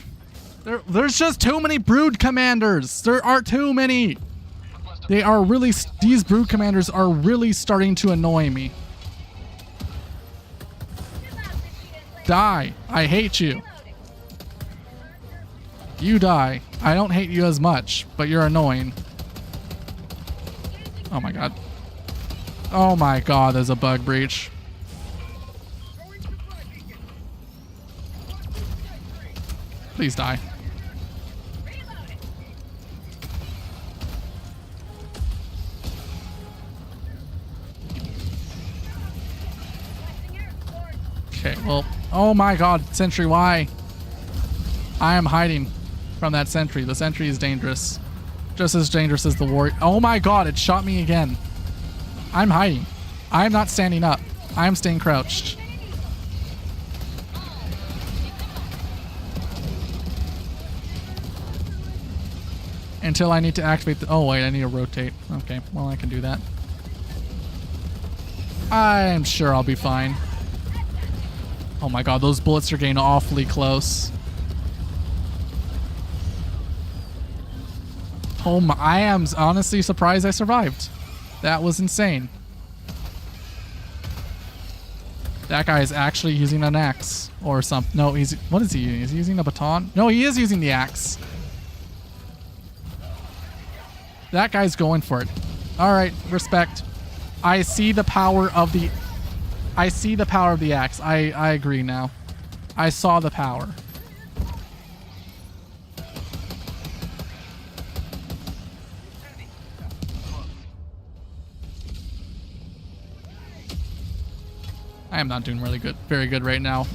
there's just too many brood commanders. There are too many. They are really, these brood commanders are really starting to annoy me. Die. I hate you. You die. I don't hate you as much, but you're annoying. Oh my god. Oh my god, there's a bug breach. Please die. Okay, well, oh my god, Sentry, why? I am hiding. from that sentry. The sentry is dangerous. Just as dangerous as the warrior. Oh my god, it shot me again. I'm hiding. I'm not standing up. I'm staying crouched. Until I need to activate the... Oh wait, I need to rotate. Okay, well I can do that. I'm sure I'll be fine. Oh my god, those bullets are getting awfully close. Oh my, I am honestly surprised I survived. That was insane. That guy is actually using an axe or something. No, he's... What is he using? Is he using a baton? No, he is using the axe. That guy's going for it. Alright, respect. I see the power of the... I see the power of the axe. I agree now. I saw the power. I am not doing really good, very good right now.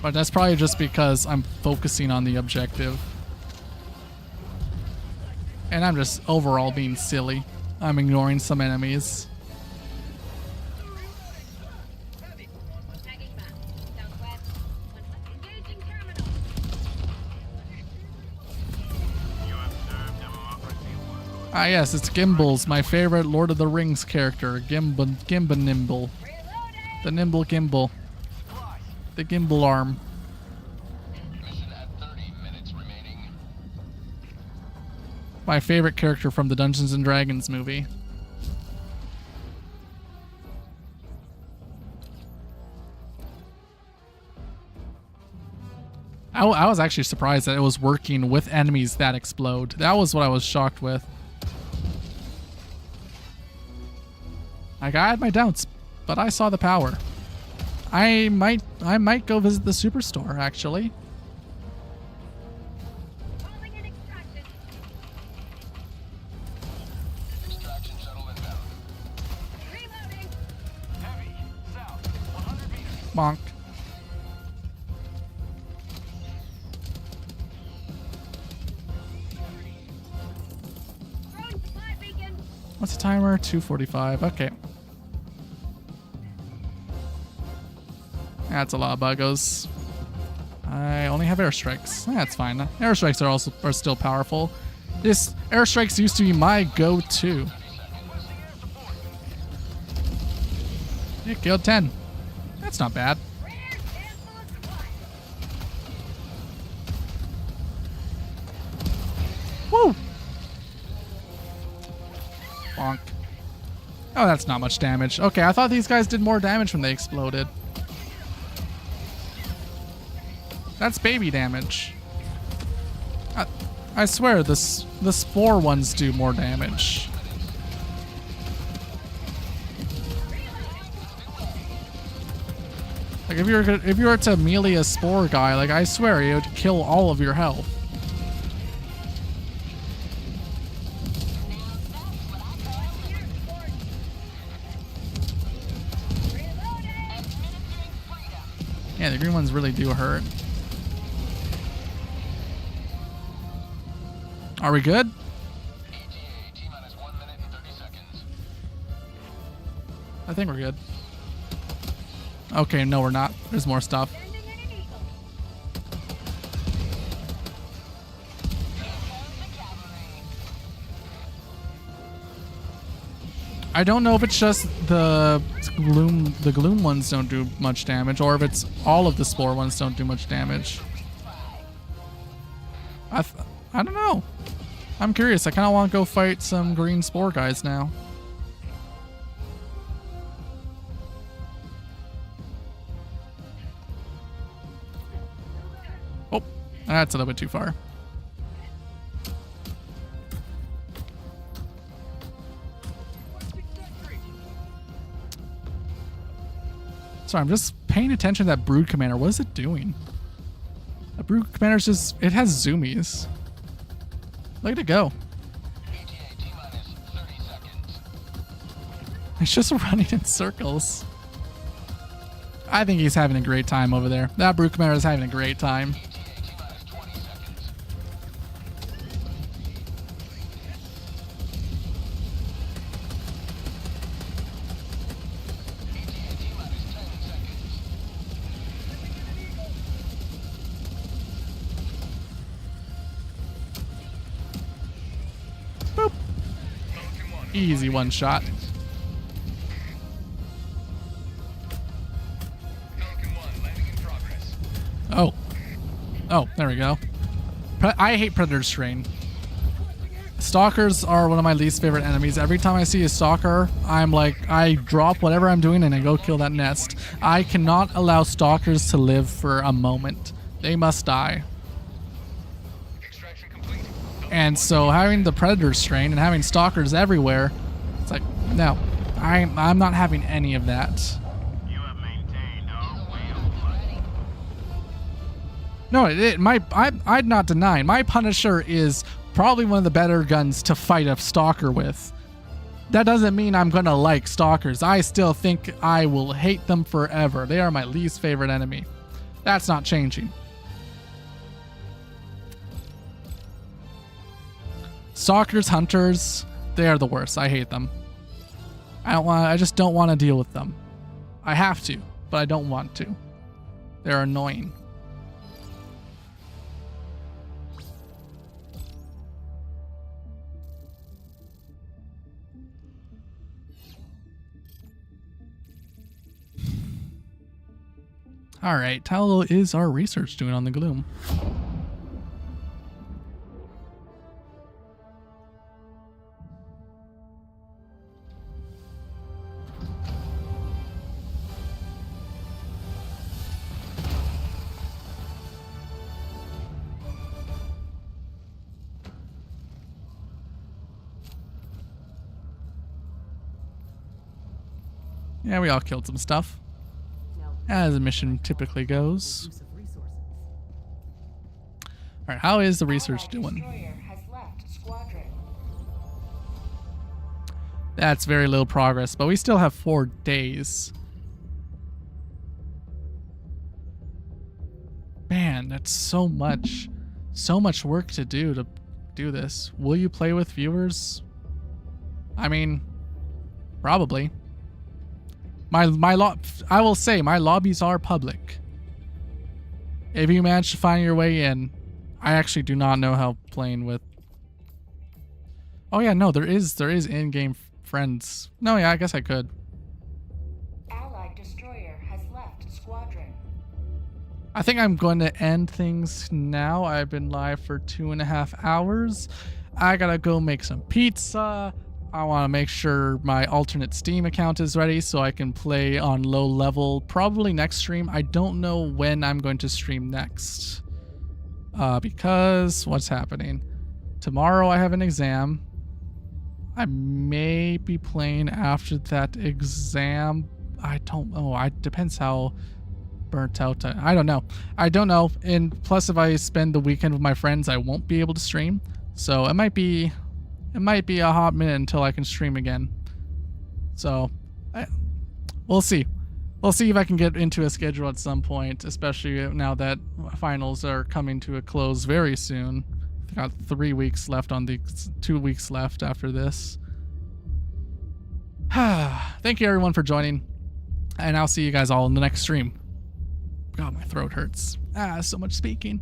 But that's probably just because I'm focusing on the objective. And I'm just overall being silly. I'm ignoring some enemies. Tagging map. Southwest. Engaging terminal. Ah yes, it's Gimbals, my favorite Lord of the Rings character. Nimble. The nimble gimbal. The gimbal arm. Mission at 30 minutes remaining. My favorite character from the Dungeons and Dragons movie. I was actually surprised that it was working with enemies that explode. That was what I was shocked with. Like, I had my doubts, but I saw the power. I might go visit the superstore, actually. Calling in extraction. Extraction shuttle inbound. Reloading. Heavy. South. 100 meters. Bonk. Throwing supply beacon. What's the timer? 2:45. Okay. That's a lot of buggos. I only have airstrikes. That's fine. Airstrikes are still powerful. This airstrikes used to be my go-to. It killed 10. That's not bad. Rare handful of supply. Woo! Bonk. Oh, that's not much damage. Okay, I thought these guys did more damage when they exploded. That's baby damage. I swear, the spore ones do more damage. Like if you were to melee a spore guy, like I swear it would kill all of your health. Yeah, the green ones really do hurt. Are we good? ETA T-minus 1 minute and 30 seconds. I think we're good. Okay, no we're not. There's more stuff. Sending in an eagle. I don't know if it's just the gloom ones don't do much damage, or if it's all of the spore ones don't do much damage. I don't know. I'm curious. I kind of want to go fight some green spore guys now. Oh, that's a little bit too far. Sorry, I'm just paying attention to that Brood Commander. What is it doing? The Brood Commander's just... It has zoomies. Look at it go. ETA T-minus 30 seconds. It's just running in circles. I think he's having a great time over there. That Brood Commander is having a great time. ETA T-minus 20 seconds. Easy one shot. Falcon 1 landing in progress. Oh. Oh, there we go. I hate Predator Strain. Stalkers are one of my least favorite enemies. Every time I see a stalker, I'm like, I drop whatever I'm doing and I go kill that nest. I cannot allow stalkers to live for a moment. They must die. Extraction complete. And so having the Predator Strain and having stalkers everywhere, it's like, no, I'm not having any of that. You have maintained our wheel. No, I'd not deny. My Punisher is probably one of the better guns to fight a stalker with. That doesn't mean I'm gonna like stalkers. I still think I will hate them forever. They are my least favorite enemy. That's not changing. Stalkers, hunters, they are the worst. I hate them. I just don't want to deal with them. I have to, but I don't want to. They're annoying. All right, how is our research doing on the Gloom? Yeah, we all killed some stuff, Now, as a mission typically goes. use of resources. All right, how is the research Allied doing? destroyer has left squadron. That's very little progress, but we still have 4 days. Man, that's so much work to do this. Will you play with viewers? I mean, probably. I will say my lobbies are public. If you manage to find your way in, I actually do not know how playing with. Oh yeah, no, there is in-game friends. No, yeah, I guess I could. Allied destroyer has left squadron. I think I'm going to end things now. I've been live for 2.5 hours. I gotta go make some pizza. I want to make sure my alternate Steam account is ready so I can play on low level probably next stream. I don't know when I'm going to stream next. Because what's happening? Tomorrow I have an exam. I may be playing after that exam. I don't know. It depends how burnt out I don't know. I don't know. And plus, if I spend the weekend with my friends, I won't be able to stream. So it might be a hot minute until I can stream again. So we'll see. We'll see if I can get into a schedule at some point, especially now that finals are coming to a close very soon. I've got 3 weeks left on the 2 weeks left after this. Thank you everyone for joining, and I'll see you guys all in the next stream. God, my throat hurts. So much speaking.